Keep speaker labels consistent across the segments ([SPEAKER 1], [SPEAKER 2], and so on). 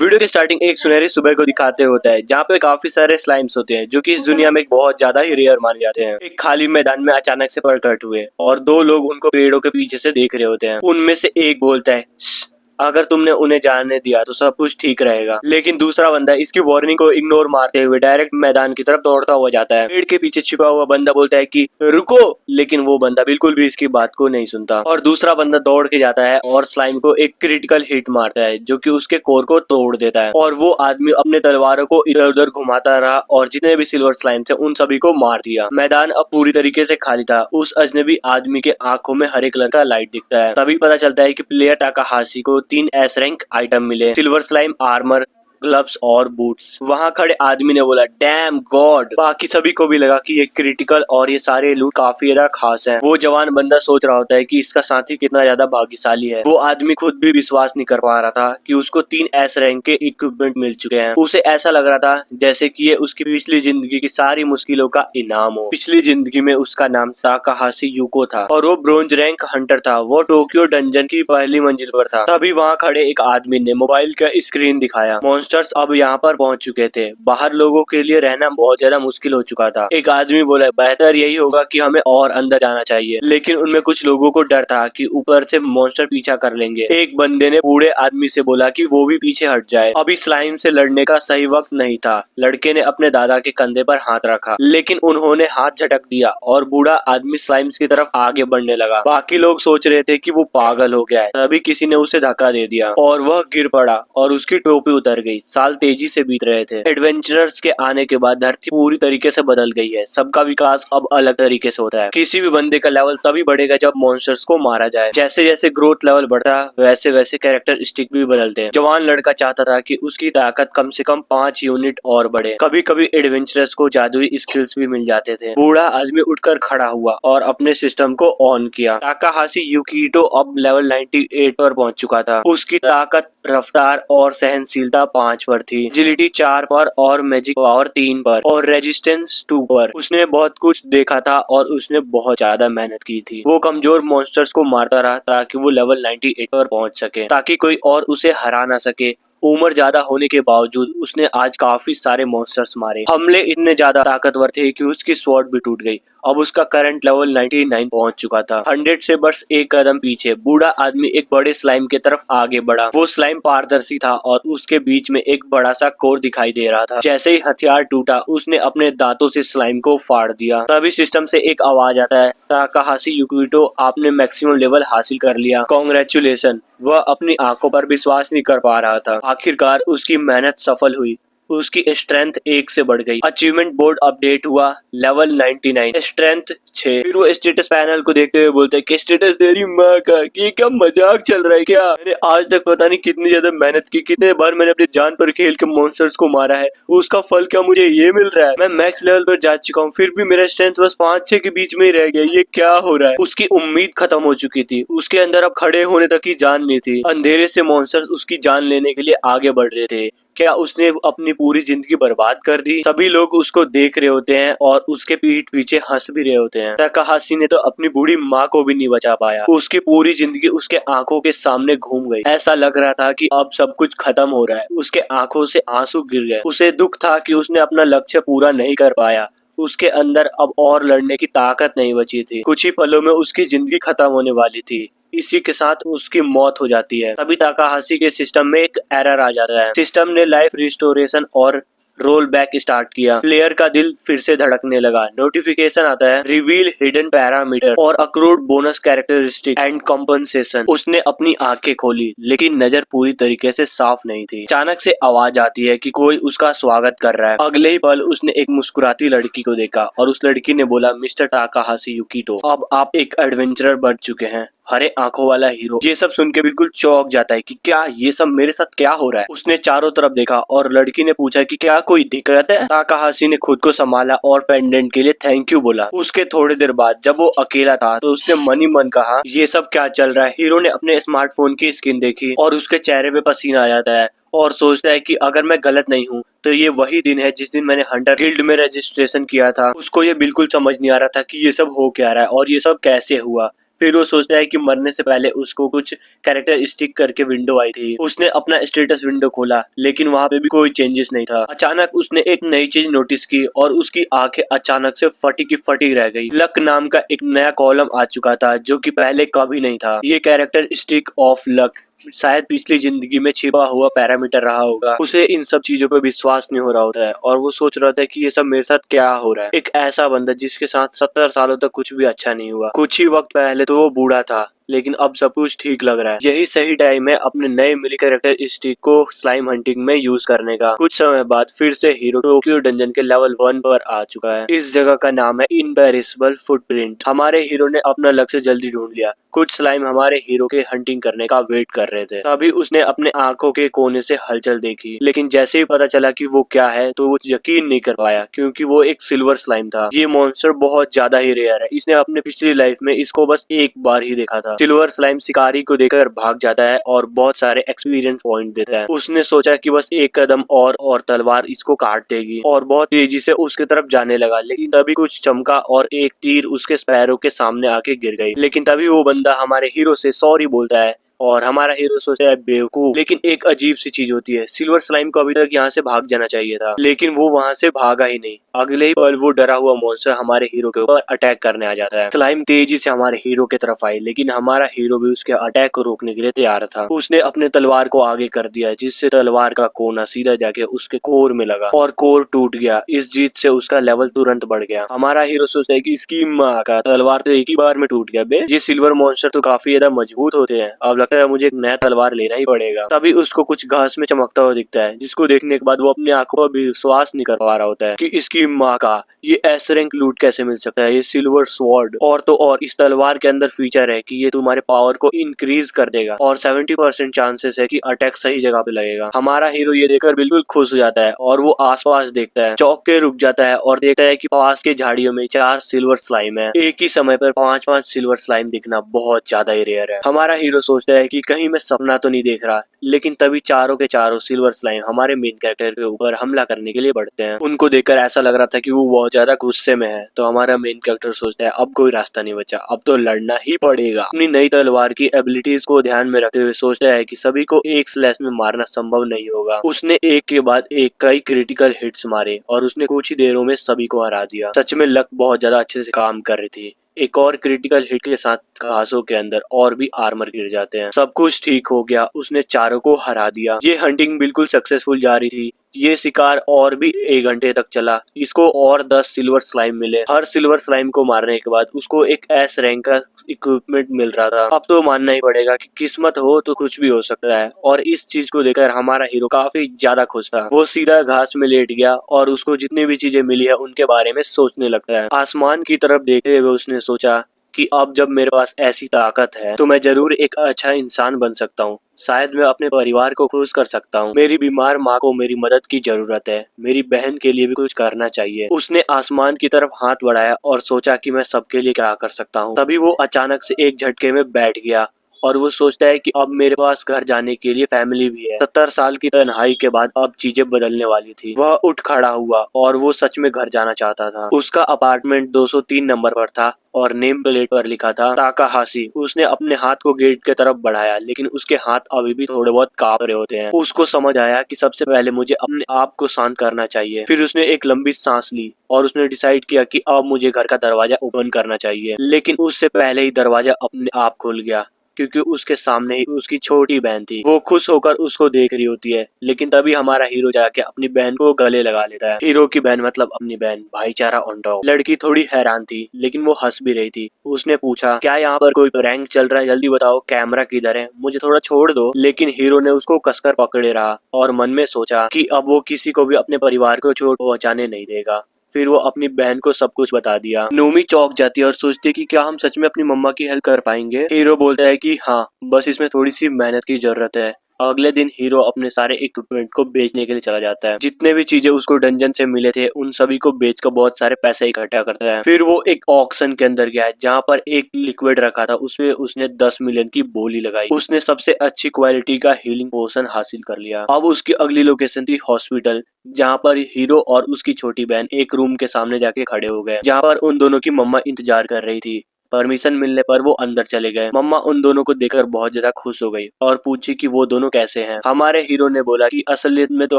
[SPEAKER 1] Video की starting एक सुनहरी सुबह को दिखाते होता है जहाँ पे काफी सारे स्लाइम्स होते हैं जो कि इस दुनिया में बहुत ज्यादा ही रेयर माने जाते हैं। एक खाली मैदान में अचानक से प्रकट हुए और दो लोग उनको पेड़ों के पीछे से देख रहे होते हैं। उनमें से एक बोलता है, "श्श, अगर तुमने उन्हें जाने दिया तो सब कुछ ठीक रहेगा।" लेकिन दूसरा बंदा इसकी वार्निंग को इग्नोर मारते हुए डायरेक्ट मैदान की तरफ दौड़ता हुआ जाता है। पेड़ के पीछे छिपा हुआ बंदा बोलता है कि रुको, लेकिन वो बंदा बिल्कुल भी इसकी बात को नहीं सुनता और दूसरा बंदा दौड़ के जाता है और स्लाइम को एक क्रिटिकल हिट मारता है जो कि उसके कोर को तोड़ देता है और वो आदमी अपने तलवारों को इधर उधर घुमाता रहा और जितने भी सिल्वर स्लाइम थे उन सभी को मार दिया। मैदान अब पूरी तरीके से खाली था। उस अजनबी आदमी के आंखों में हरे कलर का लाइट दिखता है। तभी पता चलता है कि प्लेयर ताकाहाशी को 3 एस रैंक आइटम मिले, सिल्वर स्लाइम आर्मर, ग्लव्स और बूट्स। वहाँ खड़े आदमी ने बोला डैम गॉड। बाकी सभी को भी लगा कि ये क्रिटिकल और ये सारे लूट काफी ज्यादा खास हैं। वो जवान बंदा सोच रहा होता है कि इसका साथी कितना ज्यादा भाग्यशाली है। वो आदमी खुद भी विश्वास नहीं कर पा रहा था कि उसको 3 एस रैंक के इक्विपमेंट मिल चुके हैं। उसे ऐसा लग रहा था जैसे कि ये उसकी पिछली जिंदगी की सारी मुश्किलों का इनाम हो। पिछली जिंदगी में उसका नाम ताकाहाशी यूको था और वो ब्रोंज रैंक हंटर था। वो टोक्यो डंजन की पहली मंजिल पर था। तभी वहाँ खड़े एक आदमी ने मोबाइल का स्क्रीन दिखाया। मॉन्स्टर्स अब यहाँ पर पहुंच चुके थे। बाहर लोगों के लिए रहना बहुत ज्यादा मुश्किल हो चुका था। एक आदमी बोला बेहतर यही होगा कि हमें और अंदर जाना चाहिए, लेकिन उनमें कुछ लोगों को डर था कि ऊपर से मॉन्स्टर पीछा कर लेंगे। एक बंदे ने बूढ़े आदमी से बोला कि वो भी पीछे हट जाए, अभी स्लाइम से लड़ने का सही वक्त नहीं था। लड़के ने अपने दादा के कंधे पर हाथ रखा, लेकिन उन्होंने हाथ झटक दिया और बूढ़ा आदमी स्लाइम्स की तरफ आगे बढ़ने लगा। बाकी लोग सोच रहे थे कि वो पागल हो गया है। तभी किसी ने उसे धक्का दे दिया और वह गिर पड़ा और उसकी टोपी उतर गई। साल तेजी से बीत रहे थे। एडवेंचरर्स के आने के बाद धरती पूरी तरीके से बदल गई है। सबका विकास अब अलग तरीके से होता है। किसी भी बंदे का लेवल तभी बढ़ेगा जब मॉन्स्टर्स को मारा जाए। जैसे जैसे ग्रोथ लेवल बढ़ता वैसे वैसे कैरेक्टर स्टिक भी बदलते हैं। जवान लड़का चाहता था कि उसकी ताकत कम से कम 5 यूनिट और बढ़े। कभी कभी एडवेंचरर्स को जादुई स्किल्स भी मिल जाते थे। बूढ़ा आदमी उठकर खड़ा हुआ और अपने सिस्टम को ऑन किया। ताकाहाशी यूकिटो अब लेवल 98 पर पहुंच चुका था। उसकी ताकत, रफ्तार और सहनशीलता 5 पर थी, एजिलिटी 4 पर और मैजिक पावर 3 पर और रेजिस्टेंस 2 पर। उसने बहुत कुछ देखा था और उसने बहुत ज्यादा मेहनत की थी। वो कमजोर मॉन्स्टर्स को मारता रहा ताकि वो लेवल 98 पर पहुंच सके, ताकि कोई और उसे हरा ना सके। उम्र ज्यादा होने के बावजूद उसने आज काफी सारे मॉन्स्टर्स मारे। हमले इतने ज्यादा ताकतवर थे कि उसकी स्वॉर्ड भी टूट गई। अब उसका करंट लेवल 99 पहुंच चुका था। 100 से बस एक कदम पीछे। बूढ़ा आदमी एक बड़े स्लाइम की तरफ आगे बढ़ा। वो स्लाइम पारदर्शी था और उसके बीच में एक बड़ा सा कोर दिखाई दे रहा था। जैसे ही हथियार टूटा उसने अपने दांतों से स्लाइम को फाड़ दिया। तभी सिस्टम से एक आवाज आता है, ताकाहाशी यूकिटो, आपने मैक्सिमम लेवल हासिल कर लिया, कांग्रेचुलेशन। वह अपनी आंखों पर विश्वास नहीं कर पा रहा था। आखिरकार उसकी मेहनत सफल हुई। उसकी स्ट्रेंथ 1 से बढ़ गई। अचीवमेंट बोर्ड अपडेट हुआ, लेवल 99, स्ट्रेंथ 6। फिर वो स्टेटस पैनल को देखते हुए बोलते हैं कि स्टेटस तेरी माँ का, ये क्या मजाक चल रहा है क्या? मैंने आज तक पता नहीं कितनी ज्यादा मेहनत की, कितने बार मैंने अपनी जान पर खेल के मॉन्स्टर्स को मारा है, उसका फल क्या मुझे ये मिल रहा है? मैं मैक्स लेवल पर जा चुका हूँ, फिर भी मेरा स्ट्रेंथ बस 5-6 के बीच में ही रह गया, ये क्या हो रहा है? उसकी उम्मीद खत्म हो चुकी थी। उसके अंदर अब खड़े होने तक की जान नहीं थी। अंधेरे से मॉन्स्टर्स उसकी जान लेने के लिए आगे बढ़ रहे थे। क्या उसने अपनी पूरी जिंदगी बर्बाद कर दी? सभी लोग उसको देख रहे होते हैं और उसके पीठ पीछे हंस भी रहे होते हैं। ताकाहाशी ने तो अपनी बूढ़ी माँ को भी नहीं बचा पाया। उसकी पूरी जिंदगी उसके आंखों के सामने घूम गई। ऐसा लग रहा था कि अब सब कुछ खत्म हो रहा है। उसके आंखों से आंसू गिर गए। उसे दुख था कि उसने अपना लक्ष्य पूरा नहीं कर पाया। उसके अंदर अब और लड़ने की ताकत नहीं बची थी। कुछ ही पलों में उसकी जिंदगी खत्म होने वाली थी। इसी के साथ उसकी मौत हो जाती है। तभी ताकाहाशी के सिस्टम में एक एरर आ जाता है। सिस्टम ने लाइफ रिस्टोरेशन और रोल बैक स्टार्ट किया। प्लेयर का दिल फिर से धड़कने लगा। नोटिफिकेशन आता है, रिवील हिडन पैरामीटर और accrued bonus characteristic and compensation. उसने अपनी आंखें खोली, लेकिन नजर पूरी तरीके से साफ नहीं थी। अचानक से आवाज आती है कि कोई उसका स्वागत कर रहा है। अगले ही पल उसने एक मुस्कुराती लड़की को देखा और उस लड़की ने बोला, मिस्टर ताकाहाशी यूकिटो, अब आप एक एडवेंचरर बन चुके हैं, हरे आंखों वाला हीरो। ये सब सुन के बिल्कुल चौंक जाता है कि क्या ये सब मेरे साथ क्या हो रहा है। उसने चारों तरफ देखा और लड़की ने पूछा कि क्या कोई दिक्कत है? ताकाहाशी ने खुद को संभाला और पेंडेंट के लिए थैंक यू बोला। उसके थोड़ी देर बाद जब वो अकेला था तो उसने मन ही मन कहा, ये सब क्या चल रहा है? हीरो ने अपने स्मार्टफोन की स्क्रीन देखी और उसके चेहरे पे पसीना आ जाता है और सोचता है कि अगर मैं गलत नहीं हूँ तो ये वही दिन है जिस दिन मैंने हंटर गिल्ड में रजिस्ट्रेशन किया था। उसको ये बिल्कुल समझ नहीं आ रहा था कि ये सब हो क्या रहा है और ये सब कैसे हुआ। फिर वो सोचता है कि मरने से पहले उसको कुछ कैरेक्टर स्टिक करके विंडो आई थी। उसने अपना स्टेटस विंडो खोला लेकिन वहाँ पे भी कोई चेंजेस नहीं था। अचानक उसने एक नई चीज नोटिस की और उसकी आंखें अचानक से फटी की फटी रह गई। लक नाम का एक नया कॉलम आ चुका था जो कि पहले कभी नहीं था। ये कैरेक्टर स्टिक ऑफ लक शायद पिछली जिंदगी में छिपा हुआ पैरामीटर रहा होगा। उसे इन सब चीजों पे विश्वास नहीं हो रहा होता है और वो सोच रहा था कि ये सब मेरे साथ क्या हो रहा है। एक ऐसा बंदा जिसके साथ 70 सालों तक कुछ भी अच्छा नहीं हुआ। कुछ ही वक्त पहले तो वो बूढ़ा था लेकिन अब सब कुछ ठीक लग रहा है। यही सही टाइम है अपने नए मिली कैरेक्टर स्टिक को स्लाइम हंटिंग में यूज करने का। कुछ समय बाद फिर से हीरो टोक्यो डंजन के लेवल 1 पर आ चुका है। इस जगह का नाम है इनपेरिसेबल फुटप्रिंट। हमारे हीरो ने अपना लक्ष्य जल्दी ढूंढ लिया। कुछ स्लाइम हमारे हीरो के हंटिंग करने का वेट कर रहे थे। तभी उसने अपने आंखों के कोने से हलचल देखी, लेकिन जैसे ही पता चला कि वो क्या है तो वो यकीन नहीं कर पाया क्योंकि वो एक सिल्वर स्लाइम था। ये मॉन्स्टर बहुत ज्यादा ही रेयर है। इसने अपने पिछली लाइफ में इसको बस एक बार ही देखा था। सिल्वर स्लाइम शिकारी को देखकर भाग जाता है और बहुत सारे एक्सपीरियंस पॉइंट देता है। उसने सोचा कि बस एक कदम और तलवार इसको काट देगी और बहुत तेजी से उसके तरफ जाने लगा, लेकिन तभी कुछ चमका और एक तीर उसके स्पैरो के सामने आके गिर गई। लेकिन तभी वो बंदा हमारे हीरो से सॉरी बोलता है और हमारा हीरो सोचता है बेवकूफ। लेकिन एक अजीब सी चीज होती है, सिल्वर स्लाइम को अभी तक यहाँ से भाग जाना चाहिए था लेकिन वो वहाँ से भागा ही नहीं। अगले ही पल वो डरा हुआ मॉन्स्टर हमारे हीरो के ऊपर अटैक करने आ जाता है। स्लाइम तेजी से हमारे हीरो की तरफ आई लेकिन हमारा हीरो भी उसके अटैक को रोकने के लिए तैयार था। उसने अपने तलवार को आगे कर दिया जिससे तलवार का कोना सीधा जाके उसके कोर में लगा और कोर टूट गया। इस जीत से उसका लेवल तुरंत बढ़ गया। हमारा हीरो सोचता है कि इसकी माँ का तलवार तो एक ही बार में टूट गया बे। ये सिल्वर मॉन्स्टर तो काफी ज्यादा मजबूत होते हैं, अब लगता है मुझे एक नया तलवार लेना ही पड़ेगा। तभी उसको कुछ घास में चमकता हुआ दिखता है जिसको देखने के बाद वो अपनी आंखों पर विश्वास नहीं कर पा रहा होता है कि इसकी माँ का ये एस रैंक लूट कैसे मिल सकता है। ये सिल्वर स्वॉर्ड और तो और इस तलवार के अंदर फीचर है कि ये तुम्हारे पावर को इंक्रीज कर देगा और 70% चांसेस है कि अटैक सही जगह पे लगेगा। हमारा हीरो ये देखकर बिल्कुल खुश हो जाता है और वो आसपास देखता है, चौंक के रुक जाता है और देखता है कि पास के झाड़ियों में 4 सिल्वर स्लाइम है। एक ही समय पर 5-5 सिल्वर स्लाइम दिखना बहुत ज्यादा ही रेयर है। हमारा हीरो सोचता है कि कहीं मैं सपना तो नहीं देख रहा, लेकिन तभी चारों के चारों सिल्वर स्लाइम हमारे मेन कैरेक्टर के ऊपर हमला करने के लिए बढ़ते हैं। उनको देखकर ऐसा लग रहा था कि वो बहुत ज्यादा गुस्से में है। तो हमारा मेन कैरेक्टर सोचता है अब कोई रास्ता नहीं बचा, अब तो लड़ना ही पड़ेगा। अपनी नई तलवार की एबिलिटीज को ध्यान में रखते हुए सोचता है कि सभी को एक स्लैश में मारना संभव नहीं होगा। उसने एक के बाद एक कई क्रिटिकल हिट्स मारे और उसने कुछ ही देरों में सभी को हरा दिया। सच में लक बहुत ज्यादा अच्छे से काम कर रही थी। एक और क्रिटिकल हिट के साथ घासों के अंदर और भी आर्मर गिर जाते हैं। सब कुछ ठीक हो गया, उसने चारों को हरा दिया। ये हंटिंग बिल्कुल सक्सेसफुल जा रही थी। ये शिकार और भी 1 घंटे तक चला। इसको और 10 सिल्वर स्लाइम मिले। हर सिल्वर स्लाइम को मारने के बाद उसको एक एस रैंक का इक्विपमेंट मिल रहा था। अब तो मानना ही पड़ेगा कि किस्मत हो तो कुछ भी हो सकता है और इस चीज को देखकर हमारा हीरो काफी ज्यादा खुश था। वो सीधा घास में लेट गया और उसको जितनी भी चीजें मिली है उनके बारे में सोचने लगता है। आसमान की तरफ देखते हुए उसने सोचा कि अब जब मेरे पास ऐसी ताकत है तो मैं जरूर एक अच्छा इंसान बन सकता हूँ। शायद मैं अपने परिवार को खुश कर सकता हूँ। मेरी बीमार माँ को मेरी मदद की जरूरत है। मेरी बहन के लिए भी कुछ करना चाहिए। उसने आसमान की तरफ हाथ बढ़ाया और सोचा कि मैं सबके लिए क्या कर सकता हूँ। तभी वो अचानक से एक झटके में बैठ गया और वो सोचता है कि अब मेरे पास घर जाने के लिए फैमिली भी है। 70 साल की तन्हाई के बाद अब चीजें बदलने वाली थी। वह उठ खड़ा हुआ और वो सच में घर जाना चाहता था। उसका अपार्टमेंट 203 नंबर पर था और नेम प्लेट पर लिखा था ताकाहाशी। उसने अपने हाथ को गेट के तरफ बढ़ाया लेकिन उसके हाथ अभी भी थोड़े बहुत कांप रहे होते हैं। उसको समझ आया कि सबसे पहले मुझे अपने आप को शांत करना चाहिए। फिर उसने एक लंबी सांस ली और उसने डिसाइड किया कि अब मुझे घर का दरवाजा ओपन करना चाहिए। लेकिन उससे पहले ही दरवाजा अपने आप खुल गया क्योंकि उसके सामने ही उसकी छोटी बहन थी। वो खुश होकर उसको देख रही होती है लेकिन तभी हमारा हीरो जाके अपनी बहन को गले लगा लेता है। हीरो की बहन मतलब अपनी बहन भाईचारा ऑन टॉप। लड़की थोड़ी हैरान थी लेकिन वो हंस भी रही थी। उसने पूछा क्या यहाँ पर कोई प्रैंक चल रहा है, जल्दी बताओ कैमरा किधर है, मुझे थोड़ा छोड़ दो। लेकिन हीरो ने उसको कसकर पकड़े रहा और मन में सोचा कि अब वो किसी को भी अपने परिवार को चोट पहुंचाने नहीं देगा। फिर वो अपनी बहन को सब कुछ बता दिया। नोमी चौंक जाती है और सोचती है कि क्या हम सच में अपनी मम्मा की हेल्प कर पाएंगे। हीरो बोलता है कि हाँ, बस इसमें थोड़ी सी मेहनत की जरूरत है। अगले दिन हीरो अपने सारे इक्विपमेंट को बेचने के लिए चला जाता है। जितने भी चीजें उसको डंजन से मिले थे उन सभी को बेचकर बहुत सारे पैसे इकट्ठा करता है। फिर वो एक ऑक्शन के अंदर गया जहाँ पर एक लिक्विड रखा था, उसमें उसने 10 मिलियन की बोली लगाई। उसने सबसे अच्छी क्वालिटी का हीलिंग पोशन हासिल कर लिया। अब उसकी अगली लोकेशन थी हॉस्पिटल, जहाँ पर हीरो और उसकी छोटी बहन एक रूम के सामने जाके खड़े हो गए जहाँ पर उन दोनों की मम्मा इंतजार कर रही थी। परमिशन मिलने पर वो अंदर चले गए। मम्मा उन दोनों को देखकर बहुत ज्यादा खुश हो गई और पूछी कि वो दोनों कैसे हैं। हमारे हीरो ने बोला कि असलियत में तो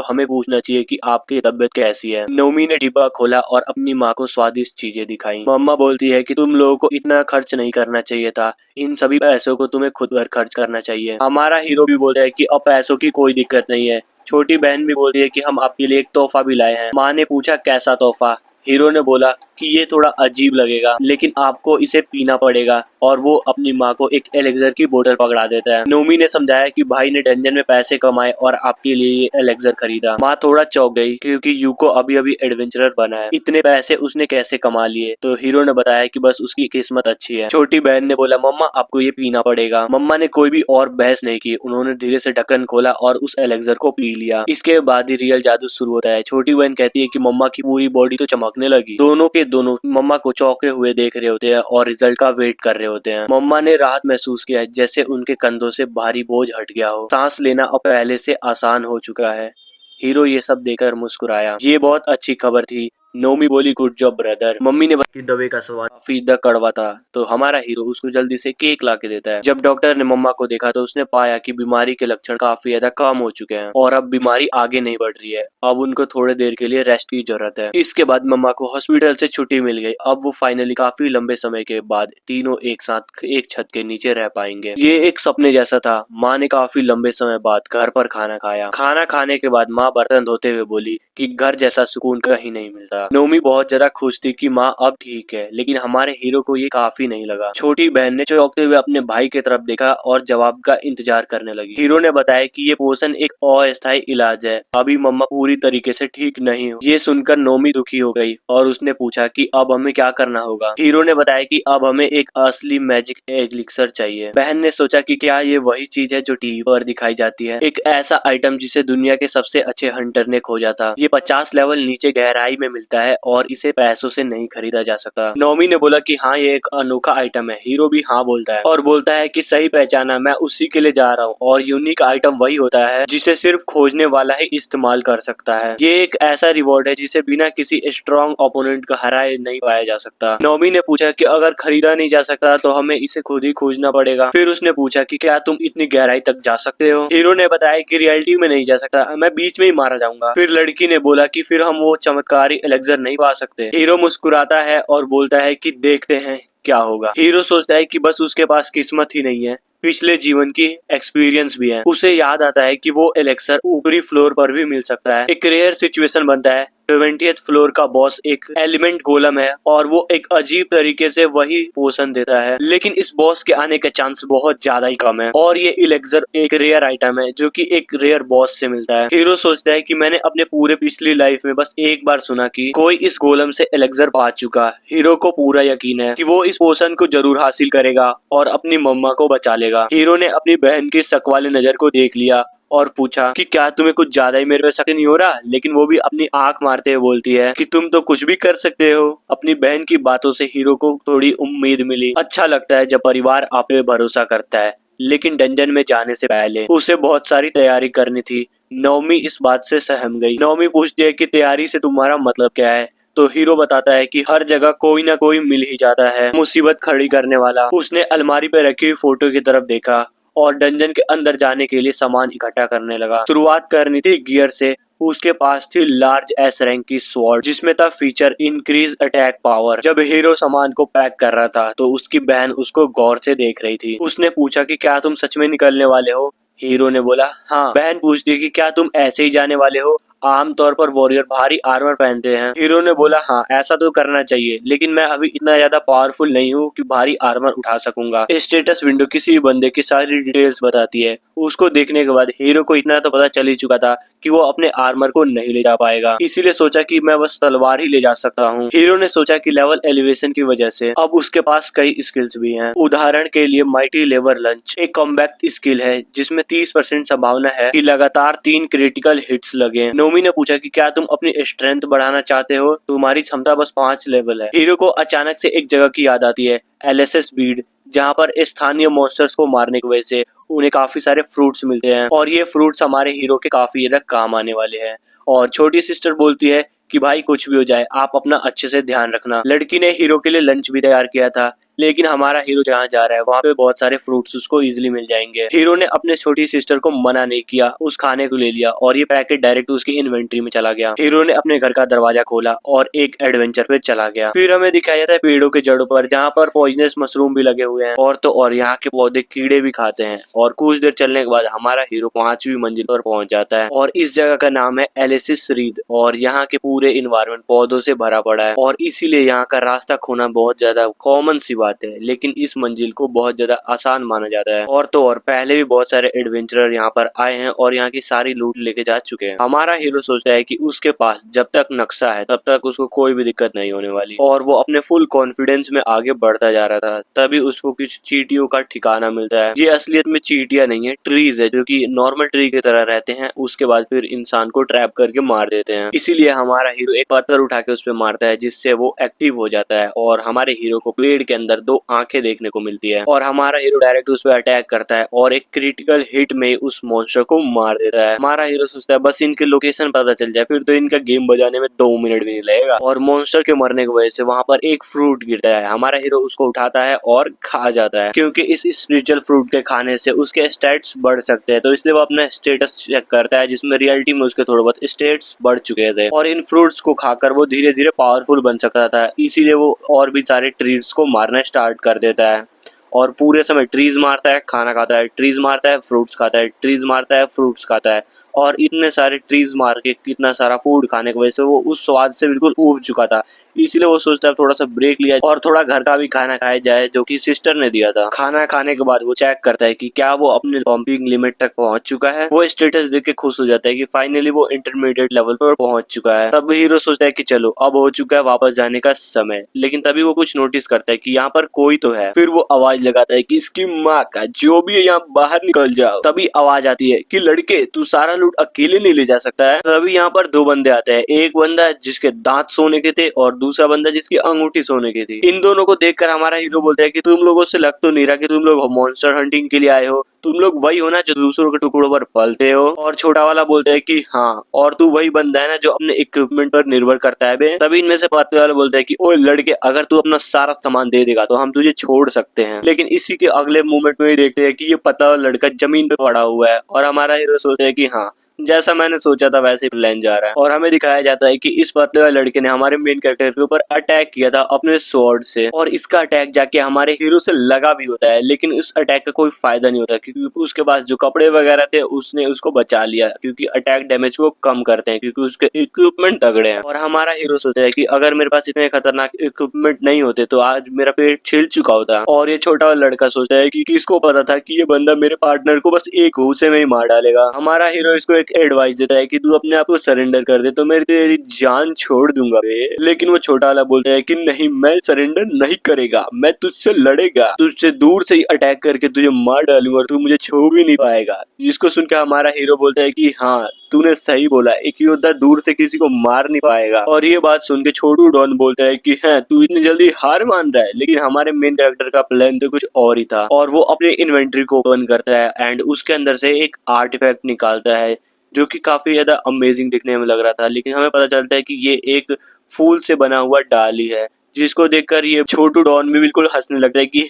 [SPEAKER 1] हमें पूछना चाहिए कि आपकी तबीयत कैसी है। नोमी ने डिब्बा खोला और अपनी माँ को स्वादिष्ट चीजें दिखाई। मम्मा बोलती है कि तुम लोगों को इतना खर्च नहीं करना चाहिए था, इन सभी पैसों को तुम्हें खुद पर खर्च करना चाहिए। हमारा हीरो भी बोलता है कि अब पैसों की कोई दिक्कत नहीं है। छोटी बहन भी बोलती है कि हम आपके लिए एक तोहफा भी लाए हैं। माँ ने पूछा कैसा तोहफा। हीरो ने बोला कि ये थोड़ा अजीब लगेगा लेकिन आपको इसे पीना पड़ेगा, और वो अपनी माँ को एक एलेक्सर की बोतल पकड़ा देता है। नोमी ने समझाया कि भाई ने डंजन में पैसे कमाए और आपके लिए ये एलेक्सर खरीदा। माँ थोड़ा चौंक गई क्योंकि यूको अभी अभी एडवेंचरर बना है, इतने पैसे उसने कैसे कमा लिए। तो हीरो ने बताया कि बस उसकी किस्मत अच्छी है। छोटी बहन ने बोला मम्मा आपको ये पीना पड़ेगा। मम्मा ने कोई भी और बहस नहीं की, उन्होंने धीरे से ढक्कन खोला और उस एलेक्सर को पी लिया। इसके बाद ही रियल जादू शुरू होता है। छोटी बहन कहती है कि मम्मा की पूरी बॉडी तो चमकने लगी। दोनों के दोनों मम्मा को चौंके हुए देख रहे होते हैं और रिजल्ट का वेट कर रहे होते हैं। मम्मा ने राहत महसूस किया, जैसे उनके कंधों से भारी बोझ हट गया हो। सांस लेना अब पहले से आसान हो चुका है। हीरो ये सब देखकर मुस्कुराया। ये बहुत अच्छी खबर थी। नोमी बोली गुड जॉब ब्रदर। मम्मी ने बताया कि दवे का स्वाद काफी ज्यादा कड़वा था, तो हमारा हीरो उसको जल्दी से केक ला के देता है। जब डॉक्टर ने मम्मा को देखा तो उसने पाया कि बीमारी के लक्षण काफी ज्यादा कम हो चुके हैं और अब बीमारी आगे नहीं बढ़ रही है। अब उनको थोड़ी देर के लिए रेस्ट की जरूरत है। इसके बाद मम्मा को हॉस्पिटल से छुट्टी मिल गई। अब वो फाइनली काफी लंबे समय के बाद तीनों एक साथ एक छत के नीचे रह पाएंगे। ये एक सपने जैसा था। माँ ने काफी लंबे समय बाद घर पर खाना खाया। खाना खाने के बाद माँ बर्तन धोते हुए बोली कि घर जैसा सुकून कहीं नहीं मिलता। नोमी बहुत ज्यादा खुश थी कि माँ अब ठीक है, लेकिन हमारे हीरो को ये काफी नहीं लगा। छोटी बहन ने चौंकते हुए अपने भाई की तरफ देखा और जवाब का इंतजार करने लगी। हीरो ने बताया कि ये पोषण एक अस्थायी इलाज है, अभी मम्मा पूरी तरीके से ठीक नहीं हो। ये सुनकर नोमी दुखी हो गई और उसने पूछा कि अब हमें क्या करना होगा। हीरो ने बताया कि अब हमें एक असली मैजिक एलिक्सर चाहिए। बहन ने सोचा कि क्या ये वही चीज है जो टीवी पर दिखाई जाती है, एक ऐसा आइटम जिसे दुनिया के सबसे अच्छे हंटर ने खोजा था। ये 50 लेवल नीचे गहराई में मिलता है और इसे पैसों से नहीं खरीदा जा सकता। नोमी ने बोला कि हाँ ये एक अनोखा आइटम है। हीरो भी हाँ बोलता है और बोलता है कि सही पहचाना, मैं उसी के लिए जा रहा हूँ। और यूनिक आइटम वही होता है जिसे सिर्फ खोजने वाला ही इस्तेमाल कर सकता है। ये एक ऐसा रिवॉर्ड है जिसे बिना किसी स्ट्रॉन्ग ओपोनेंट को हराए नहीं पाया जा सकता। नोमी ने पूछा कि अगर खरीदा नहीं जा सकता तो हमें इसे खुद ही खोजना पड़ेगा। फिर उसने पूछा कि क्या तुम इतनी गहराई तक जा सकते हो। हीरो ने बताया कि रियलिटी में नहीं जा सकता, मैं बीच में ही मारा जाऊंगा। फिर लड़की ने बोला कि फिर हम वो चमत्कारी एलेक्सर नहीं पा सकते। हीरो मुस्कुराता है और बोलता है कि देखते हैं क्या होगा। हीरो सोचता है कि बस उसके पास किस्मत ही नहीं है, पिछले जीवन की एक्सपीरियंस भी है। उसे याद आता है कि वो एलेक्सर ऊपरी फ्लोर पर भी मिल सकता है। एक रेयर सिचुएशन बनता है। 20th फ्लोर का बॉस एक एलिमेंट गोलम है और वो एक अजीब तरीके से वही पोषण देता है, लेकिन इस बॉस के आने का चांस बहुत ज्यादा ही कम है। और ये एलेक्सर एक रेयर आइटम है जो कि एक रेयर बॉस से मिलता है। हीरो सोचता है कि मैंने अपने पूरे पिछली लाइफ में बस एक बार सुना कि कोई इस गोलम से एलेक्सर पा चुका। हीरो को पूरा यकीन है कि वो इस पोषण को जरूर हासिल करेगा और अपनी मम्मा को बचा लेगा। हीरो ने अपनी बहन की शक वाले नजर को देख लिया और पूछा कि क्या तुम्हें कुछ ज्यादा ही मेरे पे शक नहीं हो रहा, लेकिन वो भी अपनी आंख मारते हुए बोलती है कि तुम तो कुछ भी कर सकते हो। अपनी बहन की बातों से हीरो को थोड़ी उम्मीद मिली। अच्छा लगता है जब परिवार आप पे भरोसा करता है, लेकिन डंजन में जाने से पहले उसे बहुत सारी तैयारी करनी थी। नोमी इस बात से सहम गई। नोमी पूछती है कि तैयारी से तुम्हारा मतलब क्या है। तो हीरो बताता है कि हर जगह कोई ना कोई मिल ही जाता है मुसीबत खड़ी करने वाला। उसने अलमारी पे रखी हुई फोटो की तरफ देखा और डंजन के अंदर जाने के लिए सामान इकट्ठा करने लगा। शुरुआत करनी थी गियर से। उसके पास थी लार्ज एस रैंक की स्वॉर्ड जिसमें था फीचर इंक्रीज अटैक पावर। जब हीरो सामान को पैक कर रहा था तो उसकी बहन उसको गौर से देख रही थी। उसने पूछा कि क्या तुम सच में निकलने वाले हो। हीरो ने बोला हाँ। बहन पूछती है कि क्या तुम ऐसे ही जाने वाले हो, आमतौर पर वॉरियर भारी आर्मर पहनते हैं। हीरो ने बोला हाँ ऐसा तो करना चाहिए, लेकिन मैं अभी इतना ज्यादा पावरफुल नहीं हूँ कि भारी आर्मर उठा सकूंगा। स्टेटस विंडो किसी भी बंदे की सारी डिटेल्स बताती है। उसको देखने के बाद हीरो को इतना तो पता चल ही चुका था कि वो अपने आर्मर को नहीं ले जा पाएगा, इसीलिए सोचा कि मैं बस तलवार ही ले जा सकता हूँ। हीरो ने सोचा कि लेवल एलिवेशन की वजह से अब उसके पास कई स्किल्स भी हैं। उदाहरण के लिए माइटी लेवर लंच एक कॉम्बैक्ट स्किल है जिसमें 30% संभावना है कि लगातार 3 क्रिटिकल हिट्स लगे। नोमी ने पूछा कि क्या तुम अपनी स्ट्रेंथ बढ़ाना चाहते हो, तुम्हारी क्षमता बस 5 लेवल है। हीरो को अचानक से एक जगह की याद आती है, एलएसएस बीड, जहाँ पर स्थानीय मॉन्स्टर्स को मारने की वजह से उन्हें काफी सारे फ्रूट्स मिलते हैं और ये फ्रूट्स हमारे हीरो के काफी ज्यादा काम आने वाले हैं। और छोटी सिस्टर बोलती है कि भाई कुछ भी हो जाए आप अपना अच्छे से ध्यान रखना। लड़की ने हीरो के लिए लंच भी तैयार किया था, लेकिन हमारा हीरो जहाँ जा रहा है वहाँ पे बहुत सारे फ्रूट्स उसको इजिली मिल जाएंगे। हीरो ने अपने छोटी सिस्टर को मना नहीं किया, उस खाने को ले लिया और ये पैकेट डायरेक्ट उसकी इन्वेंट्री में चला गया। हीरो ने अपने घर का दरवाजा खोला और एक एडवेंचर पे चला गया। फिर हमें दिखाया जाता है पेड़ों के जड़ों पर जहाँ पर पॉइजनस मशरूम भी लगे हुए हैं और तो और यहाँ के पौधे कीड़े भी खाते हैं। और कुछ देर चलने के बाद हमारा हीरो 5वीं मंजिल पर पहुंच जाता है और इस जगह का नाम है एलिसिस रीद और यहाँ के पूरे इन्वायरमेंट पौधों से भरा पड़ा है और इसीलिए यहाँ का रास्ता खोना बहुत ज्यादा कॉमन सी बात है, लेकिन इस मंजिल को बहुत ज्यादा आसान माना जाता है। और तो और पहले भी बहुत सारे एडवेंचरर यहाँ पर आए हैं और यहाँ की सारी लूट लेके जा चुके हैं। हमारा हीरो सोचता है कि उसके पास जब तक नक्शा है तब तक उसको कोई भी दिक्कत नहीं होने वाली और वो अपने फुल कॉन्फिडेंस में आगे बढ़ता जा रहा था। तभी उसको कुछ चींटियों का ठिकाना मिलता है। ये असलियत में चींटियां नहीं है, ट्रीज है जो कि नॉर्मल ट्री की तरह रहते हैं। उसके बाद फिर इंसान को ट्रैप करके मार देते हैं। इसीलिए हमारा हीरो एक पत्थर उठा के उस पर मारता है जिससे वो एक्टिव हो जाता है और हमारे हीरो को पेड़ के अंदर 2 आंखें देखने को मिलती है और हमारा हीरो डायरेक्ट उस पर अटैक करता है और एक क्रिटिकल हिट में उस मॉन्स्टर को मार देता है। हमारा हीरो सोचता है बस इनकी लोकेशन पता चल जाए फिर तो इनका गेम बजाने में 2 मिनट भी नहीं लगेगा और मॉन्स्टर के मरने की वजह से वहाँ पर एक फ्रूट गिरता है। हमारा हीरो उसको उठाता है और खा जाता है क्योंकि इस स्पिरिचुअल फ्रूट के खाने से उसके स्टेट्स बढ़ सकते हैं, तो इसलिए वो अपना स्टेटस चेक करता है जिसमें रियलिटी में उसके थोड़े बहुत स्टेट्स बढ़ चुके थे और इन फ्रूट्स को खाकर वो धीरे धीरे पावरफुल बन सकता था। इसीलिए वो और भी सारे ट्रीज को मारना स्टार्ट कर देता है और पूरे समय ट्रीज मारता है, खाना खाता है, ट्रीज मारता है, फ्रूट्स खाता है, ट्रीज मारता है, फ्रूट्स खाता है और इतने सारे ट्रीज मार के कितना सारा फूड खाने की वजह से वो उस स्वाद से बिल्कुल ऊब चुका था। इसीलिए वो सोचता है थोड़ा सा ब्रेक लिया और थोड़ा घर का भी खाना खाया जाए जो कि सिस्टर ने दिया था। खाना खाने के बाद वो चेक करता है कि क्या वो अपने पंपिंग लिमिट तक पहुंच चुका है। वो स्टेटस देख के खुश हो जाता है कि फाइनली वो इंटरमीडिएट लेवल पर पहुंच चुका है। तब हीरो सोचता है कि चलो अब हो चुका है वापस जाने का समय, लेकिन तभी वो कुछ नोटिस करता है कि यहाँ पर कोई तो है। फिर वो आवाज लगाता है कि इसकी माँ का जो भी है यहाँ बाहर निकल जाओ। तभी आवाज आती है कि लड़के तू सारा लूट अकेले नहीं ले जा सकता है। तभी यहाँ पर 2 बंदे आते हैं, एक बंदा जिसके दांत सोने के थे और दूसरा बंदा जिसकी अंगूठी सोने की थी। इन दोनों को देखकर हमारा हीरो बोलता है कि तुम लोगों से लग तो नहीं रहा कि तुम लोग मॉन्स्टर हंटिंग के लिए आए हो, तुम लोग वही हो ना जो दूसरों के टुकड़ों पर पलते हो। और छोटा वाला बोलता है कि हाँ, और तू वही बंदा है ना जो अपने इक्विपमेंट पर निर्भर करता है बे। तभी इनमें से पतले वाला बोलता है कि ओए लड़के अगर तू अपना सारा सामान दे देगा तो हम तुझे छोड़ सकते हैं। लेकिन इसी के अगले मोमेंट में ही देखते हैं कि ये पतला वाला लड़का जमीन पे पड़ा हुआ है और हमारा हीरो सोचता है कि हाँ, जैसा मैंने सोचा था वैसे ही प्लान जा रहा है। और हमें दिखाया जाता है कि इस पतले वाले लड़के ने हमारे मेन कैरेक्टर के ऊपर अटैक किया था अपने स्वॉर्ड से और इसका अटैक जाके हमारे हीरो से लगा भी होता है, लेकिन उस अटैक का कोई फायदा नहीं होता क्योंकि उसके पास जो कपड़े वगैरह थे उसने उसको बचा लिया क्योंकि अटैक डैमेज को कम करते हैं क्योंकि उसके इक्विपमेंट तगड़े हैं। और हमारा हीरो सोचता है कि अगर मेरे पास इतने खतरनाक इक्विपमेंट नहीं होते तो आज मेरा पेट छिल चुका होता। और ये छोटा वाला लड़का सोचता है कि किसको पता था कि ये बंदा मेरे पार्टनर को बस एक घूंसे में ही मार डालेगा। हमारा हीरो इसको एक एडवाइस देता है कि तू अपने आप को सरेंडर कर दे तो मैं तेरी जान छोड़ दूंगा बे। लेकिन वो छोटा वाला बोलता है कि नहीं, मैं सरेंडर नहीं करेगा, मैं तुझसे लड़ेगा, तुझसे दूर से ही अटैक करके तुझे मार डालूंगा और तू मुझे छू भी नहीं पाएगा। जिसको सुन के हमारा हीरो बोलता है कि हाँ, तूने सही बोला, एक योद्धा दूर से किसी को मार नहीं पाएगा। और ये बात सुन के छोटू डॉन बोलता है कि है तू इतनी जल्दी हार मान रहा है। लेकिन हमारे मेन कैरेक्टर का प्लान तो कुछ और ही था और वो अपने इन्वेंटरी को ओपन करता है एंड उसके अंदर से एक आर्टिफैक्ट निकालता है जो कि काफी ज्यादा अमेजिंग दिखने में लग रहा था। लेकिन हमें पता चलता है कि ये एक फूल से बना हुआ डाली है, जिसको देखकर ये छोटू डॉन भी बिल्कुल हंसने लगता है कि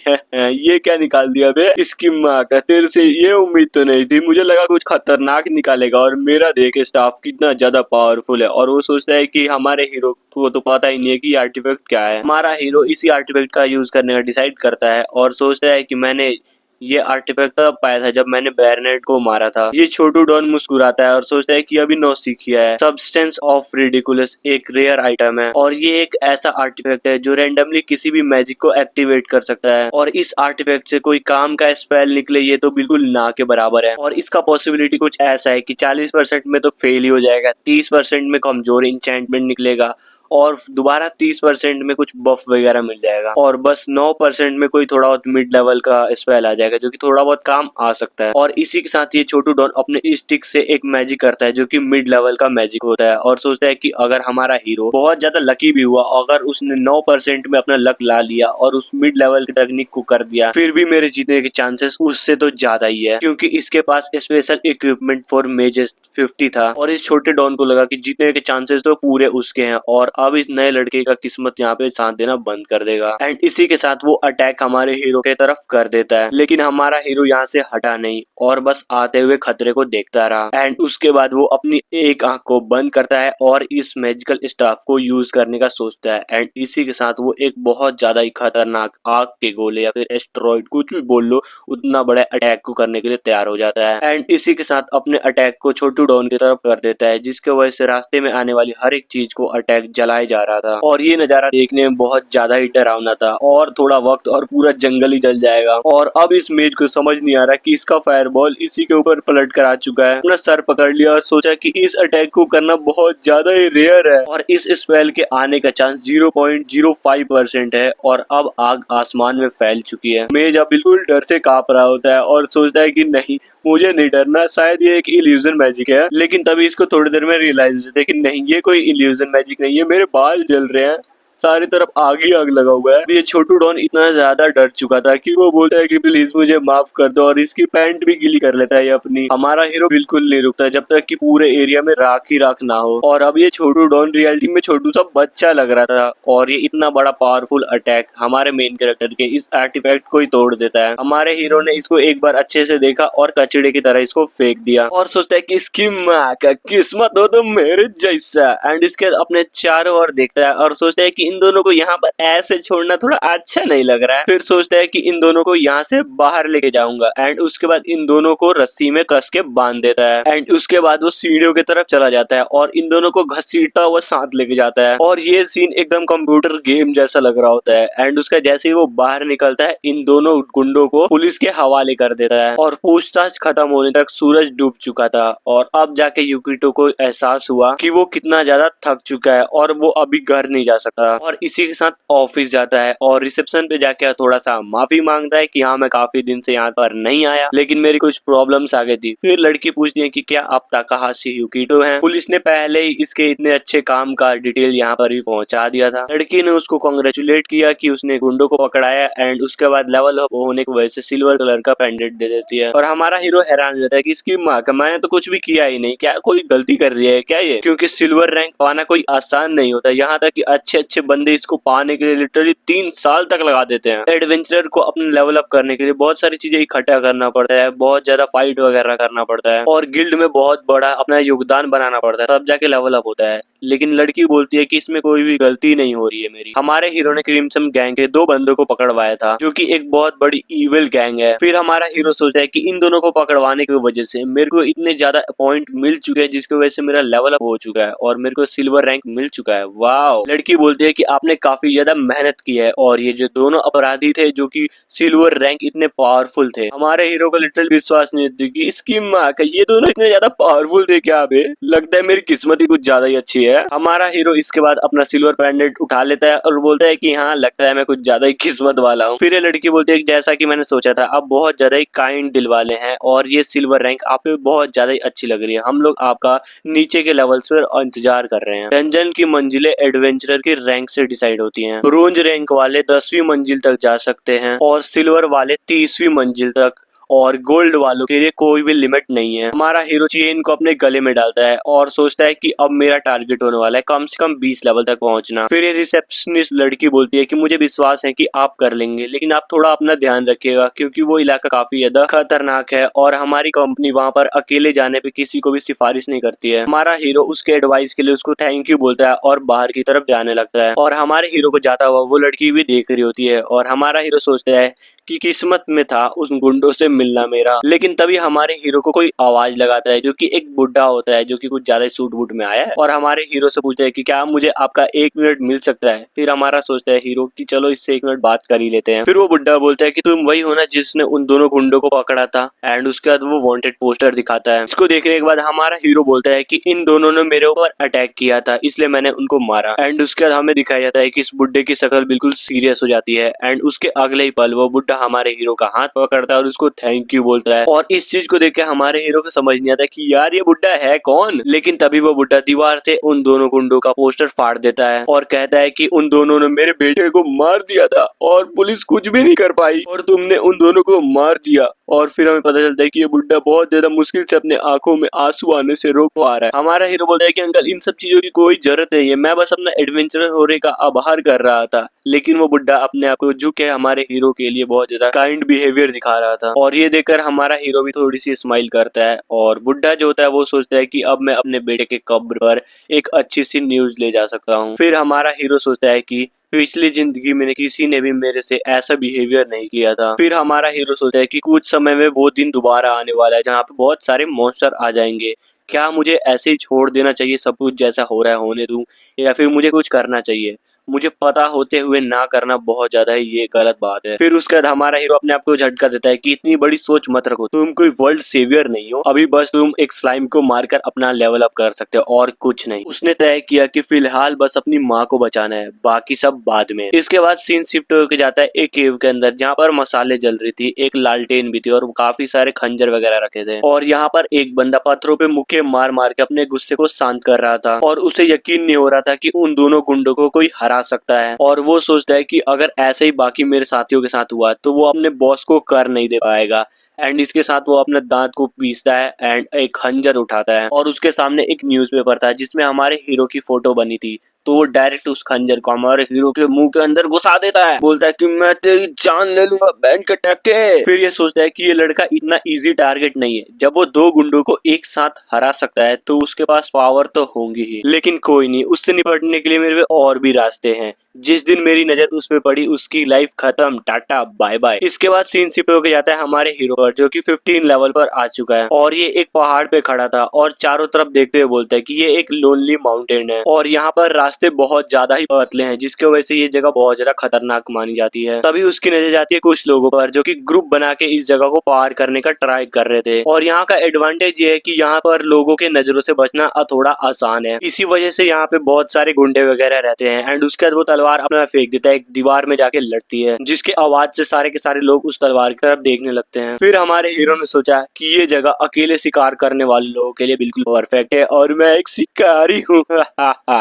[SPEAKER 1] ये क्या निकाल दिया बे, इसकी माँ का, तेरे से ये उम्मीद तो नहीं थी, मुझे लगा कुछ खतरनाक निकालेगा। और मेरा देख स्टाफ कितना ज्यादा पावरफुल है। और वो सोचता है कि हमारे हीरो को तो पता ही नहीं है कि आर्टिफैक्ट क्या है। हमारा हीरो इसी आर्टिफैक्ट का यूज करने का डिसाइड करता है और सोचता है कि मैंने ये आर्टिफैक्ट तब पाया था जब मैंने बैरनेट को मारा था। ये छोटू डॉन मुस्कुराता है और सोचता है कि अभी नौ सीखिया है। सब्सटेंस ऑफ रिडिकुलस एक रेयर आइटम है और ये एक ऐसा आर्टिफैक्ट है जो रैंडमली किसी भी मैजिक को एक्टिवेट कर सकता है और इस आर्टिफैक्ट से कोई काम का स्पेल निकले ये तो बिल्कुल ना के बराबर है। और इसका पॉसिबिलिटी कुछ ऐसा है कि 40% में तो फेल ही हो जाएगा, 30% में कमजोर इंचेंटमेंट निकलेगा और दोबारा 30% में कुछ बफ वगैरह मिल जाएगा और बस 9% में कोई थोड़ा बहुत मिड लेवल का स्पेल आ जाएगा जो कि थोड़ा बहुत काम आ सकता है। और इसी के साथ ये छोटू डॉन अपने स्टिक से एक मैजिक करता है जो कि मिड लेवल का मैजिक होता है और सोचता है कि अगर हमारा हीरो बहुत ज्यादा लकी भी हुआ, अगर उसने 9% में अपना लक ला लिया और उस मिड लेवल की टेक्निक को कर दिया, फिर भी मेरे जीतने के चांसेस उससे तो ज्यादा ही है क्योंकि इसके पास स्पेशल इक्विपमेंट फॉर मेजेस 50 था। और इस छोटे डॉन को लगा कि जीतने के चांसेस तो पूरे उसके हैं और अब इस नए लड़के का किस्मत यहाँ पे साथ देना बंद कर देगा। एंड इसी के साथ वो अटैक हमारे हीरो के तरफ कर देता है, लेकिन हमारा हीरो यहाँ से हटा नहीं और बस आते हुए खतरे को देखता रहा। एंड उसके बाद वो अपनी एक आंख को बंद करता है और इस मैजिकल स्टाफ को यूज करने का सोचता है। एंड इसी के साथ वो एक बहुत ज्यादा ही खतरनाक आग के गोले या फिर एस्टेरॉइड कुछ भी बोल लो, उतना बड़ा अटैक को करने के लिए तैयार हो जाता है। एंड इसी के साथ अपने अटैक को छोटू डॉन की तरफ कर देता है, जिसके वजह से रास्ते में आने वाली हर एक चीज को अटैक जलाया जा रहा था। और ये नजारा देखने में बहुत ज्यादा ही डरावना था, और थोड़ा वक्त और पूरा जंगल ही जल जाएगा। और अब इस मेज को समझ नहीं आ रहा कि इसका फायरबॉल इसी के ऊपर पलट कर आ चुका है। अपना सर पकड़ लिया और सोचा कि इस अटैक को करना बहुत ज्यादा ही रेयर है और इस स्पेल के आने का चांस 0.05% है। और अब आग आसमान में फैल चुकी है। मेज अब बिल्कुल डर से कांप रहा होता है और सोचता है कि नहीं, मुझे नहीं डरना, शायद ये एक इल्यूजन मैजिक है। लेकिन तभी इसको थोड़ी देर में रियलाइज होता है कि नहीं, ये कोई इल्यूजन मैजिक नहीं है, मेरे बाल जल रहे हैं, सारी तरफ आग ही आग लगा हुआ है। ये छोटू डॉन इतना ज्यादा डर चुका था कि वो बोलता है कि प्लीज मुझे माफ कर दो और इसकी पैंट भी गीली कर लेता है अपनी। हमारा हीरो बिल्कुल नहीं रुकता जब तक कि पूरे एरिया में राख ही राख ना हो। और अब ये छोटू डॉन रियलिटी में छोटू सा बच्चा लग रहा था और ये इतना बड़ा पावरफुल अटैक हमारे मेन कैरेक्टर के इस आर्टिफैक्ट को ही तोड़ देता है। हमारे हीरो ने इसको एक बार अच्छे से देखा और कचड़े की तरह इसको फेंक दिया और सोचता है कि इसकी माँ का किस्मत हो तो मेरे जैसा। एंड इसके अपने चारों ओर देखता है और सोचता है कि इन दोनों को यहाँ पर ऐसे छोड़ना थोड़ा अच्छा नहीं लग रहा है। फिर सोचता है कि इन दोनों को यहाँ से बाहर लेके जाऊंगा। एंड उसके बाद इन दोनों को रस्सी में कस के बांध देता है। एंड उसके बाद वो सीढ़ियों की तरफ चला जाता है और इन दोनों को घसीटता हुआ साथ लेके जाता है। और ये सीन एकदम कंप्यूटर गेम जैसा लग रहा होता है। एंड उसका जैसे ही वो बाहर निकलता है, इन दोनों गुंडों को पुलिस के हवाले कर देता है। और पूछताछ खत्म होने तक सूरज डूब चुका था और अब जाके युकितो को एहसास हुआ कि वो कितना ज्यादा थक चुका है और वो अभी घर नहीं जा सकता। और इसी के साथ ऑफिस जाता है और रिसेप्शन पे जाके थोड़ा सा माफी मांगता है कि हाँ, मैं काफी दिन से यहाँ पर नहीं आया, लेकिन मेरी कुछ प्रॉब्लम्स आ गई थी। फिर लड़की पूछती है कि क्या आप ताकाहाशी युकितो हैं? पुलिस ने पहले ही इसके इतने अच्छे काम का डिटेल यहाँ पर भी पहुंचा दिया था। लड़की ने उसको कॉन्ग्रेचुलेट किया कि उसने गुंडों को पकड़ाया। एंड उसके बाद लेवल अप होने की वजह से सिल्वर कलर का पेंडेंट दे देती है। और हमारा हीरो हैरान हो जाता है कि इसकी माँ का, मैंने तो कुछ भी किया ही नहीं, क्या कोई गलती कर रही है क्या ये? क्योंकि सिल्वर रैंक पाना कोई आसान नहीं होता, यहाँ तक कि अच्छे अच्छे बंदे इसको पाने के लिए लिटरली 3 साल तक लगा देते हैं। एडवेंचरर को अपने लेवल अप करने के लिए बहुत सारी चीजें इकट्ठा करना पड़ता है, बहुत ज्यादा फाइट वगैरह करना पड़ता है और गिल्ड में बहुत बड़ा अपना योगदान बनाना पड़ता है, तब जाके लेवल अप होता है। लेकिन लड़की बोलती है कि इसमें कोई भी गलती नहीं हो रही है मेरी। हमारे हीरो ने क्रिम्सन गैंग के 2 बंदों को पकड़वाया था, जो कि एक बहुत बड़ी इविल गैंग है। फिर हमारा हीरो सोचता है कि इन दोनों को पकड़वाने की वजह से मेरे को इतने ज्यादा पॉइंट मिल चुके हैं, जिसकी वजह से मेरा लेवल अप हो चुका है और मेरे को सिल्वर रैंक मिल चुका है। वाओ! लड़की बोलती है कि आपने काफी ज्यादा मेहनत की है और ये जो दोनों अपराधी थे जो कि सिल्वर रैंक इतने पावरफुल थे, हमारे हीरो को लिटरल विश्वास नहीं होती कि इसकी माँ का, ये दोनों इतने ज्यादा पावरफुल थे क्या बे? लगता है मेरी किस्मत ही कुछ ज्यादा ही अच्छी है। हमारा हीरो इसके बाद अपना सिल्वर पेंडेंट उठा लेता है और बोलता है कि हाँ, लगता है मैं कुछ ज्यादा ही किस्मत वाला हूँ। फिर ये लड़की बोलती है कि जैसा कि मैंने सोचा था, आप बहुत ज्यादा ही काइंड दिल वाले हैं और ये सिल्वर रैंक आप पे बहुत ज्यादा ही अच्छी लग रही है। हम लोग आपका नीचे के लेवल्स पर इंतजार कर रहे हैं। डंजन की मंजिलें एडवेंचरर के रैंक से डिसाइड होती हैं। ब्रोंज रैंक वाले 10वीं मंजिल तक जा सकते हैं और सिल्वर वाले 30वीं मंजिल तक, और गोल्ड वालों के लिए कोई भी लिमिट नहीं है। हमारा हीरो चेन को अपने गले में डालता है और सोचता है कि अब मेरा टारगेट होने वाला है कम से कम 20 लेवल तक पहुंचना। फिर ये रिसेप्शनिस्ट लड़की बोलती है कि मुझे विश्वास है कि आप कर लेंगे, लेकिन आप थोड़ा अपना ध्यान रखिएगा क्योंकि वो इलाका काफी ज्यादा खतरनाक है और हमारी कंपनी वहाँ पर अकेले जाने पे किसी को भी सिफारिश नहीं करती है। हमारा हीरो उसके एडवाइस के लिए उसको थैंक यू बोलता है और बाहर की तरफ जाने लगता है। और हमारे हीरो को जाता हुआ वो लड़की भी देख रही होती है और हमारा हीरो सोचता है कि किस्मत में था उस गुंडों से मिलना मेरा। लेकिन तभी हमारे हीरो को कोई आवाज लगाता है, जो कि एक बुढ़ा होता है जो कि कुछ ज्यादा सूट बूट में आया है और हमारे हीरो से पूछता है कि क्या मुझे आपका 1 मिनट मिल सकता है। फिर हमारा सोचता है हीरो कि चलो इससे 1 मिनट बात कर ही लेते हैं। फिर वो बुढ़ा बोलता है कि तुम वही हो ना जिसने उन दोनों गुंडों को पकड़ा था। एंड उसके बाद वो वांटेड पोस्टर दिखाता है। इसको देखने के बाद हमारा हीरो बोलता है कि इन दोनों ने मेरे ऊपर अटैक किया था, इसलिए मैंने उनको मारा। एंड उसके बाद हमें दिखाया जाता है कि इस बुढ़े की शक्ल बिल्कुल सीरियस हो जाती है। एंड उसके अगले ही पल वो बुढ़ा हमारे हीरो का हाथ पकड़ता है और उसको थैंक यू बोलता है। और इस चीज को देख के हमारे हीरो को समझ नहीं आता कि यार ये बुड्ढा है कौन। लेकिन तभी वो बुड्ढा दीवार से उन दोनों गुंडों का पोस्टर फाड़ देता है और कहता है कि उन दोनों ने मेरे बेटे को मार दिया था और पुलिस कुछ भी नहीं कर पाई और तुमने उन दोनों को मार दिया। और फिर हमें पता चलता है कि ये बुड्ढा बहुत ज्यादा मुश्किल से अपने आंखों में आंसू आने से रोक पा रहा है। हमारा हीरो बोलता है कि अंकल इन सब चीजों की कोई जरूरत नहीं है, मैं बस अपना एडवेंचर होने का आभार कर रहा था। लेकिन वो बुड्ढा अपने आप को झुक के हमारे हीरो के लिए बहुत ज्यादा काइंड बिहेवियर दिखा रहा था और ये देखकर हमारा हीरो भी थोड़ी सी स्माइल करता है। और बुड्ढा जो होता है वो सोचता है कि अब मैं अपने बेटे के कब्र पर एक अच्छी सी न्यूज ले जा सकता हूँ। फिर हमारा हीरो सोचता है कि पिछली जिंदगी में किसी ने भी मेरे से ऐसा बिहेवियर नहीं किया था। फिर हमारा हीरो सोचता है कि कुछ समय में वो दिन दोबारा आने वाला है जहाँ पे बहुत सारे मॉन्स्टर आ जाएंगे। क्या मुझे ऐसे ही छोड़ देना चाहिए, सब कुछ जैसा हो रहा है होने दूं, या फिर मुझे कुछ करना चाहिए। मुझे पता होते हुए ना करना बहुत ज्यादा ही ये गलत बात है। फिर उसके बाद हमारा हीरो अपने आप को झटका देता है कि इतनी बड़ी सोच मत रखो, तुम कोई वर्ल्ड सेवियर नहीं हो, अभी बस तुम एक स्लाइम को मारकर अपना लेवल अप कर सकते हो और कुछ नहीं। उसने तय किया कि फिलहाल बस अपनी माँ को बचाना है, बाकी सब बाद में। इसके बाद सीन शिफ्ट होकर जाता है एक केव के अंदर जहाँ पर मसाले जल रही थी, एक लालटेन भी थी और काफी सारे खंजर वगैरह रखे थे। और यहाँ पर एक बंदा पत्थरों पे मुक्के मार मार के अपने गुस्से को शांत कर रहा था और उसे यकीन नहीं हो रहा था कि उन दोनों गुंडों को कोई हरा सकता है। और वो सोचता है कि अगर ऐसे ही बाकी मेरे साथियों के साथ हुआ तो वो अपने बॉस को कर नहीं दे पाएगा। एंड इसके साथ वो अपने दांत को पीसता है एंड एक खंजर उठाता है और उसके सामने एक न्यूज़पेपर था जिसमें हमारे हीरो की फोटो बनी थी। तो वो डायरेक्ट उस खंजर को हमारे हीरो के मुंह के अंदर घुसा देता है, बोलता है कि मैं तेरी जान ले लूंगा बैंड के टक्के। फिर ये सोचता है कि ये लड़का इतना इजी टारगेट नहीं है, जब वो दो गुंडों को एक साथ हरा सकता है तो उसके पास पावर तो होंगी ही। लेकिन कोई नहीं, उससे निपटने के लिए मेरे पे और भी रास्ते हैं। जिस दिन मेरी नजर उस पे पड़ी उसकी लाइफ खत्म, टाटा बाय बाय। इसके बाद सीन शिफ्ट होके जाता है हमारे हीरो पर जो कि 15 लेवल पर आ चुका है और ये एक पहाड़ पे खड़ा था और चारों तरफ देखते हुए बोलता है कि ये एक लोनली माउंटेन है और यहाँ पर रास्ते बहुत ज्यादा ही पतले हैं जिसकी वजह से ये जगह बहुत ज्यादा खतरनाक मानी जाती है। तभी उसकी नजर जाती है कुछ लोगों पर जो कि ग्रुप बना के इस जगह को पार करने का ट्राई कर रहे थे। और यहाँ का एडवांटेज ये है कि यहाँ पर लोगों के नजरों से बचना थोड़ा आसान है, इसी वजह से यहाँ पे बहुत सारे गुंडे वगैरह रहते हैं। एंड उसके बाद वो तलवार अपना फेंक देता है, एक दीवार में जाके लड़ती है जिसके आवाज से सारे के सारे लोग उस तलवार की तरफ देखने लगते हैं। फिर हमारे हीरो ने सोचा कि ये जगह अकेले शिकार करने वाले लोगों के लिए बिल्कुल परफेक्ट है और मैं एक शिकारी हूँ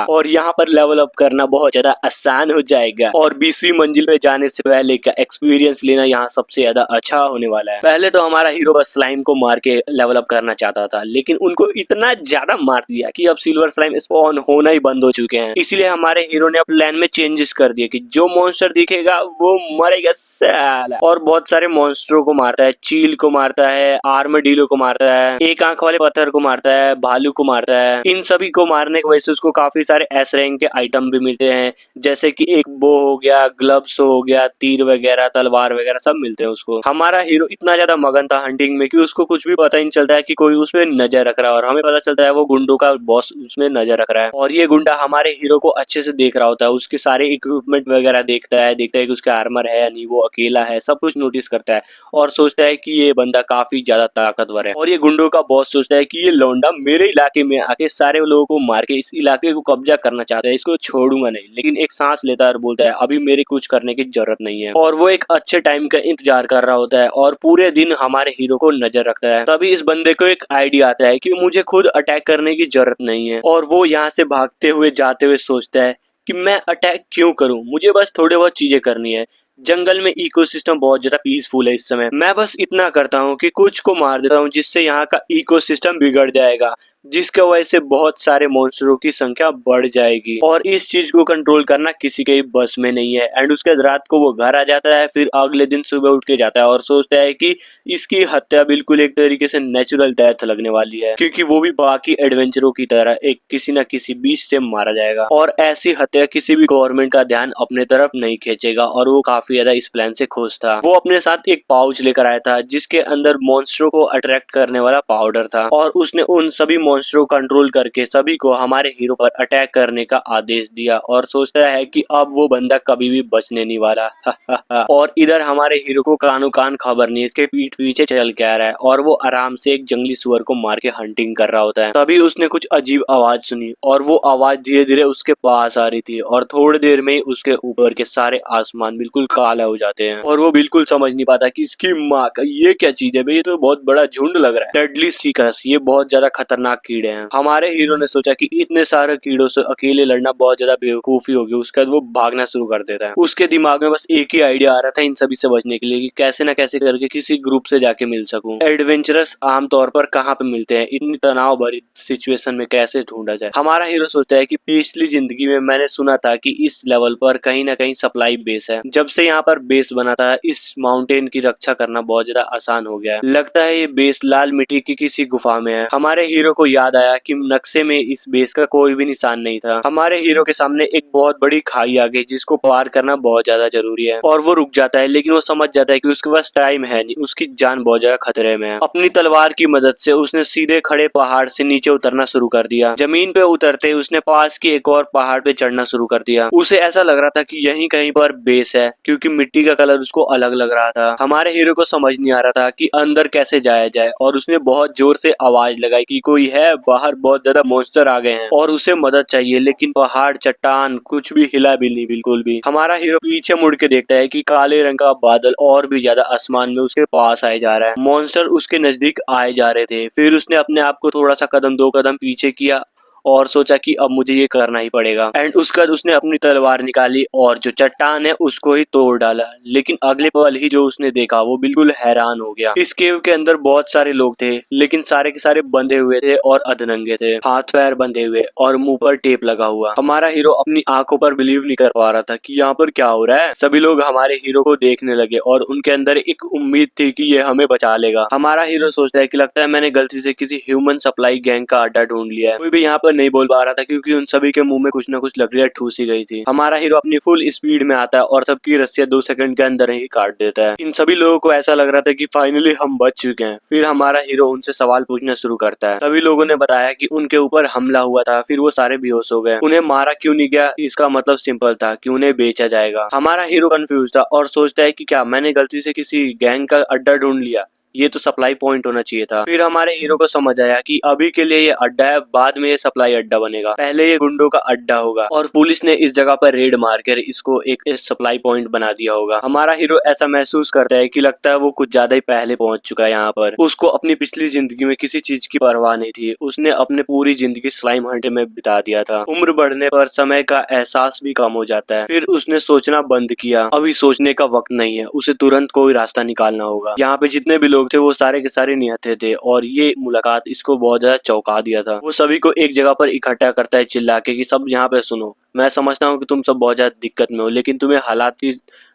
[SPEAKER 1] और यहाँ पर लेवल अप करना बहुत ज्यादा आसान हो जाएगा और 20वीं मंजिल पे जाने से पहले का एक्सपीरियंस लेना यहाँ सबसे ज्यादा अच्छा होने वाला है। पहले तो हमारा हीरो बस स्लाइम को मार के लेवल अप करना चाहता था, लेकिन उनको इतना ज्यादा मार दिया कि अब सिल्वर स्लाइम स्पॉन होना ही बंद हो चुके हैं। इसीलिए हमारे हीरो ने प्लान में चेंजेस कर दिए कि जो मॉन्स्टर दिखेगा वो मरेगा साला। और बहुत सारे मॉन्स्टरों को मारता है, चील को मारता है, आर्मडीलो को मारता है, एक आंख वाले पत्थर को मारता है, भालू को मारता है। इन सभी को मारने की वजह से उसको काफी सारे एस रैंक के आइटम भी मिलते हैं, जैसे कि एक बो हो गया, ग्लव्स हो गया, तीर वगैरह, तलवार वगैरह सब मिलते हैं उसको। हमारा हीरो इतना ज्यादा मगन था हंटिंग में कि उसको कुछ भी पता ही नहीं चलता है कि कोई उसमें नजर रख रहा है और हमें पता चलता है वो गुंडों का बॉस उसमें नजर रख रहा है। और ये गुंडा हमारे हीरो को अच्छे से देख रहा होता है, उसके सारे इक्विपमेंट वगैरह देखता है कि उसका आर्मर है या नहीं, वो अकेला है, सब कुछ नोटिस करता है और सोचता है कि ये बंदा काफी ज्यादा ताकतवर है। और ये गुंडों का बॉस सोचता है कि ये लौंडा मेरे इलाके में आके सारे लोगों को मार के इस इलाके को कब्जा करना चाहता है, इसको छोड़ूंगा नहीं। लेकिन एक सांस लेता है और बोलता है अभी मेरे कुछ करने की जरूरत नहीं है। और वो एक अच्छे टाइम का इंतजार कर रहा होता है और पूरे दिन हमारे हीरो को नजर रखता है। तभी इस बंदे को एक आइडिया आता है कि मुझे खुद अटैक करने की जरूरत नहीं है और वो यहाँ से भागते हुए जाते हुए सोचता है कि मैं अटैक क्यों करूं, मुझे बस थोड़े बहुत चीजें करनी है। जंगल में इकोसिस्टम बहुत ज्यादा पीसफुल है इस समय, मैं बस इतना करता हूँ कि कुछ को मार देता हूँ जिससे यहाँ का इकोसिस्टम बिगड़ जाएगा, जिसके वजह से बहुत सारे मॉन्स्टरों की संख्या बढ़ जाएगी और इस चीज को कंट्रोल करना किसी के बस में नहीं है। एंड उसके बाद रात को वो घर आ जाता है, फिर अगले दिन सुबह उठ के जाता है और सोचता है कि इसकी हत्या बिल्कुल एक तरीके से नेचुरल डेथ लगने वाली है, क्योंकि वो भी बाकी एडवेंचरों की तरह एक किसी न किसी बीच से मारा जाएगा और ऐसी हत्या किसी भी गवर्नमेंट का ध्यान अपने तरफ नहीं खींचेगा। और वो काफी ज्यादा इस प्लान से खुश था। वो अपने साथ एक पाउच लेकर आया था जिसके अंदर मॉन्स्टरों को अट्रैक्ट करने वाला पाउडर था और उसने उन सभी मॉन्स्टरों को कंट्रोल करके सभी को हमारे हीरो पर अटैक करने का आदेश दिया और सोचता है कि अब वो बंदा कभी भी बचने नहीं वाला। और इधर हमारे हीरो को कानो कान खबर नहीं, इसके पीठ पीछे चल के आ रहा है और वो आराम से एक जंगली सुअर को मार के हंटिंग कर रहा होता है। तभी उसने कुछ अजीब आवाज सुनी और वो आवाज धीरे धीरे उसके पास आ रही थी और थोड़ी देर में ही उसके ऊपर के सारे आसमान बिल्कुल काला हो जाते हैं और वो बिल्कुल समझ नहीं पाता कि इसकी माँ का ये क्या चीज है भाई, ये तो बहुत बड़ा झुंड लग रहा है। डेडली सीकर्स, ये बहुत ज्यादा खतरनाक कीड़े हैं। हमारे हीरो ने सोचा कि इतने सारे कीड़ों से अकेले लड़ना बहुत ज्यादा बेवकूफी होगी, उसके बाद वो भागना शुरू कर देता है। उसके दिमाग में बस एक ही आइडिया आ रहा था इन सभी से बचने के लिए कि कैसे न कैसे करके किसी ग्रुप से जाके मिल सकूं। एडवेंचरस आमतौर पर कहाँ पे मिलते हैं, इतनी तनाव भरी सिचुएशन में कैसे ढूंढा जाए। हमारा हीरो सोचता है कि पिछली जिंदगी में मैंने सुना था कि इस लेवल पर कहीं ना कहीं सप्लाई बेस है। जब से यहाँ पर बेस बना था, इस माउंटेन की रक्षा करना बहुत ज्यादा आसान हो गया है। लगता है ये बेस लाल मिट्टी की किसी गुफा में है। हमारे हीरो को याद आया कि नक्शे में इस बेस का कोई भी निशान नहीं था। हमारे हीरो के सामने एक बहुत बड़ी खाई आ गई जिसको पार करना बहुत ज्यादा जरूरी है और वो रुक जाता है, लेकिन वो समझ जाता है कि उसके पास टाइम है नहीं, उसकी जान बहुत ज्यादा खतरे में है। अपनी तलवार की मदद से उसने सीधे खड़े पहाड़ से नीचे उतरना शुरू कर दिया। जमीन पे उतरते उसने पास की एक और पहाड़ पे चढ़ना शुरू कर दिया। उसे ऐसा लग रहा था कि यहीं कहीं पर बेस है, क्योंकि मिट्टी का कलर उसको अलग लग रहा था। हमारे हीरो को समझ नहीं आ रहा था कि अंदर कैसे जाया जाए और उसने बहुत जोर से आवाज लगाई कि कोई है बाहर, बहुत ज्यादा मॉन्स्टर आ गए हैं और उसे मदद चाहिए। लेकिन पहाड़, चट्टान कुछ भी हिला भी नहीं, बिल्कुल भी। हमारा हीरो पीछे मुड़ के देखता है कि काले रंग का बादल और भी ज्यादा आसमान में उसके पास आए जा रहा है। मॉन्स्टर उसके नजदीक आए जा रहे थे। फिर उसने अपने आप को थोड़ा सा कदम, 2 कदम पीछे किया और सोचा कि अब मुझे ये करना ही पड़ेगा। एंड उसके बाद उसने अपनी तलवार निकाली और जो चट्टान है उसको ही तोड़ डाला। लेकिन अगले पल ही जो उसने देखा वो बिल्कुल हैरान हो गया। इस केव के अंदर बहुत सारे लोग थे, लेकिन सारे के सारे बंधे हुए थे और अधनंगे थे, हाथ पैर बंधे हुए और मुंह पर टेप लगा हुआ। हमारा हीरो अपनी आंखों पर बिलीव नहीं कर पा रहा था कि यहाँ पर क्या हो रहा है। सभी लोग हमारे हीरो को देखने लगे और उनके अंदर एक उम्मीद थी कि ये हमें बचा लेगा। हमारा हीरो सोचता है कि लगता है मैंने गलती से किसी ह्यूमन सप्लाई गैंग का अड्डा ढूंढ लिया है। कोई भी यहाँ पर नहीं बोल पा रहा था क्योंकि उन सभी के मुंह में कुछ न कुछ लकड़ियां ठूसी गई थी। हमारा हीरो अपनी फुल स्पीड में आता है और सबकी रस्सियां 2 सेकंड के अंदर ही काट देता है। इन सभी लोगों को ऐसा लग रहा था कि फाइनली हम बच चुके हैं। फिर हमारा हीरो उनसे सवाल पूछना शुरू करता है। सभी लोगों ने बताया कि उनके ऊपर हमला हुआ था, फिर वो सारे बेहोश हो गए। उन्हें मारा क्यों नहीं गया, इसका मतलब सिंपल था कि उन्हें बेचा जाएगा। हमारा हीरो कंफ्यूज था और सोचता है कि क्या मैंने गलती से किसी गैंग का अड्डा ढूंढ लिया, ये तो सप्लाई पॉइंट होना चाहिए था। फिर हमारे हीरो को समझ आया कि अभी के लिए ये अड्डा है, बाद में ये सप्लाई अड्डा बनेगा, पहले ये गुंडों का अड्डा होगा और पुलिस ने इस जगह पर रेड मारकर इसको एक सप्लाई पॉइंट बना दिया होगा। हमारा हीरो ऐसा महसूस करता है कि लगता है वो कुछ ज्यादा ही पहले पहुंच चुका है यहाँ पर। उसको अपनी पिछली जिंदगी में किसी चीज की परवाह नहीं थी। उसने अपने पूरी जिंदगी स्लाइम हंट में बिता दिया था। उम्र बढ़ने पर समय का एहसास भी कम हो जाता है। फिर उसने सोचना बंद किया। अभी सोचने का वक्त नहीं है, उसे तुरंत कोई रास्ता निकालना होगा। यहाँ पे जितने भी लोग थे वो सारे के सारे निहत्थे थे और ये मुलाकात इसको बहुत ज्यादा चौंका दिया था। वो सभी को एक जगह पर इकट्ठा करता है चिल्ला के कि सब यहाँ पे सुनो, मैं समझता हूँ कि तुम सब बहुत ज्यादा दिक्कत में हो, लेकिन तुम्हें हालात की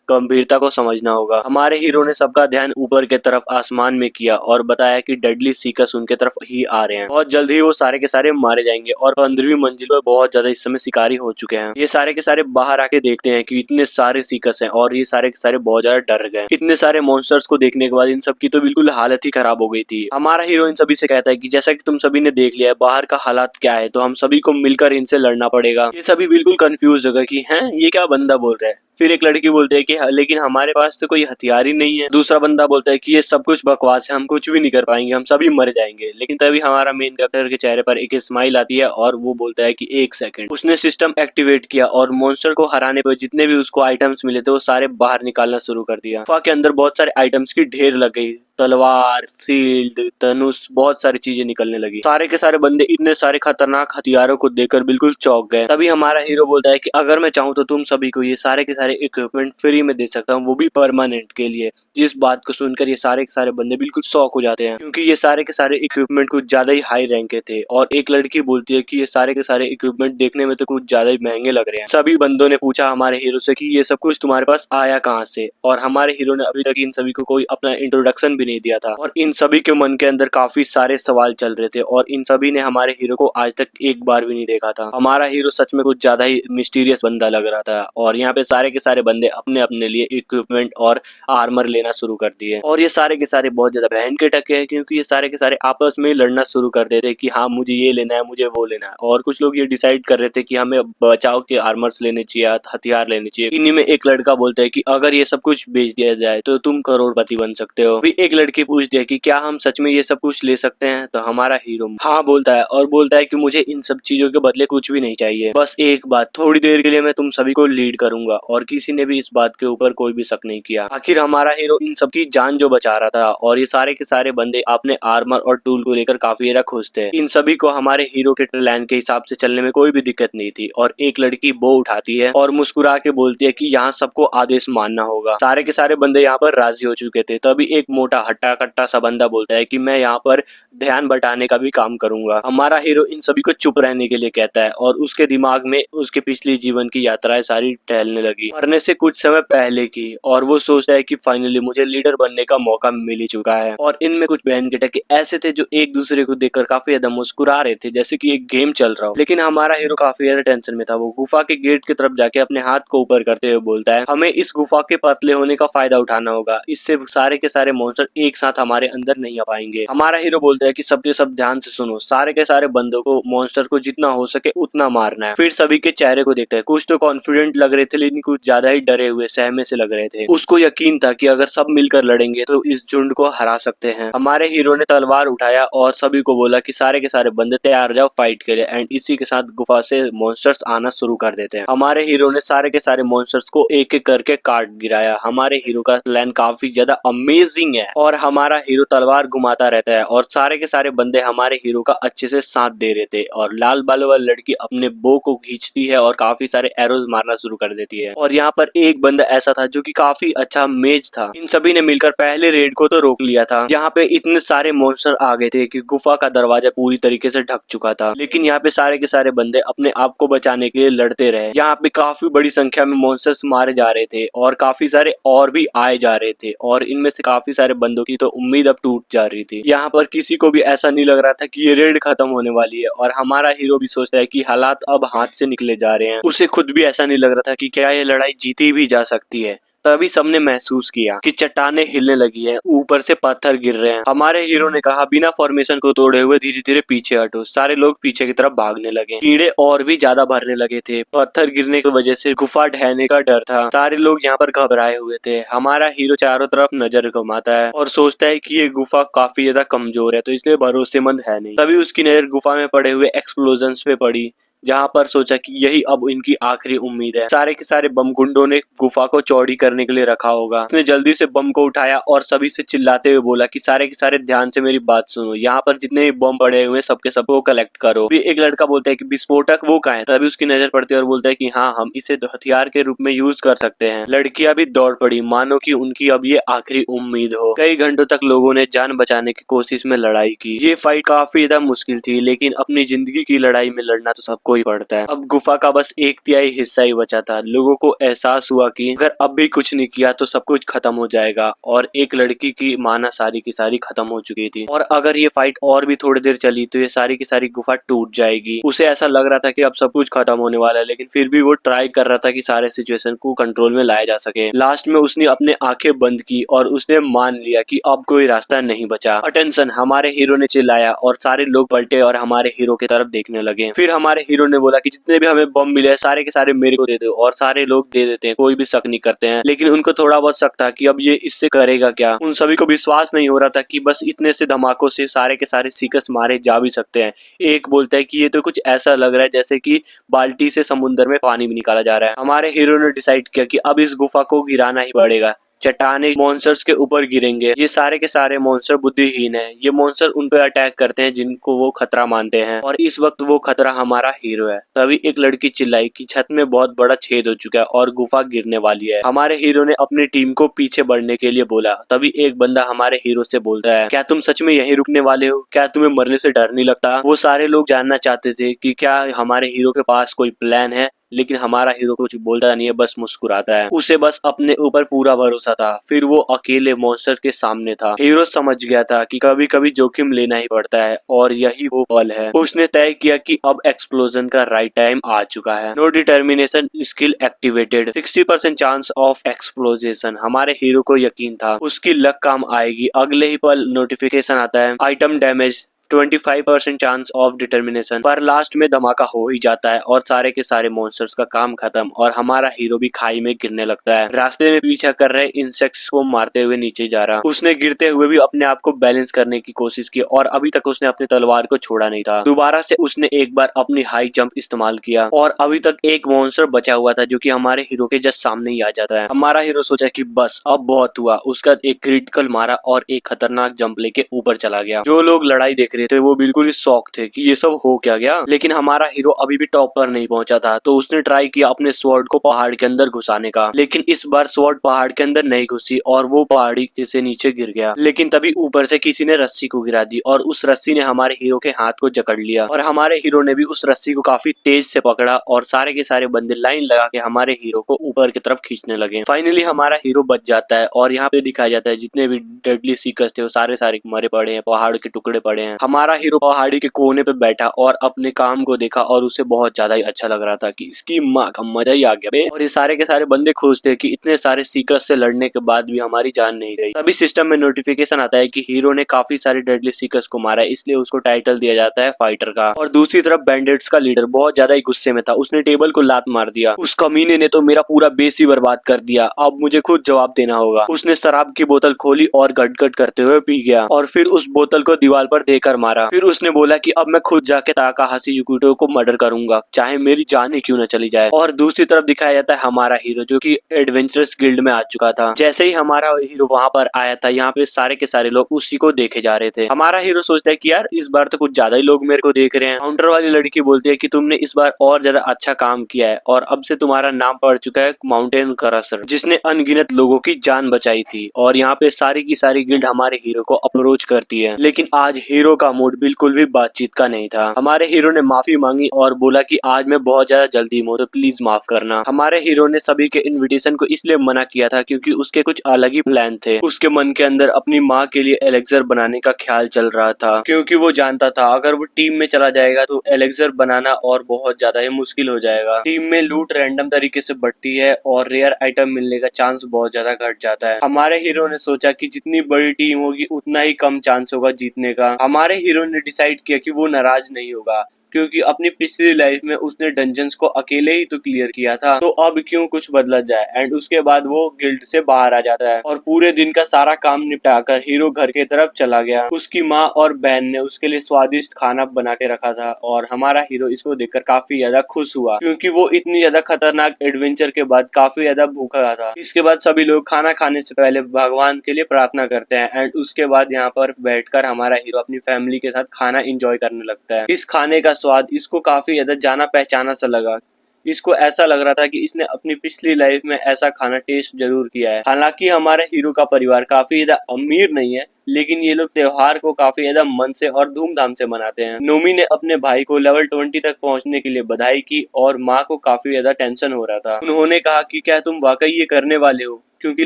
[SPEAKER 1] गंभीरता को समझना होगा। हमारे हीरो ने सबका ध्यान ऊपर के तरफ आसमान में किया और बताया कि डेडली सीकर्स उनके तरफ ही आ रहे हैं। बहुत जल्द ही वो सारे के सारे मारे जाएंगे और 15वीं मंजिल पर बहुत ज्यादा इस समय शिकारी हो चुके हैं। ये सारे के सारे बाहर आके देखते हैं कि इतने सारे सीकर्स हैं और ये सारे के सारे बहुत ज्यादा डर गए। इतने सारे मॉन्स्टर्स को देखने के बाद इन सब की तो बिल्कुल हालत ही खराब हो गई थी। हमारा हीरो इन सभी से कहता है कि जैसा कि तुम सभी ने देख लिया है बाहर का हालात क्या है, तो हम सभी को मिलकर इनसे लड़ना पड़ेगा। ये सभी बिल्कुल कंफ्यूज हो गए कि हैं ये क्या बंदा बोल रहा है। फिर एक लड़की बोलती है कि लेकिन हमारे पास तो कोई हथियार ही नहीं है। दूसरा बंदा बोलता है कि ये सब कुछ बकवास है, हम कुछ भी नहीं कर पाएंगे, हम सभी मर जाएंगे। लेकिन तभी हमारा मेन कैरेक्टर के चेहरे पर एक स्माइल आती है और वो बोलता है कि 1 सेकंड। उसने सिस्टम एक्टिवेट किया और मॉन्स्टर को हराने पर जितने भी उसको आइटम्स मिले थे वो सारे बाहर निकालना शुरू कर दिया। गुफा के अंदर बहुत सारे आइटम्स की ढेर लग गई, तलवार, शील्ड, धनुष, बहुत सारी चीजें निकलने लगी। सारे के सारे बंदे इतने सारे खतरनाक हथियारों को देखकर बिल्कुल चौंक गए। तभी हमारा हीरो बोलता है कि अगर मैं चाहूँ तो तुम सभी को ये सारे के सारे इक्विपमेंट फ्री में दे सकता हूँ, वो भी परमानेंट के लिए। जिस बात को सुनकर ये सारे के सारे बंदे बिल्कुल शॉक हो जाते हैं, क्योंकि ये सारे के सारे इक्विपमेंट कुछ ज्यादा ही हाई रैंक के थे। और एक लड़की बोलती है कि ये सारे के सारे इक्विपमेंट देखने में तो कुछ ज्यादा ही महंगे लग रहे हैं। सभी बंदों ने पूछा हमारे हीरो से कि ये सब कुछ तुम्हारे पास आया कहाँ से, और हमारे हीरो ने अभी तक इन सभी को कोई अपना इंट्रोडक्शन भी नहीं दिया था। और इन सभी के मन के अंदर काफी सारे सवाल चल रहे थे और इन सभी ने हमारे हीरो को आज तक एक बार भी नहीं देखा था। हमारा हीरो सच में कुछ ज्यादा ही मिस्टीरियस बंदा लग रहा था। और यहाँ पे सारे के सारे बंदे अपने अपने लिए इक्विपमेंट और आर्मर लेना शुरू कर दिए। और ये सारे के सारे बहुत ज्यादा बहन के टके हैं, क्योंकि ये सारे के सारे आपस में लड़ना शुरू कर देते कि हाँ मुझे ये लेना है, मुझे वो लेना है। और कुछ लोग ये डिसाइड कर रहे थे कि हमें बचाव के आर्मर्स लेने चाहिए, हथियार लेने चाहिए। इन्हीं में एक लड़का बोलता है कि अगर ये सब कुछ बेच दिया जाए तो तुम करोड़पति बन सकते हो। एक लड़की पूछती है कि क्या हम सच में ये सब कुछ ले सकते हैं, तो हमारा हीरो हाँ बोलता है और बोलता है कि मुझे इन सब चीजों के बदले कुछ भी नहीं चाहिए, बस एक बात, थोड़ी देर के लिए मैं तुम सभी को लीड करूंगा। और किसी ने भी इस बात के ऊपर कोई भी शक नहीं किया। आखिर हमारा हीरो इन सबकी जान जो बचा रहा था और ये सारे के सारे बंदे अपने आर्मर और टूल को लेकर काफी ज्यादा खुश थे। इन सभी को हमारे हीरो के प्लान के हिसाब से चलने में कोई भी दिक्कत नहीं थी। और एक लड़की बो उठाती है और मुस्कुरा के बोलती है कि यहाँ सबको आदेश मानना होगा। सारे के सारे बंदे यहाँ पर राजी हो चुके थे। तभी एक मोटा हट्टा कट्टा सा बंदा बोलता है कि मैं यहाँ पर ध्यान बटाने का भी काम करूंगा। हमारा हीरो इन सभी को चुप रहने के लिए कहता है और उसके दिमाग में उसके पिछली जीवन की यात्राएं सारी टहलने लगी, मरने से कुछ समय पहले की। और वो सोचता है कि फाइनली मुझे लीडर बनने का मौका मिल ही चुका है। और इनमें कुछ बहन के टके ऐसे थे जो एक दूसरे को देखकर काफी ज्यादा मुस्कुरा रहे थे, जैसे कि एक गेम चल रहा हो। लेकिन हमारा हीरो काफी ज्यादा टेंशन में था। वो गुफा के गेट की तरफ जाके अपने हाथ को ऊपर करते हुए बोलता है, हमें इस गुफा के पतले होने का फायदा उठाना होगा, इससे सारे के सारे मॉन्स्टर एक साथ हमारे अंदर नहीं आ पाएंगे। हमारा हीरो बोलता है कि सबके सब ध्यान से सुनो, सारे के सारे बंदों को मॉन्स्टर को जितना हो सके उतना मारना है। फिर सभी के चेहरे को देखता है, कुछ तो कॉन्फिडेंट लग रहे थे लेकिन कुछ ज्यादा ही डरे हुए सहमे से लग रहे थे। उसको यकीन था कि अगर सब मिलकर लड़ेंगे तो इस झुंड को हरा सकते हैं। हमारे हीरो ने तलवार उठाया और सभी को बोला कि सारे के सारे बंदे तैयार हो जाओ फाइट के लिए। एंड इसी के साथ गुफा से मॉन्स्टर्स आना शुरू कर देते हैं। हमारे हीरो ने सारे के सारे मॉन्स्टर्स को एक एक करके काट गिराया। हमारे हीरो का प्लान काफी ज्यादा अमेजिंग है और हमारा हीरो तलवार घुमाता रहता है और सारे के सारे बंदे हमारे हीरो का अच्छे से साथ दे रहे थे। और लाल बालों वाली लड़की अपने बो को खींचती है और काफी सारे एरोज मारना शुरू कर देती है। और यहाँ पर एक बंदा ऐसा था जो कि काफी अच्छा मेज था। इन सभी ने मिलकर पहले रेड को तो रोक लिया था। यहाँ पे इतने सारे मॉन्स्टर आ गए थे कि गुफा का दरवाजा पूरी तरीके से ढक चुका था। लेकिन यहाँ पे सारे के सारे बंदे अपने आप को बचाने के लिए लड़ते रहे। यहाँ पे काफी बड़ी संख्या में मॉन्स्टर्स मारे जा रहे थे और काफी सारे और भी आए जा रहे थे। और इनमें से काफी सारे बंदों की तो उम्मीद अब टूट जा रही थी। यहाँ पर किसी को भी ऐसा नहीं लग रहा था कि ये रेड खत्म होने वाली है। और हमारा हीरो भी सोचता है कि हालात अब हाथ से निकले जा रहे हैं। उसे खुद भी ऐसा नहीं लग रहा था कि क्या ये लड़ाई जीती भी जा सकती है। तभी सबने महसूस किया कि चट्टानें हिलने लगी हैं, ऊपर से पत्थर गिर रहे हैं। हमारे हीरो ने कहा, बिना फॉर्मेशन को तोड़े हुए धीरे धीरे पीछे हटो। सारे लोग पीछे की तरफ भागने लगे। कीड़े और भी ज्यादा भरने लगे थे। पत्थर गिरने की वजह से गुफा ढहने का डर था। सारे लोग यहाँ पर घबराए हुए थे। हमारा हीरो चारों तरफ नजर घुमाता है और सोचता है कि ये गुफा काफी ज्यादा कमजोर है तो इसलिए भरोसेमंद है नहीं। तभी उसकी नजर गुफा में पड़े हुए एक्सप्लोजन पे पड़ी, जहाँ पर सोचा कि यही अब इनकी आखिरी उम्मीद है। सारे के सारे बम गुंडों ने गुफा को चौड़ी करने के लिए रखा होगा। उसने जल्दी से बम को उठाया और सभी से चिल्लाते हुए बोला कि सारे के सारे ध्यान से मेरी बात सुनो, यहाँ पर जितने भी बम पड़े हुए सबके सबको कलेक्ट करो। फिर एक लड़का बोलता है कि विस्फोटक वो कहाँ है? तभी उसकी नजर पड़ती है और बोलता है कि हाँ, हम इसे हथियार के रूप में यूज कर सकते हैं। लड़कियां भी दौड़ पड़ी, मानो कि उनकी अब ये आखिरी उम्मीद हो। कई घंटों तक लोगों ने जान बचाने की कोशिश में लड़ाई की। ये फाइट काफी ज्यादा मुश्किल थी, लेकिन अपनी जिंदगी की लड़ाई में लड़ना तो सबको ही पड़ता है। अब गुफा का बस 1/3 हिस्सा ही बचा था। लोगों को एहसास हुआ कि अगर अब भी कुछ नहीं किया तो सब कुछ खत्म हो जाएगा। और एक लड़की की माना सारी की सारी खत्म हो चुकी थी और अगर ये फाइट और भी थोड़ी देर चली तो ये सारी की सारी गुफा टूट जाएगी। उसे ऐसा लग रहा था कि अब सब कुछ खत्म होने वाला है, लेकिन फिर भी वो ट्राई कर रहा था कि सारे सिचुएशन को कंट्रोल में लाया जा सके। लास्ट में उसने अपने आंखें बंद की और उसने मान लिया कि अब कोई रास्ता नहीं बचा। अटेंशन, हमारे हीरो ने चिल्लाया और सारे लोग पलटे और हमारे हीरो की तरफ देखने लगे। फिर हमारे हीरो ने बोला कि जितने भी हमें बम मिले सारे के सारे मेरे को दे दो। और सारे लोग दे देते हैं, कोई भी शक नहीं करते हैं। लेकिन उनको थोड़ा बहुत शक था कि अब ये इससे करेगा क्या। उन सभी को विश्वास नहीं हो रहा था कि बस इतने से धमाकों से सारे के सारे सीकस मारे जा भी सकते हैं। एक बोलता है कि ये तो कुछ ऐसा लग रहा है जैसे कि बाल्टी से समुद्र में पानी भी निकाला जा रहा है। हमारे हीरो ने डिसाइड किया कि अब इस गुफा को गिराना ही पड़ेगा। चट्टाने मॉन्स्टर्स के ऊपर गिरेंगे। ये सारे के सारे मॉन्स्टर बुद्धिहीन हैं। ये मॉन्स्टर उन पे अटैक करते हैं जिनको वो खतरा मानते हैं और इस वक्त वो खतरा हमारा हीरो है। तभी एक लड़की चिल्लाई कि छत में बहुत बड़ा छेद हो चुका है और गुफा गिरने वाली है। हमारे हीरो ने अपनी टीम को पीछे बढ़ने के लिए बोला। तभी एक बंदा हमारे हीरो से बोलता है, क्या तुम सच में यहीं रुकने वाले हो? क्या तुम्हें मरने से डर नहीं लगता? वो सारे लोग जानना चाहते थे कि क्या हमारे हीरो के पास कोई प्लान है, लेकिन हमारा हीरो कुछ बोलता नहीं है, बस मुस्कुराता है। उसे बस अपने ऊपर पूरा भरोसा था। फिर वो अकेले मॉन्स्टर के सामने था। हीरो समझ गया था कि कभी कभी जोखिम लेना ही पड़ता है और यही वो पल है। उसने तय किया कि अब एक्सप्लोजन का राइट टाइम आ चुका है। No determination skill activated, 60% chance of explosion. हमारे हीरो को यकीन था उसकी लक काम आएगी। अगले ही पल नोटिफिकेशन आता है, item damage, 25% chance of determination. पर लास्ट में धमाका हो ही जाता है और सारे के सारे मॉन्स्टर्स का काम खत्म और हमारा हीरो भी खाई में गिरने लगता है। रास्ते में पीछा कर रहे इंसेक्ट्स को मारते हुए नीचे जा रहा। उसने गिरते हुए भी अपने आप को बैलेंस करने की कोशिश की और अभी तक उसने अपनी तलवार को छोड़ा नहीं था। दोबारा से उसने एक बार अपनी हाई जंप इस्तेमाल किया और अभी तक एक मॉन्स्टर बचा हुआ था जो कि हमारे हीरो के जस्ट सामने ही आ जाता है। हमारा हीरो सोचा कि बस अब बहुत हुआ। उसका एक क्रिटिकल मारा और एक खतरनाक जंप लेके ऊपर चला गया। जो लोग लड़ाई देख रहे थे वो बिल्कुल ही शॉक थे कि ये सब हो क्या गया। लेकिन हमारा हीरो अभी भी टॉप पर नहीं पहुंचा था तो उसने ट्राई किया अपने स्वॉर्ड को पहाड़ के अंदर घुसाने का। लेकिन इस बार स्वॉर्ड पहाड़ के अंदर नहीं घुसी और वो पहाड़ी से नीचे गिर गया। लेकिन तभी ऊपर से किसी ने रस्सी को गिरा दी और उस रस्सी ने हमारे हीरो के हाथ को जकड़ लिया और हमारे हीरो ने भी उस रस्सी को काफी तेज से पकड़ा और सारे के सारे बंदे लाइन लगा के हमारे हीरो को ऊपर की तरफ खींचने लगे। फाइनली हमारा हीरो बच जाता है और यहाँ पे दिखाया जाता है जितने भी डेडली सीकर्स थे वो सारे मरे पड़े हैं, पहाड़ के टुकड़े पड़े हैं। हमारा हीरो पहाड़ी के कोने पे बैठा और अपने काम को देखा और उसे बहुत ज्यादा ही अच्छा लग रहा था कि इसकी माँ का मजा ही आ गया बे। और ये सारे के सारे बंदे खुश थे कि इतने सारे सीकर्स से लड़ने के बाद भी हमारी जान नहीं गई। तभी सिस्टम में नोटिफिकेशन आता है कि हीरो ने काफी सारे डेडली सीकर्स को मारा है, इसलिए उसको टाइटल दिया जाता है फाइटर का। और दूसरी तरफ बैंडिट्स का लीडर बहुत ज्यादा ही गुस्से में था। उसने टेबल को लात मार दिया। उस कमीने ने तो मेरा पूरा बेस ही बर्बाद कर दिया, अब मुझे खुद जवाब देना होगा। उसने शराब की बोतल खोली और गट करते हुए पी गया और फिर उस बोतल को दीवार पर देकर मारा। फिर उसने बोला कि अब मैं खुद जाके ताकाहाशी युकितो को मर्डर करूंगा, चाहे मेरी जान ही क्यों न चली जाए। और दूसरी तरफ दिखाया जाता है हमारा हीरो जो कि एडवेंचरस गिल्ड में आ चुका था। जैसे ही हमारा हीरो वहां पर आया था यहाँ पे सारे के सारे लोग उसी को देखे जा रहे थे। हमारा हीरो सोचता है कि यार इस बार तो कुछ ज्यादा ही लोग मेरे को देख रहे हैं। काउंटर वाली लड़की बोलती है कि तुमने इस बार और ज्यादा अच्छा काम किया है और अब से तुम्हारा नाम पड़ चुका है माउंटेन क्रशर, जिसने अनगिनत लोगों की जान बचाई थी। और यहाँ पे सारी की सारी गिल्ड हमारे हीरो को अप्रोच करती है। लेकिन आज हीरो का मूड बिल्कुल भी बातचीत का नहीं था। हमारे हीरो ने माफी मांगी और बोला कि आज मैं बहुत ज्यादा जल्दी में हूं तो प्लीज माफ करना। हमारे हीरो ने सभी के इनविटेशन को इसलिए मना किया था क्योंकि उसके कुछ अलग ही प्लान थे। उसके मन के अंदर अपनी माँ के लिए एलेक्सर बनाने का ख्याल चल रहा था क्योंकि वो जानता था अगर वो टीम में चला जाएगा तो एलेक्सर बनाना और बहुत ज्यादा ही मुश्किल हो जाएगा। टीम में लूट रैंडम तरीके से बढ़ती है और रेयर आइटम मिलने का चांस बहुत ज्यादा घट जाता है। हमारे हीरो ने सोचा कि जितनी बड़ी टीम होगी उतना ही कम चांस होगा जीतने का। हमारे हीरो ने डिसाइड किया कि वो नाराज नहीं होगा क्योंकि अपनी पिछली लाइफ में उसने डंजन्स को अकेले ही तो क्लियर किया था, तो अब क्यों कुछ बदला जाए। एंड उसके बाद वो गिल्ड से बाहर आ जाता है और पूरे दिन का सारा काम निपटाकर हीरो घर के तरफ चला गया। उसकी माँ और बहन ने उसके लिए स्वादिष्ट खाना बना के रखा था और हमारा हीरो इसको देखकर काफी ज्यादा खुश हुआ क्योंकि वो इतनी ज्यादा खतरनाक एडवेंचर के बाद काफी ज्यादा भूखा था। इसके बाद सभी लोग खाना खाने से पहले भगवान के लिए प्रार्थना करते हैं एंड उसके बाद यहाँ पर बैठकर हमारा हीरो अपनी फैमिली के साथ खाना एंजॉय करने लगता है। इस खाने का स्वाद इसको काफी ज्यादा जाना पहचाना सा लगा। इसको ऐसा लग रहा था कि इसने अपनी पिछली लाइफ में ऐसा खाना टेस्ट जरूर किया है। हालांकि हमारे हीरो का परिवार काफी ज्यादा अमीर नहीं है लेकिन ये लोग त्योहार को काफी ज्यादा मन से और धूमधाम से मनाते हैं। नोमी ने अपने भाई को लेवल 20 तक पहुंचने के लिए बधाई की और माँ को काफी ज्यादा टेंशन हो रहा था। उन्होंने कहा कि क्या तुम वाकई ये करने वाले हो, क्योंकि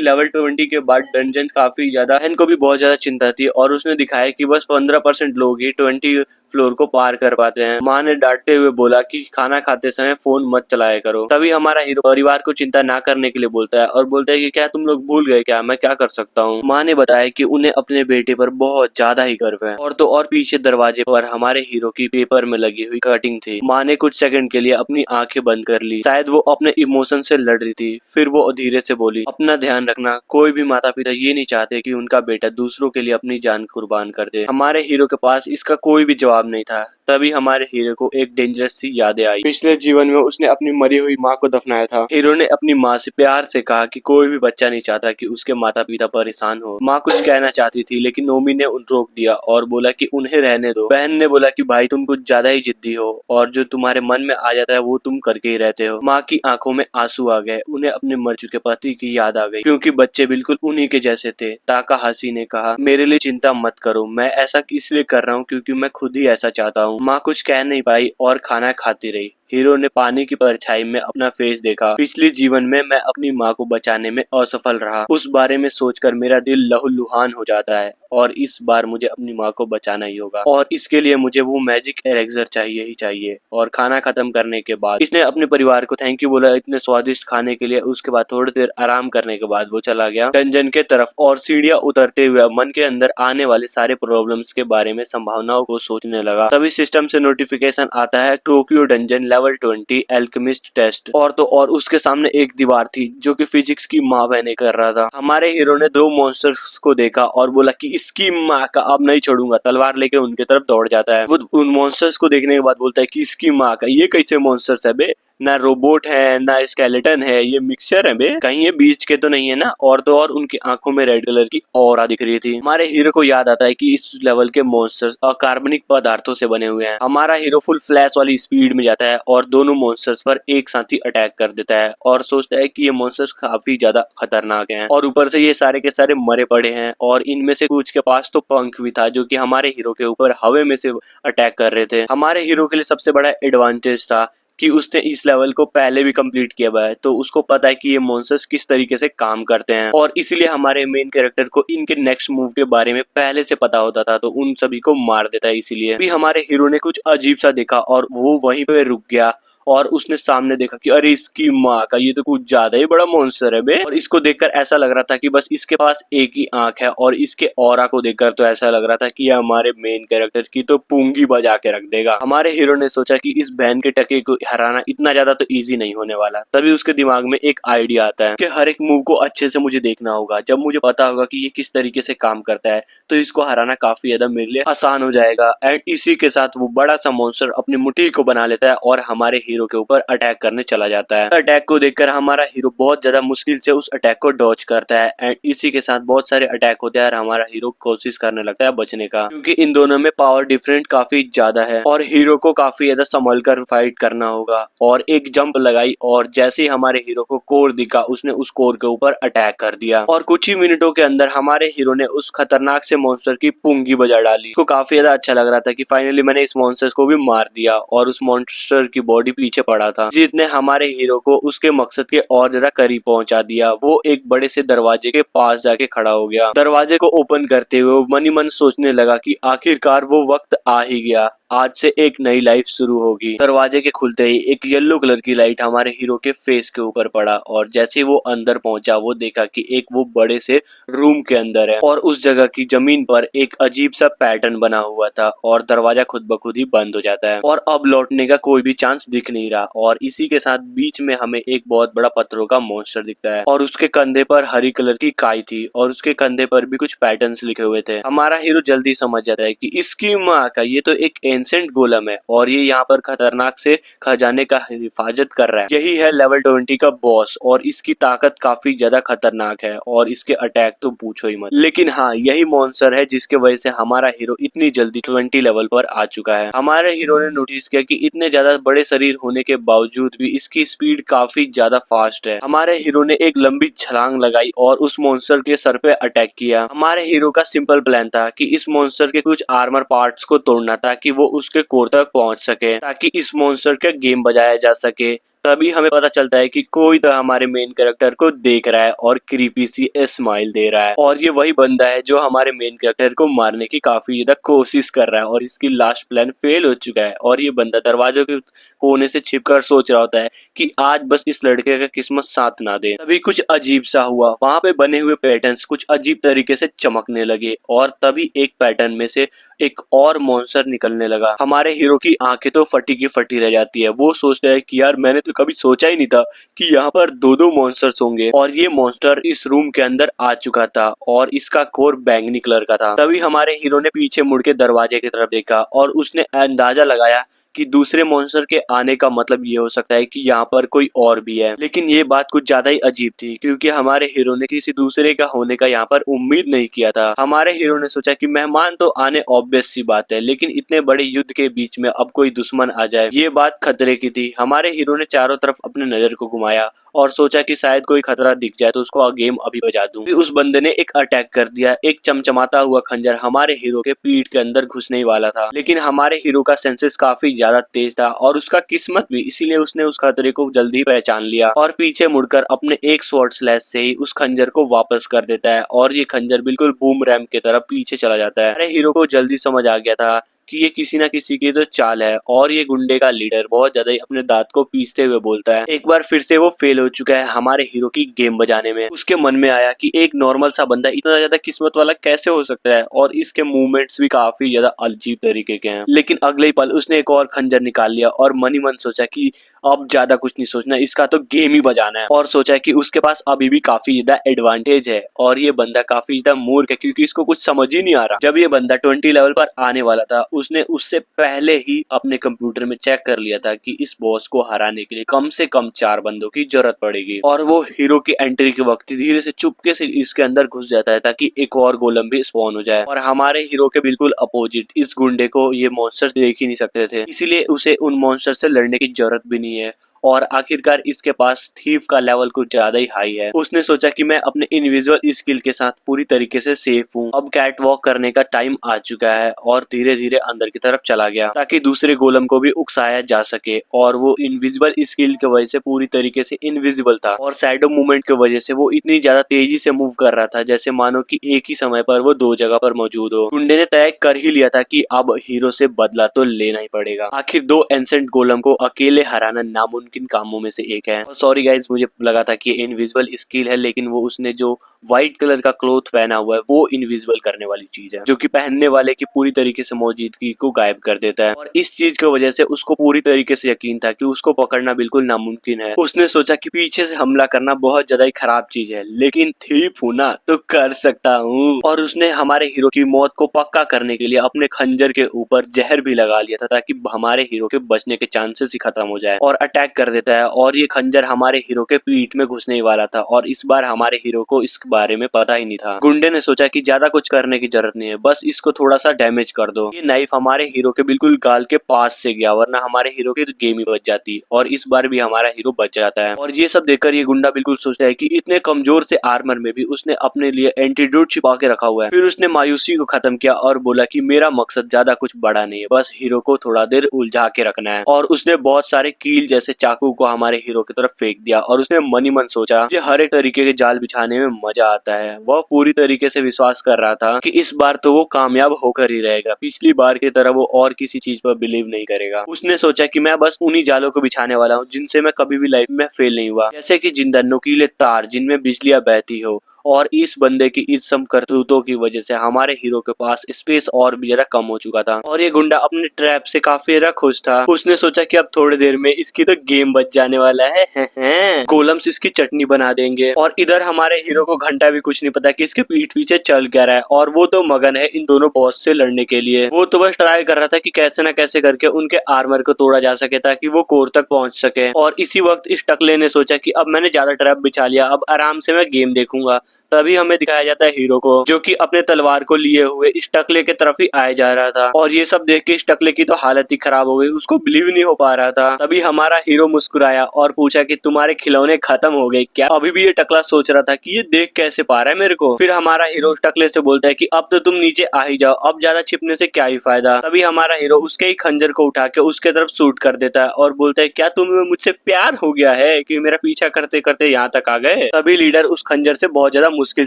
[SPEAKER 1] लेवल 20 के बाद डंजन काफी ज्यादा, बहन को भी बहुत ज्यादा चिंता थी और उसने दिखाया कि बस 15% लोग ही 20 फ्लोर को पार कर पाते हैं। माँ ने डांटते हुए बोला कि खाना खाते समय फोन मत चलाया करो। तभी हमारा हीरो परिवार को चिंता ना करने के लिए बोलता है और बोलता है कि क्या तुम लोग भूल गए क्या, मैं क्या कर सकता हूँ। माँ ने बताया कि उन्हें अपने बेटे पर बहुत ज्यादा ही गर्व है। और तो और पीछे दरवाजे पर हमारे हीरो की पेपर में लगी हुई कटिंग थी। माँ ने कुछ सेकंड के लिए अपनी आंखें बंद कर ली, शायद वो अपने इमोशन से लड़ रही थी। फिर वो धीरे से बोली, अपना ध्यान रखना, कोई भी माता पिता ये नहीं चाहते कि उनका बेटा दूसरों के लिए अपनी जान कुर्बान कर दे। हमारे हीरो के पास इसका कोई भी जवाब नहीं था। तभी हमारे हीरो को एक डेंजरस सी यादें आई। पिछले जीवन में उसने अपनी मरी हुई माँ को दफनाया था। हीरो ने अपनी माँ से प्यार से कहा कि कोई भी बच्चा नहीं चाहता कि उसके माता पिता परेशान हो। माँ कुछ कहना चाहती थी लेकिन नोमी ने उन रोक दिया और बोला कि उन्हें रहने दो। बहन ने बोला कि भाई तुम कुछ ज्यादा ही जिद्दी हो और जो तुम्हारे मन में आ जाता है वो तुम करके ही रहते हो। माँ की आंखों में आंसू आ गए, उन्हें अपने मर चुके पति की याद आ गई क्योंकि बच्चे बिल्कुल उन्हीं के जैसे थे। ताकाहाशी ने कहा, मेरे लिए चिंता मत करो, मैं ऐसा इसलिए कर रहा हूँ क्योंकि मैं खुद ही ऐसा चाहता हूँ। माँ कुछ कह नहीं पाई और खाना खाती रही। हीरो ने पानी की परछाई में अपना फेस देखा। पिछले जीवन में मैं अपनी माँ को बचाने में असफल रहा। उस बारे में सोचकर मेरा दिल लहूलुहान हो जाता है और इस बार मुझे अपनी माँ को बचाना ही होगा और इसके लिए मुझे वो मैजिक एलेक्सर चाहिए ही चाहिए। और खाना खत्म करने के बाद इसने अपने परिवार को थैंक यू बोला इतने स्वादिष्ट खाने के लिए। उसके बाद थोड़ी देर आराम करने के बाद वो चला गया डंजन के तरफ और सीढ़ियां उतरते हुए मन के अंदर आने वाले सारे प्रॉब्लम्स के बारे में संभावनाओं को सोचने लगा। तभी सिस्टम से नोटिफिकेशन आता है Tokyo dungeon level 20 alchemist test. और तो और उसके सामने एक दीवार थी जो कि फिजिक्स की माँ बहने कर रहा था। हमारे हीरो ने दो मॉन्स्टर्स को देखा और बोला कि इसकी माँ का अब नहीं छोड़ूंगा। तलवार लेके उनके तरफ दौड़ जाता है। वो उन मॉन्स्टर्स को देखने के बाद बोलता है कि इसकी माँ का ये कैसे मॉन्स्टर्स है बे, ना रोबोट है ना स्केलेटन है, ये मिक्सचर है बे, कहीं ये बीच के तो नहीं है ना। और तो और उनकी आंखों में रेड कलर की ऑरा दिख रही थी। हमारे हीरो को याद आता है कि इस लेवल के मॉन्स्टर्स अकार्बनिक पदार्थों से बने हुए हैं। हमारा हीरो फुल फ्लैश वाली स्पीड में जाता है और दोनों मॉन्स्टर्स पर एक साथ ही अटैक कर देता है और सोचता है कि ये मॉन्स्टर्स काफी ज्यादा खतरनाक हैं और ऊपर से ये सारे के सारे मरे पड़े हैं और इनमें से कुछ के पास तो पंख भी था जो कि हमारे हीरो के ऊपर हवा में से अटैक कर रहे थे। हमारे हीरो के लिए सबसे बड़ा एडवांटेज था कि उसने इस लेवल को पहले भी कंप्लीट किया हुआ है, तो उसको पता है कि ये मॉन्स्टर्स किस तरीके से काम करते हैं और इसलिए हमारे मेन कैरेक्टर को इनके नेक्स्ट मूव के बारे में पहले से पता होता था, तो उन सभी को मार देता है। इसीलिए भी हमारे हीरो ने कुछ अजीब सा देखा और वो वहीं पे रुक गया और उसने सामने देखा कि अरे इसकी माँ का ये तो कुछ ज्यादा ही बड़ा मॉन्स्टर है बे। और इसको देखकर ऐसा लग रहा था कि बस इसके पास एक ही आंख है और इसके ऑरा को देखकर तो ऐसा लग रहा था कि ये हमारे मेन कैरेक्टर की तो पूंगी बजा के रख देगा। हमारे हीरो ने सोचा कि इस बहन के टके को हराना इतना ज्यादा तो इजी नहीं होने वाला। तभी उसके दिमाग में एक आइडिया आता है कि हर एक मूव को अच्छे से मुझे देखना होगा। जब मुझे पता होगा कि ये किस तरीके से काम करता है तो इसको हराना काफी ज्यादा मेरे लिए आसान हो जाएगा। एंड इसी के साथ वो बड़ा सा मॉन्स्टर अपनी मुट्ठी को बना लेता है और हमारे हीरो के ऊपर अटैक करने चला जाता है। अटैक को देखकर हमारा हीरो बहुत ज्यादा मुश्किल से उस अटैक को डॉज करता है एंड इसी के साथ बहुत सारे अटैक होते हैं और हमारा हीरो कोशिश करने लगता है बचने का, क्योंकि इन दोनों में पावर डिफरेंट काफी ज्यादा है और हीरो को काफी ज्यादा संभल कर फाइट करना होगा। और एक जंप लगाई और जैसे ही हमारे हीरो को कोर दिखा उसने उस कोर के ऊपर अटैक कर दिया और कुछ ही मिनटों के अंदर हमारे हीरो ने उस खतरनाक से मॉन्स्टर की पूंगी बजा डाली। उसको काफी ज्यादा अच्छा लग रहा था कि फाइनली मैंने इस मॉन्स्टर को भी मार दिया और उस मॉन्स्टर की बॉडी पीछे पड़ा था, जिसने हमारे हीरो को उसके मकसद के और ज्यादा करीब पहुंचा दिया। वो एक बड़े से दरवाजे के पास जाके खड़ा हो गया। दरवाजे को ओपन करते हुए वो मन ही मन सोचने लगा कि आखिरकार वो वक्त आ ही गया, आज से एक नई लाइफ शुरू होगी। दरवाजे के खुलते ही एक येलो कलर की लाइट हमारे हीरो के फेस के ऊपर पड़ा और जैसे वो अंदर पहुंचा वो देखा कि एक वो बड़े से रूम के अंदर है और उस जगह की जमीन पर एक अजीब सा पैटर्न बना हुआ था और दरवाजा खुद ब खुद ही बंद हो जाता है और अब लौटने का कोई भी चांस दिख नहीं रहा। और इसी के साथ बीच में हमें एक बहुत बड़ा पत्थरों का मॉन्स्टर दिखता है और उसके कंधे पर हरी कलर की काई थी और उसके कंधे पर भी कुछ पैटर्न्स लिखे हुए थे। हमारा हीरो जल्दी समझ जाता है कि इसकी माँ का ये तो एक एंसेंट गोलम है और ये यहाँ पर खतरनाक से खजाने का हिफाजत कर रहा है। यही है लेवल 20 का बॉस और इसकी ताकत काफी ज्यादा खतरनाक है और इसके अटैक तो पूछो ही मत। लेकिन हाँ, यही मॉन्स्टर है जिसके वजह से हमारा हीरो इतनी जल्दी 20 लेवल पर आ चुका है। हमारे हीरो ने नोटिस किया कि इतने ज्यादा बड़े शरीर होने के बावजूद भी इसकी स्पीड काफी ज्यादा फास्ट है। हमारे हीरो ने एक लंबी छलांग लगाई और उस मॉन्स्टर के सर पे अटैक किया। हमारे हीरो का सिंपल प्लान था कि इस मॉन्स्टर के कुछ आर्मर पार्ट्स को तोड़ना ताकि वो उसके कोर तक पहुंच सके, ताकि इस मॉन्स्टर का गेम बजाया जा सके। तभी हमें पता चलता है कि कोई तो हमारे मेन कैरेक्टर को देख रहा है और क्रीपी सी स्माइल दे रहा है और ये वही बंदा है जो हमारे मेन कैरेक्टर को मारने की काफी ज्यादा कोशिश कर रहा है और इसकी लास्ट प्लान फेल हो चुका है। और ये बंदा दरवाजों के कोने से छिपकर सोच रहा होता है कि आज बस इस लड़के का किस्मत साथ ना दे। तभी कुछ अजीब सा हुआ, वहां पे बने हुए पैटर्न्स कुछ अजीब तरीके से चमकने लगे और तभी एक पैटर्न में से एक और मॉन्स्टर निकलने लगा। हमारे हीरो की आंखें तो फटी की फटी रह जाती है। वो सोचता है कि यार मैंने तो कभी सोचा ही नहीं था कि यहाँ पर दो दो मॉन्स्टर्स होंगे और ये मॉन्स्टर इस रूम के अंदर आ चुका था और इसका कोर बैंगनी कलर का था। तभी हमारे हीरो ने पीछे मुड़ के दरवाजे की तरफ देखा और उसने अंदाजा लगाया कि दूसरे मॉन्स्टर के आने का मतलब ये हो सकता है कि यहाँ पर कोई और भी है। लेकिन ये बात कुछ ज्यादा ही अजीब थी क्योंकि हमारे हीरो ने किसी दूसरे का होने का यहाँ पर उम्मीद नहीं किया था। हमारे हीरो ने सोचा कि मेहमान तो आने ऑब्वियस सी बात है, लेकिन इतने बड़े युद्ध के बीच में अब कोई दुश्मन आ जाए ये बात खतरे की थी। हमारे हीरो ने चारों तरफ अपने नजर को घुमाया और सोचा कि शायद कोई खतरा दिख जाए तो उसको गेम अभी बजा दूं। फिर उस बंदे ने एक अटैक कर दिया। एक चमचमाता हुआ खंजर हमारे हीरो के पीठ के अंदर घुसने वाला था, लेकिन हमारे हीरो का सेंसेस काफी ज्यादा तेज था और उसका किस्मत भी, इसीलिए उसने उस खतरे को जल्दी पहचान लिया और पीछे मुड़कर अपने एक स्वॉर्ड स्लैश से ही उस खंजर को वापस कर देता है और ये खंजर बिल्कुल बूमरैंग की तरह पीछे चला जाता है। अरे हीरो को जल्दी समझ आ गया था कि ये किसी ना किसी की तो चाल है और ये गुंडे का लीडर बहुत ज्यादा ही अपने दांत को पीसते हुए बोलता है। एक बार फिर से वो फेल हो चुका है हमारे हीरो की गेम बजाने में। उसके मन में आया कि एक नॉर्मल सा बंदा इतना ज्यादा किस्मत वाला कैसे हो सकता है और इसके मूवमेंट्स भी काफी ज्यादा अजीब तरीके के हैं। लेकिन अगले ही पल उसने एक और खंजर निकाल लिया और मन ही मन सोचा कि अब ज्यादा कुछ नहीं सोचना, इसका तो गेम ही बजाना है। और सोचा कि उसके पास अभी भी काफी ज्यादा एडवांटेज है और ये बंदा काफी ज्यादा मूर्ख है क्योंकि इसको कुछ समझ ही नहीं आ रहा। जब ये बंदा 20 लेवल पर आने वाला था उसने उससे पहले ही अपने कंप्यूटर में चेक कर लिया था कि इस बॉस को हराने के लिए कम से कम 4 बंदों की जरूरत पड़ेगी और वो हीरो की एंट्री के वक्त धीरे से चुपके से इसके अंदर घुस जाता है ताकि एक और गोलम भी स्पॉन हो जाए। और हमारे हीरो के बिल्कुल अपोजिट इस गुंडे को ये मॉन्स्टर्स देख ही नहीं सकते थे, इसीलिए उसे उन मॉन्स्टर से लड़ने की जरूरत भी नहीं है और आखिरकार इसके पास थीफ का लेवल कुछ ज्यादा ही हाई है। उसने सोचा कि मैं अपने इनविजिबल स्किल के साथ पूरी तरीके से सेफ हूँ, अब कैट वॉक करने का टाइम आ चुका है और धीरे धीरे अंदर की तरफ चला गया ताकि दूसरे गोलम को भी उकसाया जा सके। और वो इनविजिबल स्किल की वजह से पूरी तरीके से इनविजिबल था और शैडो मूवमेंट की वजह से वो इतनी ज्यादा तेजी से मूव कर रहा था जैसे मानो कि एक ही समय पर वो 2 जगह पर मौजूद हो। गुंडे ने तय कर ही लिया था कि अब हीरो से बदला तो लेना ही पड़ेगा। आखिर 2 एंसेंट गोलम को अकेले हराना नामुमकिन किन कामों में से एक है। सॉरी गाइस, मुझे लगा था कि इनविजिबल स्किल है लेकिन वो उसने जो व्हाइट कलर का क्लोथ पहना हुआ है वो इनविजिबल करने वाली चीज है जो कि पहनने वाले की पूरी तरीके से मौजूदगी को गायब कर देता है। और इस चीज की वजह से उसको पूरी तरीके से यकीन था कि उसको पकड़ना बिल्कुल नामुमकिन है। उसने सोचा कि पीछे से हमला करना बहुत ज्यादा ही खराब चीज है लेकिन थीप हूं ना तो कर सकता हूँ। और उसने हमारे हीरो की मौत को पक्का करने के लिए अपने खंजर के ऊपर जहर भी लगा लिया था ताकि हमारे हीरो के बचने के चांसेस ही खत्म हो जाए और अटैक कर देता है। और ये खंजर हमारे हीरो के पीठ में घुसने ही वाला था और इस बार हमारे हीरो को इस बारे में पता ही नहीं था। गुंडे ने सोचा कि ज्यादा कुछ करने की जरूरत नहीं है, बस इसको थोड़ा सा डैमेज कर दो। ये नाइफ हमारे हीरो के बिल्कुल गाल के पास से गया वरना हमारे हीरो की तो गेम ही बच जाती और इस बार भी हमारा हीरो बच जाता है। और ये सब देखकर ये गुंडा बिल्कुल सोचता है कि इतने कमजोर से आर्मर में भी उसने अपने लिए एंटीडोट छिपा के रखा हुआ है। फिर उसने मायूसी को खत्म किया और बोला कि मेरा मकसद ज्यादा कुछ बड़ा नहीं है, बस हीरो को थोड़ा देर उलझा के रखना है। और उसने बहुत सारे कील जैसे चाकू को हमारे हीरो की तरफ फेंक दिया और उसने मन ही मन सोचा कि हर एक तरीके के जाल बिछाने में मजा आता है। वह पूरी तरीके से विश्वास कर रहा था कि इस बार तो वो कामयाब होकर ही रहेगा, पिछली बार की तरह वो और किसी चीज पर बिलीव नहीं करेगा। उसने सोचा कि मैं बस उन्हीं जालों को बिछाने वाला हूँ जिनसे मैं कभी भी लाइफ में फेल नहीं हुआ, जैसे कि जिंदा नुकीले तार जिनमें बिजलियां बहती हो। और इस बंदे की इस सब करतूतों की वजह से हमारे हीरो के पास स्पेस और भी ज्यादा कम हो चुका था और ये गुंडा अपने ट्रैप से काफी ज्यादा खुश था। उसने सोचा कि अब थोड़ी देर में इसकी तो गेम बच जाने वाला है। गोलम्स इसकी चटनी बना देंगे। और इधर हमारे हीरो को घंटा भी कुछ नहीं पता कि इसके पीठ पीछे चल क्या रहा है और वो तो मगन है इन दोनों बॉस से लड़ने के लिए। वो तो बस ट्राई कर रहा था कि कैसे न कैसे करके उनके आर्मर को तोड़ा जा सके ताकि वो कोर तक पहुंच सके। और इसी वक्त इस टकले ने सोचा कि अब मैंने ज्यादा ट्रैप बिछा लिया, अब आराम से मैं गेम देखूंगा। तभी हमें दिखाया जाता है हीरो को जो कि अपने तलवार को लिए हुए इस टकले के तरफ ही आया जा रहा था। और ये सब देख के इस टकले की तो हालत ही खराब हो गई, उसको बिलीव नहीं हो पा रहा था। तभी हमारा हीरो मुस्कुराया और पूछा कि तुम्हारे खिलौने खत्म हो गए क्या? अभी भी ये टकला सोच रहा था कि ये देख कैसे पा रहा है मेरे को। फिर हमारा हीरो उस टकले से बोलता है कि अब तो तुम नीचे आ ही जाओ, अब ज्यादा छिपने से क्या ही फायदा। तभी हमारा हीरो उसके ही खंजर को उठा के उसके तरफ शूट कर देता है और बोलता है क्या तुम्हें मुझसे प्यार हो गया है कि मेरा पीछा करते करते यहाँ तक आ गए? तभी लीडर उस खंजर से बहुत ज्यादा मुश्किल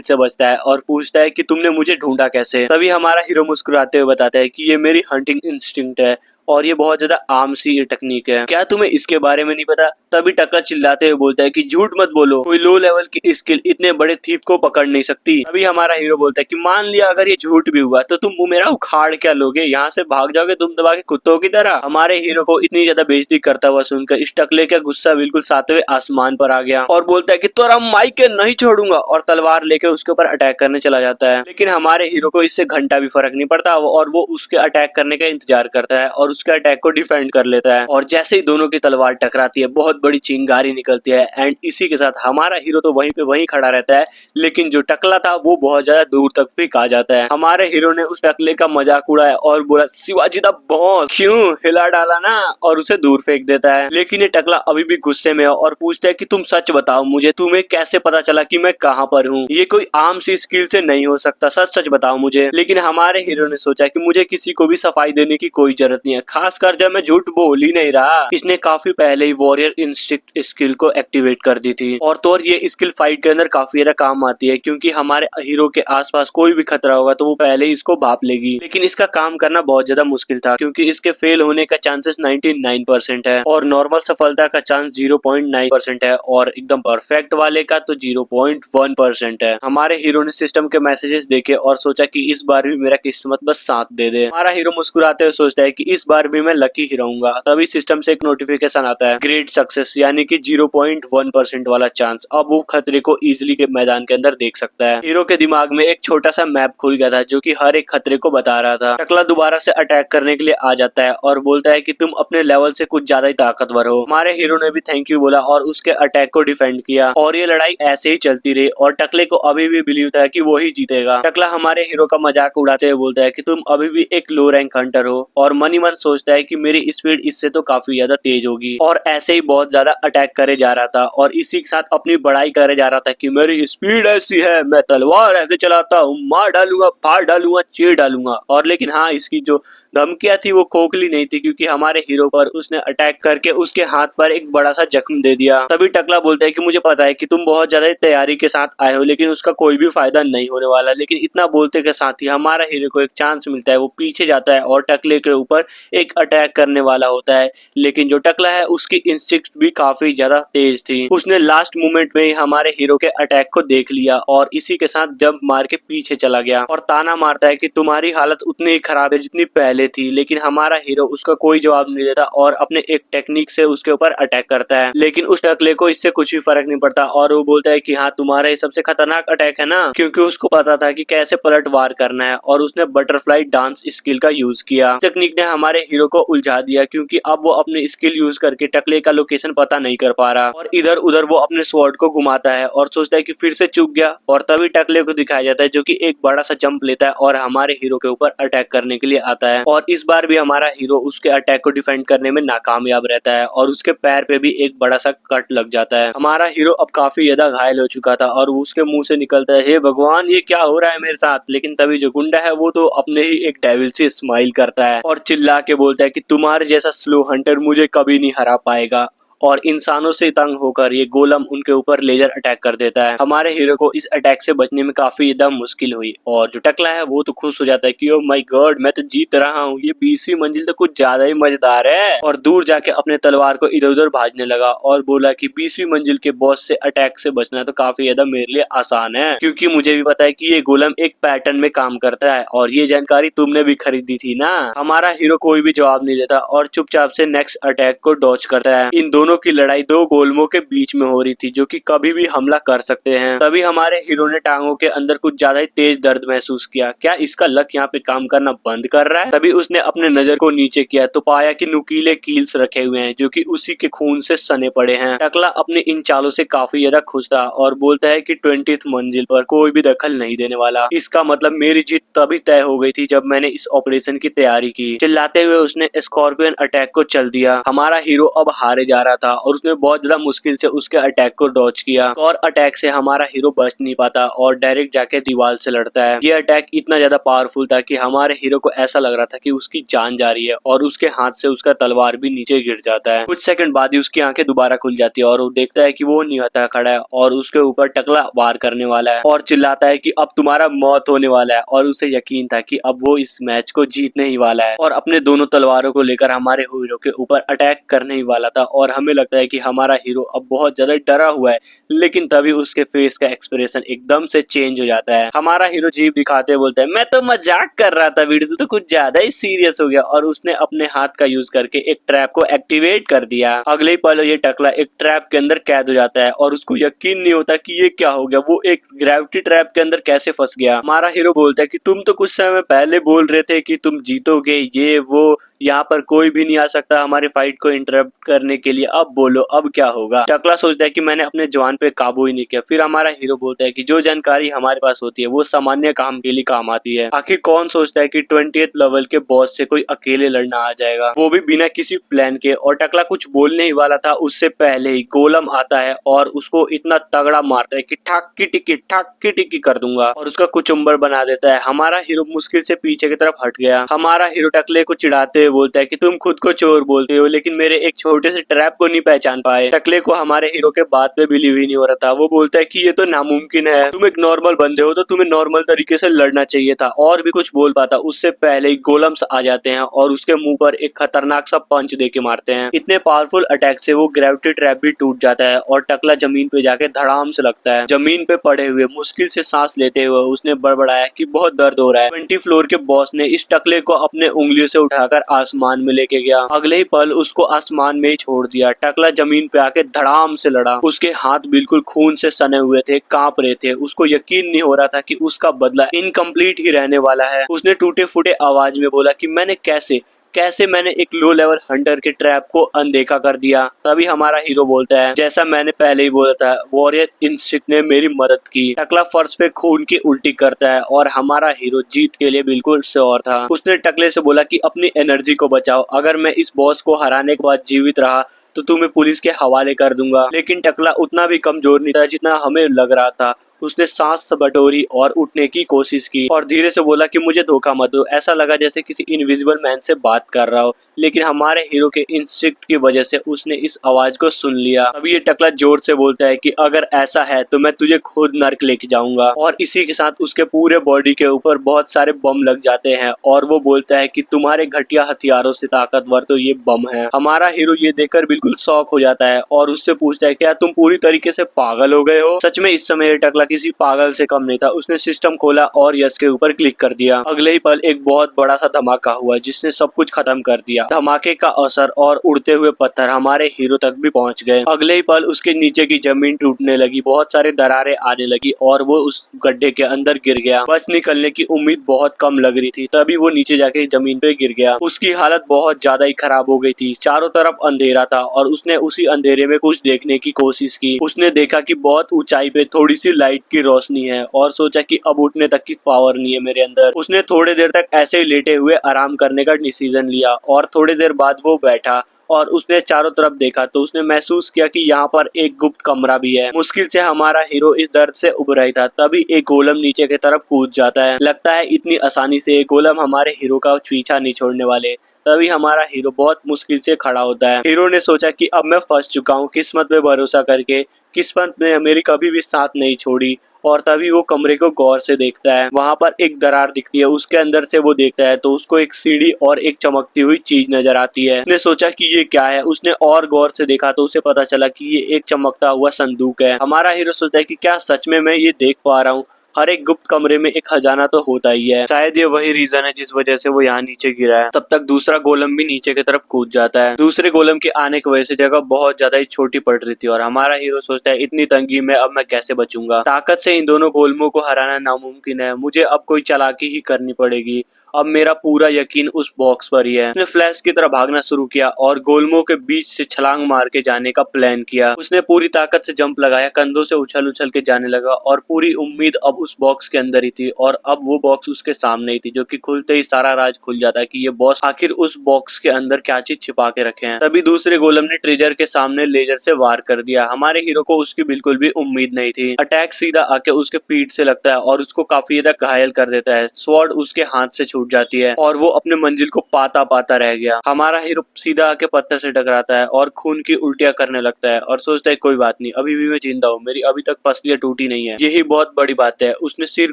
[SPEAKER 1] से बचता है और पूछता है कि तुमने मुझे ढूंढा कैसे? तभी हमारा हीरो मुस्कुराते हुए बताता है कि ये मेरी हंटिंग इंस्टिंक्ट है और ये बहुत ज्यादा आम सी टेक्निक है, क्या तुम्हें इसके बारे में नहीं पता? तभी टकला चिल्लाते हुए बोलता है कि झूठ मत बोलो, कोई लो लेवल की स्किल इतने बड़े थीप को पकड़ नहीं सकती। तभी हमारा हीरो बोलता है कि मान लिया अगर ये झूठ भी हुआ तो तुम वो मेरा उखाड़ क्या लोगे, यहाँ से भाग जाओगे तुम दबा के कुत्तों की तरह। हमारे हीरो को इतनी ज्यादा बेइज्जती करता हुआ सुनकर इस टकले का गुस्सा बिल्कुल 7वें आसमान पर आ गया और बोलता है कि तोरा माइक के नहीं छोड़ूंगा और तलवार लेकर उसके ऊपर अटैक करने चला जाता है। लेकिन हमारे हीरो को इससे घंटा भी फर्क नहीं पड़ता और वो उसके अटैक करने का इंतजार करता है और उसके अटैक को डिफेंड कर लेता है। और जैसे ही दोनों की तलवार टकराती है बहुत बड़ी चिंगारी निकलती है एंड इसी के साथ हमारा हीरो तो वहीं पे वहीं खड़ा रहता है, लेकिन जो टकला था वो बहुत ज्यादा दूर तक फेंक आ जाता है। हमारे हीरो ने उस टकले का मजाक उड़ाया और बोला शिवाजी दा बॉस क्यों हिला डाला ना, और उसे दूर फेंक देता है। लेकिन ये टकला अभी भी गुस्से में है और पूछता है कि तुम सच बताओ मुझे, तुम्हें कैसे पता चला कि मैं कहाँ पर हूँ? ये कोई आम सी स्किल से नहीं हो सकता, सच सच बताओ मुझे। लेकिन हमारे हीरो ने सोचा कि मुझे किसी को भी सफाई देने की कोई जरूरत नहीं है, खासकर जब मैं झूठ बोल ही नहीं रहा। इसने काफी पहले ही वॉरियर इंस्टिंक्ट स्किल को एक्टिवेट कर दी थी और तो और ये स्किल फाइट के अंदर काफी ज्यादा काम आती है, क्योंकि हमारे हीरो के आसपास कोई भी खतरा होगा तो वो पहले ही इसको भाप लेगी। लेकिन इसका काम करना बहुत ज्यादा मुश्किल था, क्योंकि इसके फेल होने का चांसेस 99% है और नॉर्मल सफलता का चांस 0.9% है और एकदम परफेक्ट वाले का तो 0.1% है। हमारे हीरो ने सिस्टम के मैसेजेस देखे और सोचा कि इस बार भी मेरा किस्मत बस साथ दे दे। हमारा हीरो मुस्कुराते हुए सोचता है कि इस बार भी मैं लकी ही रहूंगा। तभी सिस्टम से एक नोटिफिकेशन आता है, ग्रेट सक्सेस, यानी कि 0.1% वाला चांस। अब वो खतरे को इजिली के मैदान के अंदर देख सकता है। हीरो के दिमाग में एक छोटा सा मैप खुल गया था जो कि हर एक खतरे को बता रहा था। टकला दोबारा से अटैक करने के लिए आ जाता है और बोलता है कि तुम अपने लेवल से कुछ ज्यादा ही ताकतवर हो। हमारे हीरो ने भी थैंक यू बोला और उसके अटैक को डिफेंड किया और ये लड़ाई ऐसे ही चलती रही और टकले को अभी भी बिलीव था कि वो ही जीतेगा। टकला हमारे हीरो का मजाक उड़ाते हुए बोलता है कि तुम अभी भी एक लो रैंक हंटर हो और मन ही मन सोचता है कि मेरी स्पीड इससे तो काफी ज्यादा तेज होगी और ऐसे ही बहुत ज्यादा अटैक करे जा रहा था और इसी के साथ अपनी बड़ाई करे जा रहा था कि मेरी स्पीड ऐसी है, मैं तलवार ऐसे चलाता हूँ, मार डालूंगा, फाड़ डालूंगा, चीर डालूंगा। और लेकिन हाँ, इसकी जो धमकियां थी वो खोखली नहीं थी, क्योंकि हमारे हीरो पर उसने अटैक करके उसके हाथ पर एक बड़ा सा जख्म दे दिया। तभी टकला बोलता है कि मुझे पता है कि तुम बहुत ज्यादा तैयारी के साथ आए हो, लेकिन उसका कोई भी फायदा नहीं होने वाला। लेकिन इतना बोलते के साथ ही हमारा हीरो को एक चांस मिलता है। वो पीछे जाता है और टकले के ऊपर एक अटैक करने वाला होता है, लेकिन जो टकला है उसकी इंस्टिंक्ट भी काफी ज्यादा तेज थी। उसने लास्ट मोमेंट में ही हमारे हीरो के अटैक को देख लिया और इसी के साथ जंप मार के पीछे चला गया और ताना मारता है कि तुम्हारी हालत उतनी ही खराब है जितनी पहले थी। लेकिन हमारा हीरो उसका कोई जवाब नहीं देता और अपने एक टेक्निक से उसके ऊपर अटैक करता है। लेकिन उस टकले को इससे कुछ भी फर्क नहीं पड़ता और वो बोलता है कि हाँ, तुम्हारा ये सबसे खतरनाक अटैक है ना, क्योंकि उसको पता था कि कैसे पलटवार करना है और उसने बटरफ्लाई डांस स्किल का यूज किया। टेक्निक ने हमारे हीरो को उलझा दिया, क्योंकि अब वो अपने स्किल यूज करके टकले का लोकेशन पता नहीं कर पा रहा और इधर उधर वो अपने स्वॉर्ड को घुमाता है और सोचता है कि फिर से चूक गया। और तभी टकले को दिखाया जाता है जो कि एक बड़ा सा जंप लेता है और हमारे हीरो के ऊपर अटैक करने के लिए आता है और इस बार भी हमारा हीरो उसके अटैक को डिफेंड करने में नाकामयाब रहता है और उसके पैर पे भी एक बड़ा सा कट लग जाता है। हमारा हीरो अब काफी ज्यादा घायल हो चुका था और उसके मुंह से निकलता है, हे भगवान, ये क्या हो रहा है मेरे साथ। लेकिन तभी जो गुंडा है वो तो अपने ही एक डेविल से स्माइल करता है और चिल्ला के बोलता है कि तुम्हारे जैसा स्लो हंटर मुझे कभी नहीं हरा पाएगा। और इंसानों से तंग होकर ये गोलम उनके ऊपर लेजर अटैक कर देता है। हमारे हीरो को इस अटैक से बचने में काफी ज्यादा मुश्किल हुई और जो टकला है वो तो खुश हो जाता है कि ओ माय गॉड, मैं तो जीत रहा हूँ, ये 20वीं मंजिल तो कुछ ज्यादा ही मजेदार है। और दूर जाके अपने तलवार को इधर उधर भाजने लगा और बोला कि 20वीं मंजिल के बॉस से अटैक से बचना तो काफी ज्यादा मेरे लिए आसान है, क्योंकि मुझे भी पता है कि ये गोलम एक पैटर्न में काम करता है और ये जानकारी तुमने भी खरीदी थी ना। हमारा हीरो कोई भी जवाब नहीं देता और चुपचाप से नेक्स्ट अटैक को डॉच करता है। इन दोनों की लड़ाई दो गोलमों के बीच में हो रही थी जो कि कभी भी हमला कर सकते हैं। तभी हमारे हीरो ने टांगों के अंदर कुछ ज्यादा ही तेज दर्द महसूस किया। क्या इसका लक यहाँ पे काम करना बंद कर रहा है? तभी उसने अपने नजर को नीचे किया तो पाया कि नुकीले कील्स रखे हुए हैं जो कि उसी के खून से सने पड़े हैं। टकला अपने इन चालों से काफी ज्यादा खुश था और बोलता है कि 20th मंजिल पर कोई भी दखल नहीं देने वाला। इसका मतलब मेरी जीत तभी तय हो गई थी जब मैंने इस ऑपरेशन की तैयारी की। चिल्लाते हुए उसने स्कॉर्पियन अटैक को चल दिया। हमारा हीरो अब हारे जा रहा था और उसने बहुत ज्यादा मुश्किल से उसके अटैक को डॉच किया और अटैक से हमारा हीरो बच नहीं पाता और डायरेक्ट जाके दीवार से लड़ता है। ये अटैक इतना ज्यादा पावरफुल था कि हमारे हीरो को ऐसा लग रहा था कि उसकी जान जा रही है और उसके हाथ से उसका तलवार भी नीचे गिर जाता है। कुछ सेकंड बाद ही उसकी आंखें दोबारा खुल जाती है और वो देखता है कि वो निहत्था खड़ा है और उसके ऊपर टकला वार करने वाला है और चिल्लाता है कि अब तुम्हारा मौत होने वाला है। और उसे यकीन था कि अब वो इस मैच को जीतने ही वाला है और अपने दोनों तलवारों को लेकर हमारे हीरो के ऊपर अटैक करने ही वाला था। और हमें लगता है कि हमारा हीरो अब बहुत ज्यादा डरा हुआ है, लेकिन तभी उसके फेस का एक्सप्रेशन एकदम से चेंज हो जाता है। हमारा हीरो जीभ दिखाते बोलता है, मैं तो मजाक कर रहा था वीर, तो कुछ ज्यादा ही सीरियस हो गया। और उसने अपने हाथ का यूज करके एक ट्रैप को एक्टिवेट कर दिया। अगले ही पल ये टकला एक ट्रैप के अंदर कैद हो जाता है और उसको यकीन नहीं होता कि ये क्या हो गया, वो एक ग्रेविटी ट्रैप के अंदर कैसे फंस गया। हमारा हीरो बोलता है कि तुम तो कुछ समय पहले बोल रहे थे कि तुम जीतोगे, ये वो, यहाँ पर कोई भी नहीं आ सकता हमारी फाइट को इंटरप्ट करने के लिए। अब बोलो अब क्या होगा। टकला सोचता है कि मैंने अपने जवान पे काबू ही नहीं किया। फिर हमारा हीरो बोलता है कि जो जानकारी हमारे पास होती है वो सामान्य काम के लिए काम आती है। आखिर कौन सोचता है कि 20th लेवल के बॉस से कोई अकेले लड़ना आ जाएगा, वो भी बिना किसी प्लान के। और टकला कुछ बोलने ही वाला था उससे पहले ही गोलम आता है और उसको इतना तगड़ा मारता है कि ठाक की टिक्की कर दूंगा और उसका कुचुम्बर बना देता है। हमारा हीरो मुश्किल से पीछे की तरफ हट गया। हमारा हीरो टकले को चिढ़ाते हुए बोलता है कि तुम खुद को चोर बोलते हो लेकिन मेरे एक छोटे से ट्रैप को नहीं पहचान पाए। टकले को हमारे हीरो के बात पे बिलीव ही नहीं हो रहा था। वो बोलता है कि ये तो नामुमकिन है, तुम एक नॉर्मल बंदे हो तो तुम्हें नॉर्मल तरीके से लड़ना चाहिए था। और भी कुछ बोल पाता उससे पहले ही गोलम्स आ जाते हैं और उसके मुंह पर एक खतरनाक सा पंच देके मारते हैं। इतने पावरफुल अटैक से वो ग्रेविटी ट्रैप भी टूट जाता है और टकला जमीन पे जाके धड़ाम से लगता है। जमीन पे पड़े हुए मुश्किल से सांस लेते हुए उसने बड़बड़ाया कि बहुत दर्द हो रहा है। 20 फ्लोर के बॉस ने इस टकले को अपने उंगलियों से उठाकर आसमान में लेके गया। अगले ही पल उसको आसमान में ही छोड़ दिया। टकला जमीन पे आके धड़ाम से लड़ा। उसके हाथ बिल्कुल खून से सने हुए थे, कांप रहे थे। उसको यकीन नहीं हो रहा था कि उसका बदला इनकम्प्लीट ही रहने वाला है। उसने टूटे फूटे आवाज में बोला कि मैंने कैसे मैंने एक लो लेवल हंटर के ट्रैप को अनदेखा कर दिया। तभी हमारा हीरो बोलता है जैसा मैंने पहले ही बोला था, वॉरियर इंस्टिंक्ट ने मेरी मदद की। टकला फर्श पे खून की उल्टी करता है और हमारा हीरो जीत के लिए बिल्कुल श्योर था। उसने टकले से बोला कि अपनी एनर्जी को बचाओ, अगर मैं इस बॉस को हराने के बाद जीवित रहा तो तुम्हें पुलिस के हवाले कर दूंगा। लेकिन टकला उतना भी कमजोर नहीं था जितना हमें लग रहा था। उसने सांस बटोरी और उठने की कोशिश की और धीरे से बोला कि मुझे धोखा मत दो। ऐसा लगा जैसे किसी इनविजिबल मैन से बात कर रहा हो, लेकिन हमारे हीरो के इंस्टिंक्ट की वजह से उसने इस आवाज को सुन लिया। तभी ये टकला जोर से बोलता है कि अगर ऐसा है तो मैं तुझे खुद नर्क लेके जाऊंगा। और इसी के साथ उसके पूरे बॉडी के ऊपर बहुत सारे बम लग जाते हैं और वो बोलता है कि तुम्हारे घटिया हथियारों से ताकतवर तो ये बम है। हमारा हीरो ये देखकर बिल्कुल शॉक हो जाता है और उससे पूछता है क्या तुम पूरी तरीके से पागल हो गए हो। सच में इस समय ये टकला किसी पागल से कम नहीं था। उसने सिस्टम खोला और यस के ऊपर क्लिक कर दिया। अगले ही पल एक बहुत बड़ा सा धमाका हुआ जिसने सब कुछ खत्म कर दिया। धमाके का असर और उड़ते हुए पत्थर हमारे हीरो तक भी पहुंच गए। अगले ही पल उसके नीचे की जमीन टूटने लगी, बहुत सारे दरारें आने लगी और वो उस गड्ढे के अंदर गिर गया। बच निकलने की उम्मीद बहुत कम लग रही थी। तभी वो नीचे जाके जमीन पे गिर गया। उसकी हालत बहुत ज्यादा ही खराब हो गई थी। चारों तरफ अंधेरा था और उसने उसी अंधेरे में कुछ देखने की कोशिश की। उसने देखा कि बहुत ऊंचाई पे थोड़ी सी लाइट की रोशनी है और सोचा कि अब उठने तक की पावर नहीं है मेरे अंदर। उसने थोड़ी देर तक ऐसे ही लेटे हुए आराम करने का डिसीजन लिया और थोड़ी देर बाद वो बैठा और उसने चारों तरफ देखा तो उसने महसूस किया कि यहाँ पर एक गुप्त कमरा भी है। मुश्किल से हमारा हीरो इस दर्द से उबर रहा था। तभी एक गोलम नीचे की तरफ कूद जाता है। लगता है इतनी आसानी से एक गोलम हमारे हीरो का पीछा नहीं छोड़ने वाले। तभी हमारा हीरो बहुत मुश्किल से खड़ा होता है। हीरो ने सोचा कि अब मैं फंस चुका हूँ, किस्मत पे भरोसा करके। किस्मत ने मेरी कभी भी साथ नहीं छोड़ी। और तभी वो कमरे को गौर से देखता है। वहां पर एक दरार दिखती है, उसके अंदर से वो देखता है तो उसको एक सीढ़ी और एक चमकती हुई चीज नजर आती है। उसने सोचा कि ये क्या है। उसने और गौर से देखा तो उसे पता चला कि ये एक चमकता हुआ संदूक है। हमारा हीरो सोचता है कि क्या सच में मैं ये देख पा रहा हूँ। हर एक गुप्त कमरे में एक खजाना तो होता ही है। शायद ये वही रीजन है जिस वजह से वो यहाँ नीचे गिरा है। तब तक दूसरा गोलम भी नीचे की तरफ कूद जाता है। दूसरे गोलम के आने की वजह से जगह बहुत ज्यादा ही छोटी पड़ रही थी और हमारा हीरो सोचता है इतनी तंगी में अब मैं कैसे बचूंगा। ताकत से इन दोनों गोलमों को हराना नामुमकिन है। मुझे अब कोई चालाकी ही करनी पड़ेगी। अब मेरा पूरा यकीन उस बॉक्स पर ही है। उसने फ्लैश की तरह भागना शुरू किया और गोलमों के बीच से छलांग मार के जाने का प्लान किया। उसने पूरी ताकत से जंप लगाया, कंधों से उछल उछल के जाने लगा और पूरी उम्मीद अब उस बॉक्स के अंदर ही थी और अब वो बॉक्स उसके सामने ही थी, जो कि खुलते ही सारा राज खुल जाता है कि ये बॉस आखिर उस बॉक्स के अंदर क्या चीज छिपा के रखे हैं। तभी दूसरे गोलम ने ट्रेजर के सामने लेजर से वार कर दिया। हमारे हीरो को उसकी बिल्कुल भी उम्मीद नहीं थी। अटैक सीधा आके उसके पीठ से लगता है और उसको काफी ज्यादा घायल कर देता है। स्वॉर्ड उसके हाथ से छूट जाती है और वो अपने मंजिल को पाता पाता रह गया। हमारा हीरो सीधा आके पत्थर से टकराता है और खून की उल्टियां करने लगता है और सोचता है कोई बात नहीं, अभी भी मैं जिंदा हूँ, मेरी अभी तक पसलियां टूटी नहीं है, यही बहुत बड़ी बात है। उसने सिर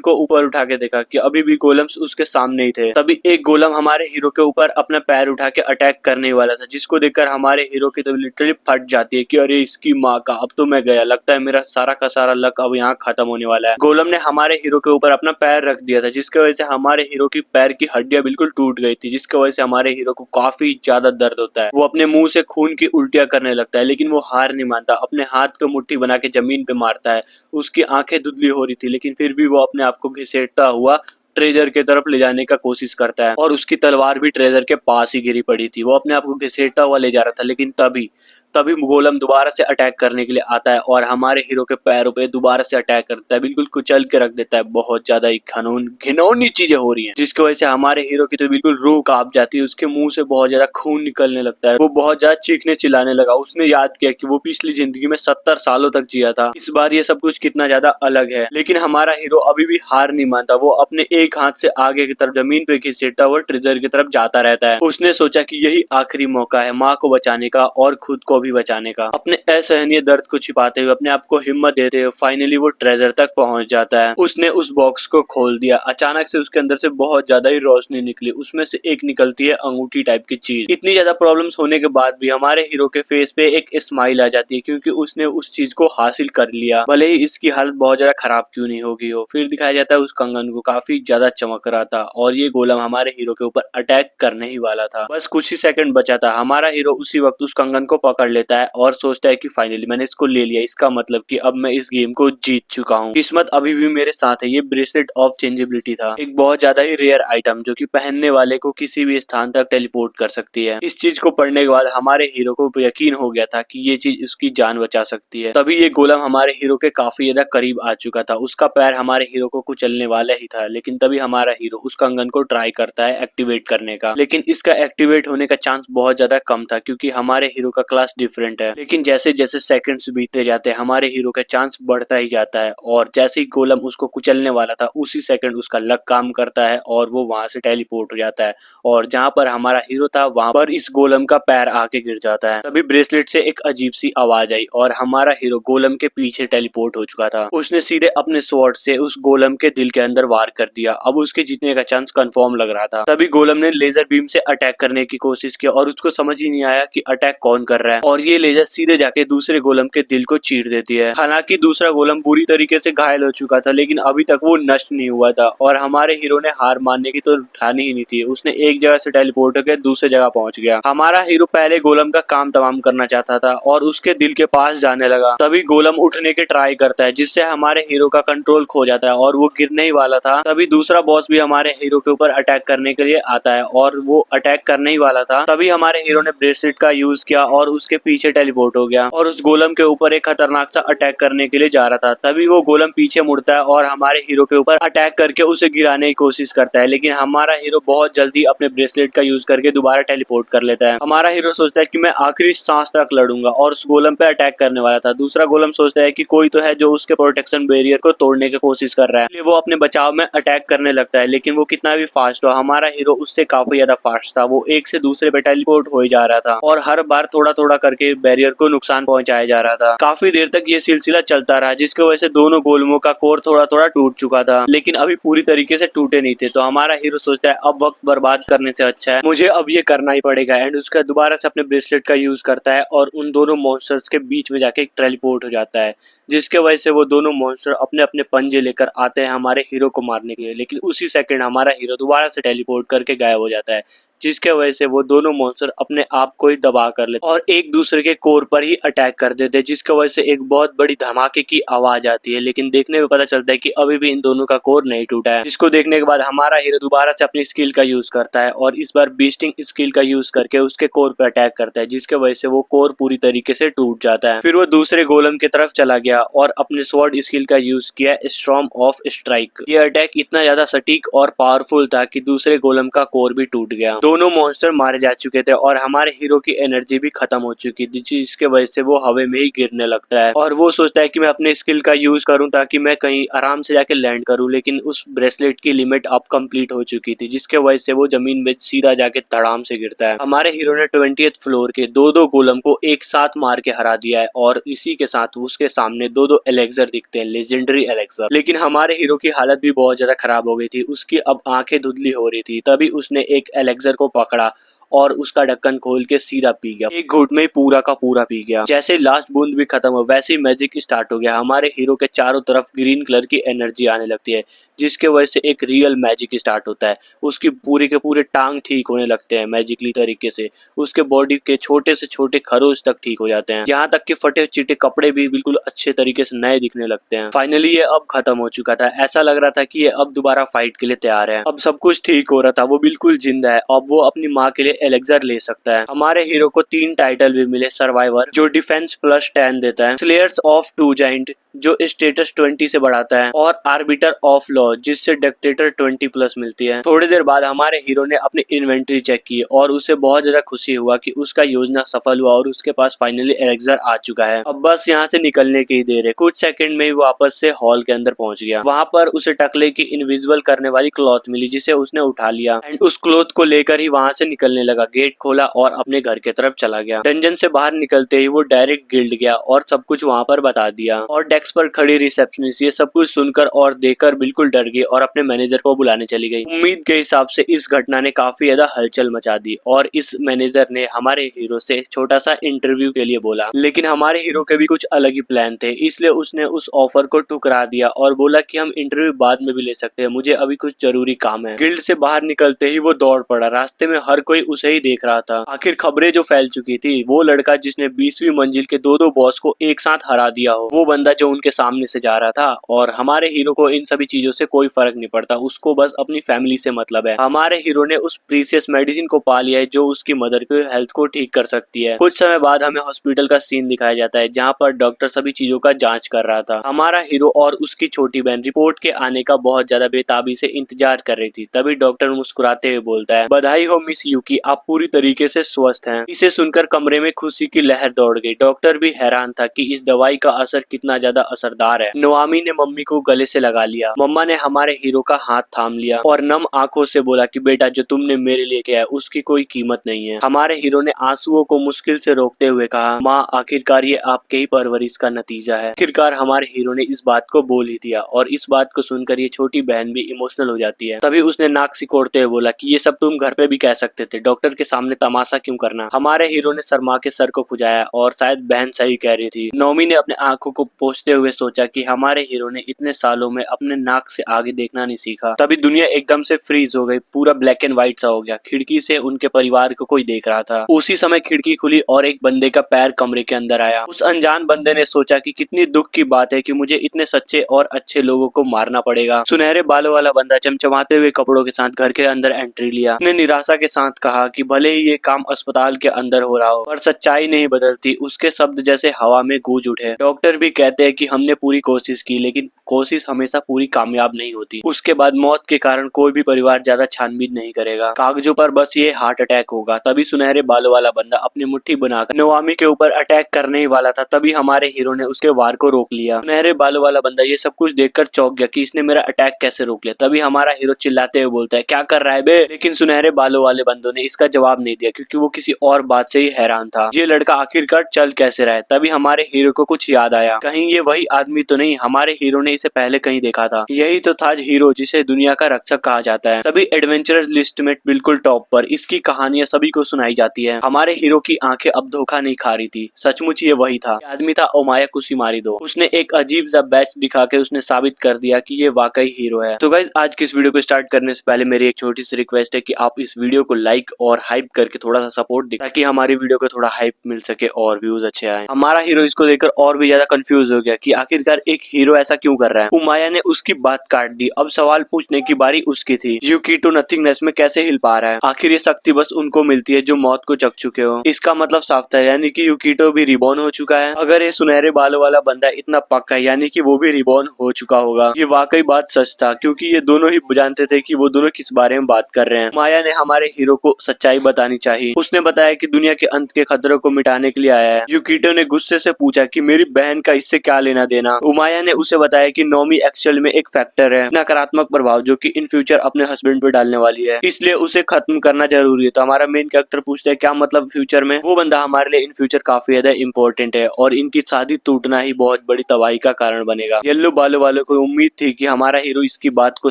[SPEAKER 1] को ऊपर उठा के देखा कि अभी भी गोलम्स उसके सामने ही थे। तभी एक गोलम हमारे हीरो के ऊपर अपना पैर उठा के अटैक करने वाला था, जिसको देखकर हमारे हीरो की तो लिटरली फट जाती है कि अरे इसकी माँ का, अब तो मैं गया, लगता है मेरा सारा का सारा लक अब यहाँ खत्म होने वाला है। गोलम ने हमारे हीरो के ऊपर अपना पैर रख दिया था, जिसकी वजह से हमारे हीरो की पैर की हड्डियां बिल्कुल टूट गई थी, जिसकी वजह से हमारे हीरो को काफी ज्यादा दर्द होता है। वो अपने मुंह से खून की उल्टियां करने लगता है, लेकिन वो हार नहीं मानता। अपने हाथ को मुट्ठी बना के जमीन पे मारता है। उसकी आंखें धुंधली हो रही थी, लेकिन फिर भी वो अपने आप को घिसेटता हुआ ट्रेजर के तरफ ले जाने का कोशिश करता है और उसकी तलवार भी ट्रेजर के पास ही गिरी पड़ी थी। वो अपने आप को घिसेटता हुआ ले जा रहा था, लेकिन तभी तभी गोलम दोबारा से अटैक करने के लिए आता है और हमारे हीरो के पैरों पे दोबारा से अटैक करता है, बिल्कुल कुचल के रख देता है। बहुत ज्यादा घिनौनी चीजें हो रही हैं, जिसकी वजह से हमारे हीरो की तो बिल्कुल रूह कांप जाती है। उसके मुंह से बहुत ज्यादा खून निकलने लगता है, वो बहुत ज्यादा चीखने चिल्लाने लगा। उसने याद किया कि वो पिछली जिंदगी में 70 सालों तक जिया था, इस बार ये सब कुछ कितना ज्यादा अलग है। लेकिन हमारा हीरो अभी भी हार नहीं मानता। वो अपने एक हाथ से आगे की तरफ जमीन पे घसीटता हुआ ट्रेजर की तरफ जाता रहता है। उसने सोचा कि यही आखिरी मौका है माँ को बचाने का और खुद को भी बचाने का। अपने असहनीय दर्द को छिपाते हुए, अपने आप को हिम्मत देते हुए फाइनली वो ट्रेजर तक पहुंच जाता है। उसने उस बॉक्स को खोल दिया। अचानक से उसके अंदर से बहुत ज्यादा ही रोशनी निकली। उसमें से एक निकलती है अंगूठी टाइप की चीज। इतनी ज्यादा प्रॉब्लम्स होने के बाद भी हमारे हीरो के फेस पे एक स्माइल आ जाती है, क्योंकि उसने उस चीज को हासिल कर लिया, भले ही इसकी हालत बहुत ज्यादा खराब क्यों नहीं होगी हो। फिर दिखाया जाता है उस कंगन को काफी ज्यादा चमक रहा था और ये गोलम हमारे हीरो के ऊपर अटैक करने ही वाला था। बस कुछ ही सेकंड बचा था। हमारा हीरो उसी वक्त उस कंगन को पकड़ लेता है और सोचता है कि फाइनली मैंने इसको ले लिया, इसका मतलब कि अब मैं इस गेम को जीत चुका हूँ। किस्मत अभी भी मेरे साथ है। ये ब्रेसलेट ऑफ चेंजेबिलिटी था, एक बहुत ज्यादा ही रेयर आइटम जो कि पहनने वाले को किसी भी स्थान तक टेलीपोर्ट कर सकती है। इस चीज को पढ़ने के बाद हमारे हीरो को यकीन हो गया था कि ये चीज उसकी जान बचा सकती है। तभी ये गोलम हमारे हीरो के काफी ज्यादा करीब आ चुका था। उसका पैर हमारे हीरो को कुचलने वाला ही था, लेकिन तभी हमारा हीरो उस कंगन को ट्राई करता है एक्टिवेट करने का। लेकिन इसका एक्टिवेट होने का चांस बहुत ज्यादा कम था, क्योंकि हमारे हीरो का क्लास डिफरेंट है। लेकिन जैसे जैसे सेकंड्स बीतते जाते हैं हमारे हीरो का चांस बढ़ता ही जाता है और जैसे ही गोलम उसको कुचलने वाला था उसी सेकंड उसका लक काम करता है और वो वहां से टेलीपोर्ट हो जाता है और जहां पर हमारा हीरो था वहां पर इस गोलम का पैर आके गिर जाता है। तभी ब्रेसलेट से एक अजीब सी आवाज आई और हमारा हीरो गोलम के पीछे टेलीपोर्ट हो चुका था। उसने सीधे अपने स्वॉर्ड से उस गोलम के दिल के अंदर वार कर दिया। अब उसके जीतने का चांस कंफर्म लग रहा था। तभी गोलम ने लेजर बीम से अटैक करने की कोशिश की और उसको समझ ही नहीं आया कि अटैक कौन कर रहा है और ये लेजर सीधे जाके दूसरे गोलम के दिल को चीर देती है। हालांकि दूसरा गोलम बुरी तरीके से घायल हो चुका था, लेकिन अभी तक वो नष्ट नहीं हुआ था और हमारे हीरो ने हार मानने की तो ठानी ही नहीं थी। उसने एक जगह से टेलीपोर्ट होकर दूसरे जगह पहुंच गया। हमारा हीरो पहले गोलम का काम तमाम करना चाहता था और उसके दिल के पास जाने लगा। तभी गोलम उठने के ट्राई करता है, जिससे हमारे हीरो का कंट्रोल खो जाता है और वो गिरने ही वाला था। तभी दूसरा बॉस भी हमारे हीरो के ऊपर अटैक करने के लिए आता है और वो अटैक करने ही वाला था। तभी हमारे हीरो ने ब्रेसलेट का यूज किया और उसके पीछे टेलीपोर्ट हो गया और उस गोलम के ऊपर एक खतरनाक सा अटैक करने के लिए जा रहा था। तभी वो गोलम पीछे मुड़ता है और हमारे हीरो के ऊपर अटैक करके उसे गिराने की कोशिश करता है, लेकिन हमारा हीरो बहुत जल्दी अपने ब्रेसलेट का यूज करके दोबारा टेलीपोर्ट कर लेता है। हमारा हीरो सोचता है कि मैं आखिरी सांस तक लड़ूंगा और उस गोलम पे अटैक करने वाला था। दूसरा गोलम सोचता है कि कोई तो है जो उसके प्रोटेक्शन बैरियर को तोड़ने की कोशिश कर रहा है, इसलिए वो अपने बचाव में अटैक करने लगता है। लेकिन वो कितना भी फास्ट हो, हमारा हीरो उससे काफी ज्यादा फास्ट था। वो एक से दूसरे पे टेलीपोर्ट हो ही जा रहा था और हर बार थोड़ा थोड़ा करके बैरियर को नुकसान पहुंचाया जा रहा था। काफी देर तक ये सिलसिला चलता रहा, जिसकी वजह से दोनों गोलमों का कोर थोड़ा थोड़ा टूट चुका था, लेकिन अभी पूरी तरीके से टूटे नहीं थे। तो हमारा हीरो सोचता है अब वक्त बर्बाद करने से अच्छा है मुझे अब ये करना ही पड़ेगा एंड उसका दोबारा से अपने ब्रेसलेट का यूज करता है और उन दोनों मॉन्स्टर्स के बीच में जाके टेलीपोर्ट हो जाता है, जिसके वजह से वो दोनों मॉन्स्टर अपने अपने पंजे लेकर आते हैं हमारे हीरो को मारने के लिए। लेकिन उसी सेकंड हमारा हीरो दोबारा से टेलीपोर्ट करके गायब हो जाता है, जिसके वजह से वो दोनों मॉन्स्टर अपने आप को ही दबा कर लेते और एक दूसरे के कोर पर ही अटैक कर देते हैं, जिसकी वजह से एक बहुत बड़ी धमाके की आवाज आती है। लेकिन देखने में पता चलता है कि अभी भी इन दोनों का कोर नहीं टूटा है, जिसको देखने के बाद हमारा हीरो दोबारा से अपनी स्किल का यूज करता है और इस बार बीस्टिंग स्किल का यूज करके उसके कोर पर अटैक करता है, जिसके वजह से वो कोर पूरी तरीके से टूट जाता है। फिर वो दूसरे गोलम की तरफ चला गया और अपने स्वॉर्ड स्किल का यूज किया स्टॉर्म ऑफ स्ट्राइक। ये अटैक इतना ज्यादा सटीक और पावरफुल था कि दूसरे गोलम का कोर भी टूट गया। दोनों मॉन्स्टर मारे जा चुके थे और हमारे हीरो की एनर्जी भी खत्म हो चुकी थी, जिसके वजह से वो हवा में ही गिरने लगता है और वो सोचता है कि मैं अपने स्किल का यूज करूं ताकि मैं कहीं आराम से जाके लैंड करूं। लेकिन उस ब्रेसलेट की लिमिट अब कंप्लीट हो चुकी थी, जिसके वजह से वो जमीन में सीधा जाके धड़ाम से गिरता है। हमारे हीरो ने 20th फ्लोर के दो गोलम को एक साथ मार के हरा दिया है और इसी के साथ उसके सामने दो एलेक्सर दिखते हैं, लेजेंडरी एलेक्सर। लेकिन हमारे हीरो की हालत भी बहुत ज्यादा खराब हो गई थी, उसकी अब आंखें धुंधली हो रही थी। तभी उसने एक एलेक्सर को पकड़ा और उसका ढक्कन खोल के सीधा पी गया। एक घूंट में पूरा का पूरा पी गया। जैसे लास्ट बूंद भी खत्म हो वैसे ही मैजिक स्टार्ट हो गया। हमारे हीरो के चारों तरफ ग्रीन कलर की एनर्जी आने लगती है, जिसके वजह से एक रियल मैजिक स्टार्ट होता है। उसकी पूरे के पूरे टांग ठीक होने लगते हैं मैजिकली तरीके से, उसके बॉडी के छोटे से छोटे खरोच तक ठीक हो जाते हैं, यहाँ तक कि फटे चिटे कपड़े भी बिल्कुल अच्छे तरीके से नए दिखने लगते हैं। फाइनली ये अब खत्म हो चुका था, ऐसा लग रहा था कि ये अब दोबारा फाइट के लिए तैयार है। अब सब कुछ ठीक हो रहा था, वो बिल्कुल जिंदा है। अब वो अपनी माँ के लिए एलेक्सर ले सकता है। हमारे हीरो को 3 टाइटल भी मिले, सर्वाइवर जो डिफेंस +10 देता है, स्लेयर्स ऑफ 2 जाइंट जो स्टेटस 20 से बढ़ाता है, और आर्बिटर ऑफ लॉ जिससे डिक्टेटर 20+ मिलती है। थोड़ी देर बाद हमारे हीरो ने अपनी इन्वेंटरी चेक की और उसे बहुत ज्यादा खुशी हुआ कि उसका योजना सफल हुआ और उसके पास फाइनली एलेक्सर आ चुका है। अब बस यहाँ से निकलने की ही देर है। कुछ सेकंड में ही वापस से हॉल के अंदर पहुंच गया। वहाँ पर उसे टकले की इनविजिबल करने वाली क्लॉथ मिली जिसे उसने उठा लिया एंड उस क्लॉथ को लेकर ही वहाँ से निकलने लगा। गेट खोला और अपने घर की तरफ चला गया। डंजन से बाहर निकलते ही वो डायरेक्ट गिल्ड गया और सब कुछ वहाँ पर बता दिया। और डेस्क पर खड़ी रिसेप्शनिस्ट ये सब कुछ सुनकर और देखकर बिल्कुल डर गई और अपने मैनेजर को बुलाने चली गई। उम्मीद के हिसाब से इस घटना ने काफी ज्यादा हलचल मचा दी और इस मैनेजर ने हमारे हीरो से छोटा सा इंटरव्यू के लिए बोला, लेकिन हमारे हीरो के भी कुछ अलग ही प्लान थे, इसलिए उसने उस ऑफर को ठुकरा दिया और बोला कि हम इंटरव्यू बाद में भी ले सकते हैं, मुझे अभी कुछ जरूरी काम है। गिल्ड से बाहर निकलते ही वो दौड़ पड़ा। रास्ते में हर कोई उसे ही देख रहा था। आखिर खबरें जो फैल चुकी थी, वो लड़का जिसने 20वीं मंजिल के दो बॉस को एक साथ हरा दिया हो, वो बंदा जो उनके सामने से जा रहा था। और हमारे हीरो को इन सभी चीजों से कोई फर्क नहीं पड़ता, उसको बस अपनी फैमिली से मतलब है। हमारे हीरो ने उस प्रीसियस मेडिसिन को पा लिया है जो उसकी मदर की हेल्थ को ठीक कर सकती है। कुछ समय बाद हमें हॉस्पिटल का सीन दिखाया जाता है जहाँ पर डॉक्टर सभी चीजों का जांच कर रहा था। हमारा हीरो और उसकी छोटी बहन रिपोर्ट के आने का बहुत ज्यादा बेताबी से इंतजार कर रही थी। तभी डॉक्टर मुस्कुराते हुए बोलता है, बधाई हो मिस यूकी, आप पूरी तरीके से स्वस्थ हैं। इसे सुनकर कमरे में खुशी की लहर दौड़ गई। डॉक्टर भी हैरान था कि इस दवाई का असर कितना ज्यादा असरदार है। नोआमी ने मम्मी को गले से लगा लिया। मम्मा ने हमारे हीरो का हाथ थाम लिया और नम आंखों से बोला कि बेटा जो तुमने मेरे लिए किया है उसकी कोई कीमत नहीं है। हमारे हीरो ने आंसुओं को मुश्किल से रोकते हुए कहा, माँ आखिरकार ये आपके ही परवरिश का नतीजा है। आखिरकार हमारे हीरो ने इस बात को बोल ही दिया और इस बात को सुनकर ये छोटी बहन भी इमोशनल हो जाती है। तभी उसने नाक सिकोड़ते हुए बोला कि ये सब तुम घर पे भी कह सकते थे, डॉक्टर के सामने तमाशा क्यों करना। हमारे हीरो ने शर्मा के सर को खुजाया और शायद बहन सही कह रही थी। नौमी ने अपने आंखों को पोंछते हुए सोचा कि हमारे हीरो ने इतने सालों में अपने नाक से आगे देखना नहीं सीखा। तभी दुनिया एकदम से फ्रीज हो गई, पूरा ब्लैक एंड व्हाइट सा हो गया। खिड़की से उनके परिवार को कोई देख रहा था। उसी समय खिड़की खुली और एक बंदे का पैर कमरे के अंदर आया। उस अनजान बंदे ने सोचा कि कितनी दुख की बात है कि मुझे इतने सच्चे और अच्छे लोगों को मारना पड़ेगा। सुनहरे बालों वाला बंदा चमचमाते हुए कपड़ों के साथ घर के अंदर एंट्री लिया। उसने निराशा के साथ कहा कि भले ही ये काम अस्पताल के अंदर हो रहा हो पर सच्चाई नहीं बदलती। उसके शब्द जैसे हवा में गूंज उठे। डॉक्टर भी कहते हैं कि हमने पूरी कोशिश की लेकिन कोशिश हमेशा पूरी कामयाब नहीं होती। उसके बाद मौत के कारण कोई भी परिवार ज्यादा छानबीन नहीं करेगा, कागजों पर बस ये हार्ट अटैक होगा। तभी सुनहरे बालों वाला बंदा अपनी मुट्ठी बनाकर नोआमी के ऊपर अटैक करने ही वाला था। तभी हमारे हीरो ने उसके वार को रोक लिया। सुनहरे बालों वाला बंदा ये सब कुछ देखकर चौंक गया कि इसने मेरा अटैक कैसे रोक लिया। तभी हमारा हीरो चिल्लाते हुए बोलता है, क्या कर रहा है बे। लेकिन सुनहरे बालों वाले बंदों ने इसका जवाब नहीं दिया क्योंकि वो किसी और बात से ही हैरान था, ये लड़का आखिरकार चल कैसे रहा है। तभी हमारे हीरो को कुछ याद आया, कहीं ये वही आदमी तो नहीं, हमारे हीरो ने इसे पहले कहीं देखा था। यही तो था हीरो जिसे दुनिया का रक्षक कहा जाता है। सभी एडवेंचरस लिस्ट में बिल्कुल टॉप पर। इसकी कहानियां सभी को सुनाई जाती है। हमारे हीरो की आंखें अब धोखा नहीं खा रही थी, सचमुच ये वही था। ये आदमी था ओमाया कुशिमारी-दो। उसने एक अजीब सा बैच दिखा के उसने साबित कर दिया कि ये वाकई हीरो है। तो गाइस आज की इस वीडियो को स्टार्ट करने से पहले मेरी एक छोटी सी रिक्वेस्ट है कि आप इस वीडियो को लाइक और हाइप करके थोड़ा सा सपोर्ट दें ताकि हमारी वीडियो को थोड़ा हाइप मिल सके और व्यूज अच्छे आए। हमारा हीरो इसको देखकर और भी ज्यादा कंफ्यूज हो गया कि आखिरकार एक हीरो ऐसा क्यों कर रहा है। उमाया ने उसकी बात काट दी। अब सवाल पूछने की बारी उसकी थी, यूकिटो नथिंगनेस में कैसे हिल पा रहा है। आखिर ये शक्ति बस उनको मिलती है जो मौत को चख चुके हो। इसका मतलब साफ था, यानी कि यूकिटो भी रिबॉर्न हो चुका है। अगर ये सुनहरे बालों वाला बंदा इतना पक्का है यानी कि वो भी रिबॉर्न हो चुका होगा। ये वाकई बात सच था क्योंकि ये दोनों ही जानते थे कि वो दोनों किस बारे में बात कर रहे हैं। माया ने हमारे हीरो को सच्चाई बतानी चाहिए। उसने बताया कि दुनिया के अंत के खतरों को मिटाने के लिए आया है। यूकिटो ने गुस्से से पूछा कि मेरी बहन का इससे क्या लेना देना। उमाया ने उसे बताया कि नोमी एक्चुअल में एक फैक्टर है, नकारात्मक प्रभाव जो कि इन फ्यूचर अपने हस्बैंड पे डालने वाली है, इसलिए उसे खत्म करना जरूरी है। तो हमारा मेन कैरेक्टर पूछता है क्या मतलब फ्यूचर में। वो बंदा हमारे लिए इन फ्यूचर काफी ज्यादा इंपॉर्टेंट है और इनकी शादी टूटना ही बहुत बड़ी तबाही का कारण बनेगा। येलो बालों वालों को उम्मीद थी कि हमारा हीरो इसकी बात को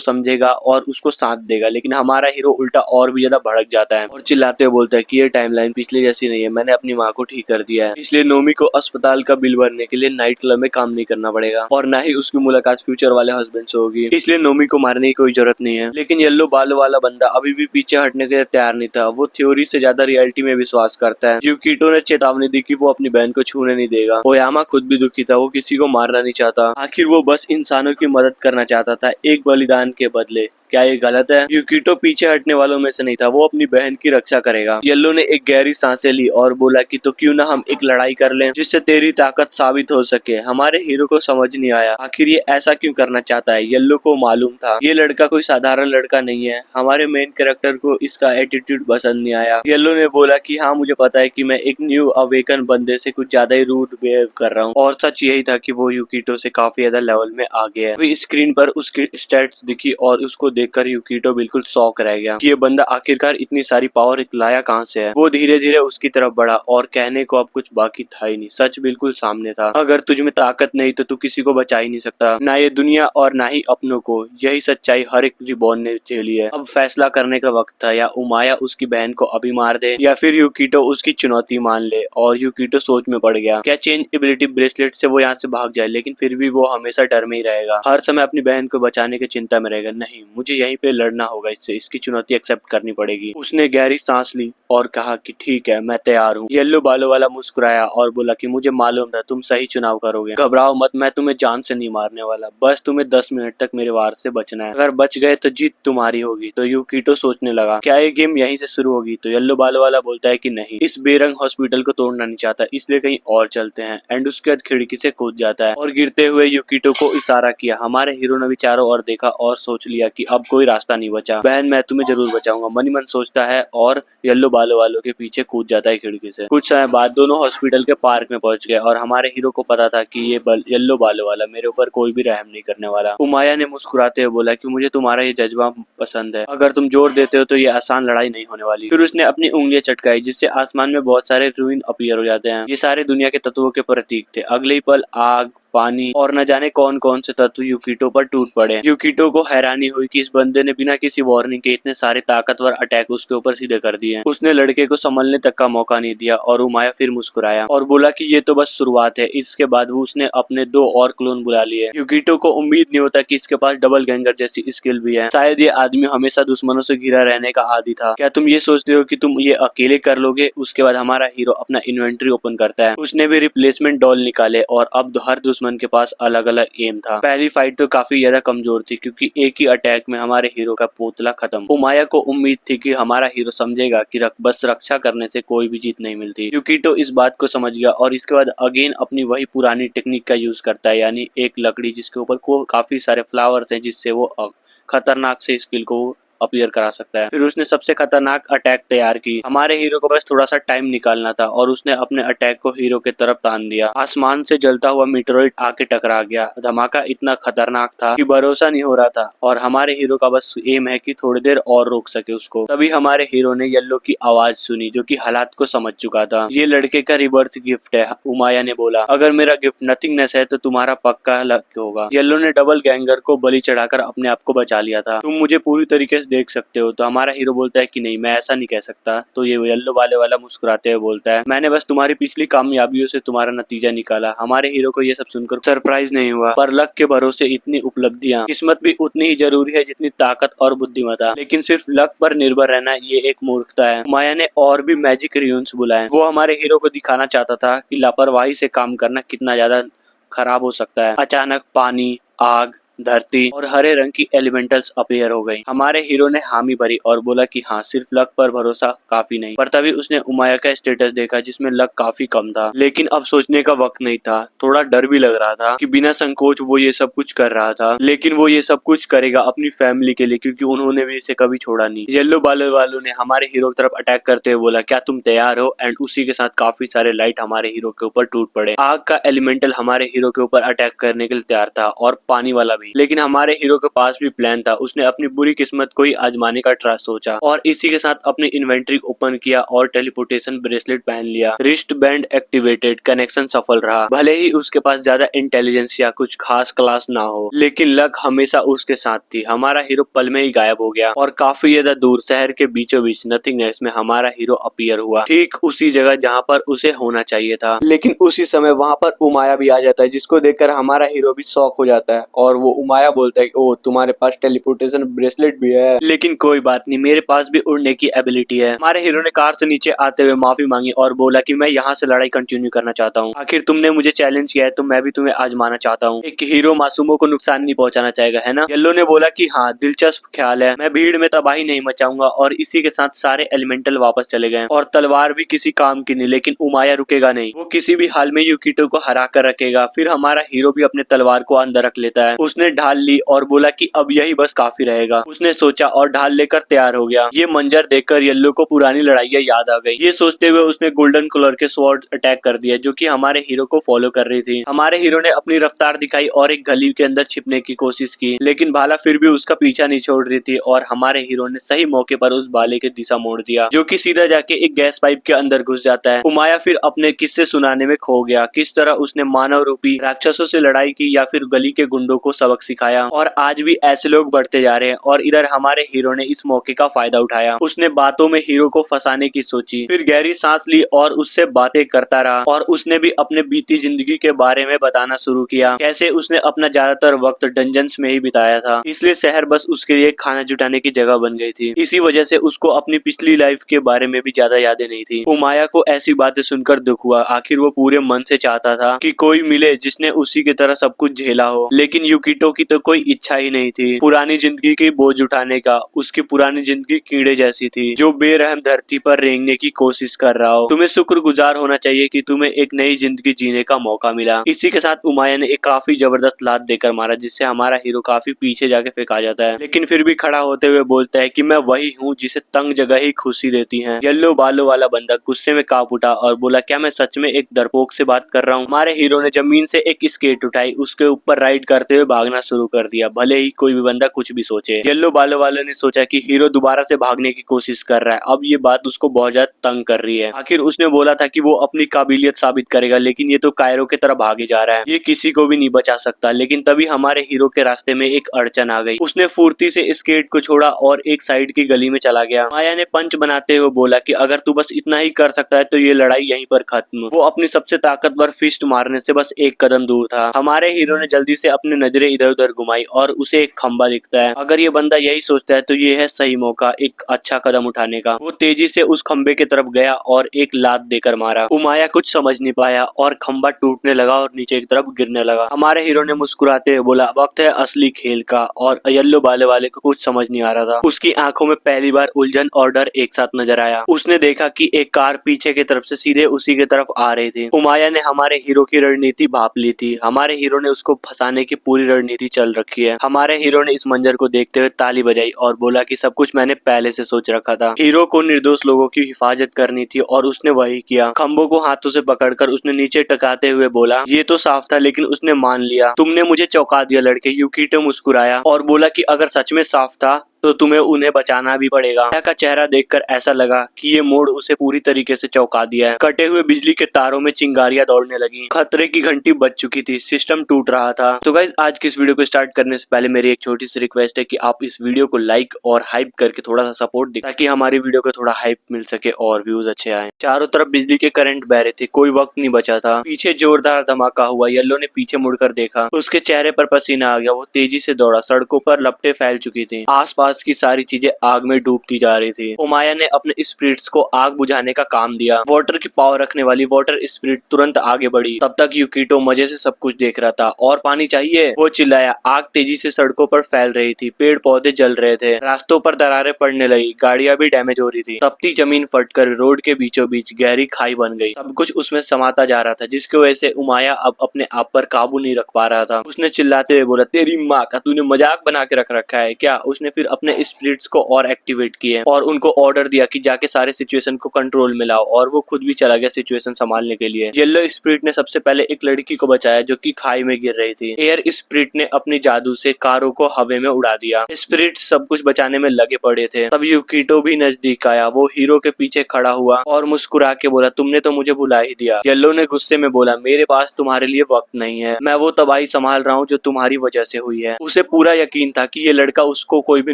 [SPEAKER 1] समझेगा और उसको साथ देगा, लेकिन हमारा हीरो उल्टा और भी ज्यादा भड़क जाता है और चिल्लाते हुए बोलता है कि ये टाइमलाइन पिछले जैसी नहीं है, मैंने अपनी माँ को ठीक कर दिया है, इसलिए नोमी को अस्पताल का बिल भरने के लिए नाइट क्लब में काम नहीं करना पड़ेगा और ना ही उसकी मुलाकात फ्यूचर वाले हस्बैंड से होगी, इसलिए नोमी को मारने की कोई जरूरत नहीं है। लेकिन येलो बालों वाला बंदा अभी भी पीछे हटने के लिए तैयार नहीं था। वो थ्योरी से ज्यादा रियलिटी में विश्वास करता है। यूकिटो ने चेतावनी दी कि वो अपनी बहन को छूने नहीं देगा। ओयामा खुद भी दुखी था, वो किसी को मारना नहीं चाहता। आखिर वो बस इंसानों की मदद करना चाहता था एक बलिदान के बदले। क्या ये गलत है? यूकिटो पीछे हटने वालों में से नहीं था, वो अपनी बहन की रक्षा करेगा। येलो ने एक गहरी सांसें ली और बोला कि तो क्यों ना हम एक लड़ाई कर लें जिससे तेरी ताकत साबित हो सके। हमारे हीरो को समझ नहीं आया आखिर ये ऐसा क्यों करना चाहता है। येलो को मालूम था ये लड़का कोई साधारण लड़का नहीं है। हमारे मेन कैरेक्टर को इसका एटीट्यूड पसंद नहीं आया। येलो ने बोला कि हाँ मुझे पता है कि मैं एक न्यू अवेकन बंदे से कुछ ज्यादा ही रूड बिहेव कर रहा हूँ। और सच यही था कि वो यूकिटो से काफी ज्यादा लेवल में आ गया है। अभी स्क्रीन पर उसकी स्टैट्स दिखी और उसको देखकर यूकिटो बिल्कुल शॉक रह गया कि ये बंदा आखिरकार इतनी सारी पावर लाया कहाँ से है। वो धीरे धीरे उसकी तरफ बढ़ा और कहने को अब कुछ बाकी था ही नहीं, सच बिल्कुल सामने था। अगर तुझ में ताकत नहीं तो तू किसी को बचा ही नहीं सकता, ना ये दुनिया और ना ही अपनों को। यही सच्चाई हर एक रिबॉर्न ने झेली है। अब फैसला करने का वक्त था, या उमाया उसकी बहन को अभी मार दे या फिर यूकिटो उसकी चुनौती मान ले। और यूकिटो सोच में पड़ गया, क्या चेंज एबिलिटी ब्रेसलेट से वो यहाँ से भाग जाए, लेकिन फिर भी वो हमेशा डर में ही रहेगा, हर समय अपनी बहन को बचाने की चिंता में रहेगा। नहीं, मुझे यहीं पे लड़ना होगा इससे, इसकी चुनौती एक्सेप्ट करनी पड़ेगी। उसने गहरी सांस ली और कहा कि ठीक है मैं तैयार हूँ। येलो बालों वाला मुस्कुराया और बोला कि मुझे मालूम था तुम सही चुनाव करोगे, घबराओ मत, मैं तुम्हें जान से नहीं मारने वाला, बस तुम्हें 10 मिनट तक मेरे वार से बचना है। अगर बच गए तो जीत तुम्हारी होगी। तो यूकिटो सोचने लगा क्या ये गेम यहीं से शुरू होगी। तो येलो बालों वाला बोलता है कि नहीं, इस बेरंग हॉस्पिटल को तोड़ना नहीं चाहता, इसलिए कहीं और चलते हैं। एंड उसके बाद खिड़की से कूद जाता है और गिरते हुए यूकिटो को इशारा किया। हमारे हीरो ने भी चारों ओर देखा और सोच लिया कि अब कोई रास्ता नहीं बचा, बहन मैं तुम्हें जरूर बचाऊंगा, मन ही मन सोचता है और येलो बालों वालों के पीछे कूद जाता है खिड़की से। कुछ समय बाद दोनों हॉस्पिटल के पार्क में पहुंच गए और हमारे हीरो को पता था कि ये येलो बालों वाला मेरे ऊपर कोई भी रहम नहीं करने वाला। उमाया ने मुस्कुराते हुए बोला कि मुझे तुम्हारा ये जज्बा पसंद है, अगर तुम जोर देते हो तो ये आसान लड़ाई नहीं होने वाली। फिर उसने अपनी उंगलियां चटकाई जिससे आसमान में बहुत सारे रूइन अपीयर हो जाते हैं। ये सारे दुनिया के तत्वों के प्रतीक थे। अगले ही पल आग, पानी और न जाने कौन कौन से तत्व यूकिटो पर टूट पड़े। यूकिटो को हैरानी हुई कि इस बंदे ने बिना किसी वार्निंग के इतने सारे ताकतवर अटैक उसके ऊपर सीधे कर दिए। उसने लड़के को संभलने तक का मौका नहीं दिया और उमाया फिर मुस्कुराया और बोला कि ये तो बस शुरुआत है। इसके बाद वो उसने अपने 2 और क्लोन बुला लिए। यूकिटो को उम्मीद नहीं होता कि इसके पास डबल गैंगर जैसी स्किल भी है। शायद ये आदमी हमेशा दुश्मनों से घिरा रहने का आदी था। क्या तुम ये सोचते हो कि तुम ये अकेले कर लोगे? उसके बाद हमारा हीरो अपना इन्वेंट्री ओपन करता है। उसने भी रिप्लेसमेंट डॉल निकाले और अब हर दुश्मन के पास अलग अलग एम था। पहली फाइट तो काफी ज्यादा कमजोर थी क्योंकि एक ही अटैक में हमारे हीरो का पोतला खत्म। उमाया को उम्मीद थी कि हमारा हीरो समझेगा कि बस रक्षा करने से कोई भी जीत नहीं मिलती। यूकिटो इस बात को समझ गया और इसके बाद अगेन अपनी वही पुरानी टेक्निक का यूज करता है, यानी एक लकड़ी जिसके ऊपर काफी सारे फ्लावर्स हैं जिससे वो खतरनाक से स्किल को अपीयर करा सकता है। फिर उसने सबसे खतरनाक अटैक तैयार की। हमारे हीरो को बस थोड़ा सा टाइम निकालना था और उसने अपने अटैक को हीरो के तरफ तान दिया। आसमान से जलता हुआ मीटरॉइड आके टकरा गया। धमाका इतना खतरनाक था कि भरोसा नहीं हो रहा था और हमारे हीरो का बस एम है कि थोड़ी देर और रोक सके उसको। तभी हमारे हीरो ने येलो की आवाज सुनी जो कि हालात को समझ चुका था। ये लड़के का रिबर्थ गिफ्ट है, उमाया ने बोला। अगर मेरा गिफ्ट नथिंगनेस है तो तुम्हारा पक्का लक होगा। येलो ने डबल गैंगर को बलि चढ़ाकर अपने आप को बचा लिया था। तुम मुझे पूरी तरीके से देख सकते हो। तो हमारा हीरो बोलता है कि नहीं, मैं ऐसा नहीं कह सकता। तो ये येलो वाला मुस्कुराते हुए बोलता है, मैंने बस तुम्हारी पिछली कामयाबियों से तुम्हारा नतीजा निकाला। हमारे हीरो को ये सब सुनकर सरप्राइज नहीं हुआ, पर लक के भरोसे इतनी उपलब्धियां, किस्मत भी उतनी ही जरूरी है जितनी ताकत और बुद्धिमत्ता। लेकिन सिर्फ लक पर निर्भर रहना ये एक मूर्खता है। माया ने और भी मैजिक रियून्स बुलाए। वो हमारे हीरो को दिखाना चाहता था कि लापरवाही से काम करना कितना ज्यादा खराब हो सकता है। अचानक पानी, आग, धरती और हरे रंग की एलिमेंटल्स अपीयर हो गई। हमारे हीरो ने हामी भरी और बोला कि हाँ, सिर्फ लक पर भरोसा काफी नहीं। पर तभी उसने उमाया का स्टेटस देखा जिसमें लक काफी कम था। लेकिन अब सोचने का वक्त नहीं था। थोड़ा डर भी लग रहा था कि बिना संकोच वो ये सब कुछ कर रहा था, लेकिन वो ये सब कुछ करेगा अपनी फैमिली के लिए, क्योंकि उन्होंने भी इसे कभी छोड़ा नहीं। येलो बालों वालों ने हमारे हीरो की तरफ अटैक करते हुए बोला, क्या तुम तैयार हो? एंड उसी के साथ काफी सारे लाइट हमारे हीरो के ऊपर टूट पड़े। आग का एलिमेंटल हमारे हीरो के ऊपर अटैक करने के लिए तैयार था और पानी वाला भी। थी, लेकिन हमारे हीरो के पास भी प्लान था। उसने अपनी बुरी किस्मत को ही आजमाने का ट्रस्ट सोचा और इसी के साथ अपनी इन्वेंट्री ओपन किया और टेलीपोर्टेशन ब्रेसलेट पहन लिया। रिस्ट बैंड एक्टिवेटेड, कनेक्शन सफल रहा। भले ही उसके पास ज्यादा इंटेलिजेंस या कुछ खास क्लास ना हो, लेकिन लक हमेशा उसके साथ थी। हमारा हीरो पल में ही गायब हो गया और काफी ज्यादा दूर शहर के बीचों बीच नथिंगनेस में हमारा हीरो अपीयर हुआ, ठीक उसी जगह जहाँ पर उसे होना चाहिए था। लेकिन उसी समय वहाँ पर उमाया भी आ जाता है, जिसको देखकर हमारा हीरो भी शॉक हो जाता है और वो उमाया बोलता है कि ओ तुम्हारे पास टेलीपोर्टेशन ब्रेसलेट भी है। लेकिन कोई बात नहीं, मेरे पास भी उड़ने की एबिलिटी है। हमारे हीरो ने कार से नीचे आते हुए माफी मांगी और बोला कि मैं यहाँ से लड़ाई कंटिन्यू करना चाहता हूँ। आखिर तुमने मुझे चैलेंज किया है तो मैं भी तुम्हें आजमाना चाहता हूँ। एक हीरो मासूमों को नुकसान नहीं पहुंचाना चाहेगा, है ना? येलो ने बोला कि हाँ, दिलचस्प ख्याल है। मैं भीड़ में तबाही नहीं मचाऊंगा और इसी के साथ सारे एलिमेंटल वापस चले गए और तलवार भी किसी काम की नहीं। लेकिन उमाया रुकेगा नहीं, वो किसी भी हाल में यूकिटो को हरा कर रखेगा। फिर हमारा हीरो भी अपने तलवार को अंदर रख लेता है। उसने ढाल ली और बोला कि अब यही बस काफी रहेगा। उसने सोचा और ढाल लेकर तैयार हो गया। ये मंजर देखकर येलो को पुरानी लड़ाइयाँ याद आ गई। ये सोचते हुए उसने गोल्डन कलर के स्वॉर्ड अटैक कर दिया जो कि हमारे हीरो को फॉलो कर रही थी। हमारे हीरो ने अपनी रफ्तार दिखाई और एक गली के अंदर छिपने की कोशिश की, लेकिन भाला फिर भी उसका पीछा नहीं छोड़ रही थी और हमारे हीरो ने सही मौके पर उस भाले की दिशा मोड़ दिया, जो कि सीधा जाके एक गैस पाइप के अंदर घुस जाता है। उमाया फिर अपने किस्से सुनाने में खो गया, किस तरह उसने मानव रूपी राक्षसों से लड़ाई की या फिर गली के गुंडों को सबक सिखाया। और आज भी ऐसे लोग बढ़ते जा रहे हैं और इधर हमारे हीरो ने इस मौके का फायदा उठाया। उसने बातों में हीरो को फंसाने की सोची, फिर गहरी सांस ली और उससे बातें करता रहा और उसने भी अपने बीती जिंदगी के बारे में बताना शुरू किया, कैसे उसने अपना ज्यादातर वक्त डंजन्स में ही बिताया था, इसलिए शहर बस उसके लिए खाना जुटाने की जगह बन गई थी। इसी वजह से उसको अपनी पिछली लाइफ के बारे में भी ज्यादा यादें नहीं थी। उमाया को ऐसी बातें सुनकर दुख हुआ। आखिर वो पूरे मन से चाहता था कि कोई मिले जिसने उसी की तरह सब कुछ झेला हो, लेकिन यूकिटो की तो कोई इच्छा ही नहीं थी पुरानी जिंदगी की बोझ उठाने का। उसकी पुरानी जिंदगी कीड़े जैसी थी जो बेरहम धरती पर रेंगने की कोशिश कर रहा हो। तुम्हें शुक्रगुजार होना चाहिए कि तुम्हें एक नई जिंदगी जीने का मौका मिला। इसी के साथ उमाया ने एक काफी जबरदस्त लात देकर मारा, जिससे हमारा हीरो काफी पीछे जाके फेंका जाता है, लेकिन फिर भी खड़ा होते हुए बोलता है कि मैं वही हूँ जिसे तंग जगह ही खुशी देती है। येलो बालों वाला बंदा गुस्से में कांप उठा और बोला, क्या मैं सच में एक डरपोक से बात कर रहा हूँ? हमारे हीरो ने जमीन से एक स्केट उठाई, उसके ऊपर राइड करते हुए भागना शुरू कर दिया, भले ही कोई भी बंदा कुछ भी सोचे। येलो बालों वाले ने सोचा कि हीरो दोबारा से भागने की कोशिश कर रहा है। अब ये बात उसको बहुत ज्यादा तंग कर रही है। आखिर उसने बोला था कि वो अपनी काबिलियत साबित करेगा, लेकिन ये तो कायरो की तरफ भागे जा रहा है, ये किसी को भी नहीं बचा सकता। लेकिन तभी हमारे हीरो के रास्ते में एक अड़चन आ गई। उसने फुर्ती से स्केट को छोड़ा और एक साइड की गली में चला गया। माया ने पंच बनाते हुए बोला कि अगर तू बस इतना ही कर सकता है तो ये लड़ाई यहीं पर खत्म। वो अपनी सबसे ताकतवर फिस्ट मारने से बस एक कदम दूर था। हमारे हीरो ने जल्दी से अपनी नजरें इधर उधर घुमाई और उसे एक खंबा दिखता है। अगर ये बंदा यही सोचता है तो ये है सही मौका एक अच्छा कदम उठाने का। वो तेजी से उस खंबे की तरफ गया और एक लात देकर मारा। उमाया कुछ समझ नहीं पाया और खंबा टूटने लगा और नीचे की तरफ गिरने लगा। हमारे हीरो ने मुस्कुराते हुए बोला, वक्त है असली खेल का। और येलो बाले वाले को कुछ समझ नहीं आ रहा था। उसकी आंखों में पहली बार उलझन और डर एक साथ नजर आया। उसने देखा कि एक कार पीछे की तरफ से सीधे उसी की तरफ आ रही थी। उमाया ने हमारे हीरो की रणनीति भांप ली थी। हमारे हीरो ने उसको फंसाने की पूरी रणनीति चल रखी है। हमारे हीरो ने इस मंजर को देखते हुए ताली बजाई और बोला कि सब कुछ मैंने पहले से सोच रखा था। हीरो को निर्दोष लोगों की हिफाजत करनी थी और उसने वही किया। खंभों को हाथों से पकड़कर उसने नीचे टकाते हुए बोला, ये तो साफ था लेकिन उसने मान लिया। तुमने मुझे चौंका दिया लड़के। यूकिटो मुस्कुराया और बोला कि अगर सच में साफ था तो तुम्हें उन्हें बचाना भी पड़ेगा। माया का चेहरा देखकर ऐसा लगा कि ये मोड़ उसे पूरी तरीके से चौंका दिया है। कटे हुए बिजली के तारों में चिंगारियां दौड़ने लगी। खतरे की घंटी बज चुकी थी। सिस्टम टूट रहा था। तो गाइस, आज की इस वीडियो को स्टार्ट करने से पहले मेरी एक छोटी सी रिक्वेस्ट है कि आप इस वीडियो को लाइक और हाइप करके थोड़ा सा सपोर्ट दें, ताकि हमारी वीडियो को थोड़ा हाइप मिल सके और व्यूज अच्छे आए। चारों तरफ बिजली के करंट बह रहे थे, कोई वक्त नहीं बचा था। पीछे जोरदार धमाका हुआ। येलो ने पीछे मुड़कर देखा, उसके चेहरे पर पसीना आ गया। वो तेजी से दौड़ा। सड़कों पर लपटें फैल चुकी थी। आसपास की सारी चीजें आग में डूबती जा रही थी। उमाया ने अपने स्पिरिट्स को आग बुझाने का काम दिया। वाटर की पावर रखने वाली वाटर स्पिरिट तुरंत आगे बढ़ी। तब तक यूकिटो मजे से सब कुछ देख रहा था। और पानी चाहिए, वो चिल्लाया। आग तेजी से सड़कों पर फैल रही थी। पेड़ पौधे जल रहे थे। रास्तों पर दरारें पड़ने लगी। गाड़ियां भी डैमेज हो रही थी। तपती जमीन फटकर रोड के बीचों बीच गहरी खाई बन गई। सब कुछ उसमें समाता जा रहा था, जिसकी वजह से उमाया अब अपने आप पर काबू नहीं रख पा रहा था। उसने चिल्लाते हुए बोला, तेरी माँ का, तूने मजाक बना के रख रखा है क्या? उसने फिर अपने स्पिरिट्स को और एक्टिवेट किए और उनको ऑर्डर दिया कि जाके सारे सिचुएशन को कंट्रोल में लाओ, और वो खुद भी चला गया सिचुएशन संभालने के लिए। येलो स्पिरिट ने सबसे पहले एक लड़की को बचाया जो कि खाई में गिर रही थी। एयर स्पिरिट ने अपनी जादू से कारों को हवा में उड़ा दिया। स्पिरिट सब कुछ बचाने में लगे पड़े थे। तब यूकिटो भी नजदीक आया। वो हीरो के पीछे खड़ा हुआ और मुस्कुरा के बोला, तुमने तो मुझे भुला ही दिया। येलो ने गुस्से में बोला, मेरे पास तुम्हारे लिए वक्त नहीं है, मैं वो तबाही संभाल रहा हूँ जो तुम्हारी वजह से हुई है। उसे पूरा यकीन था कि ये लड़का उसको कोई भी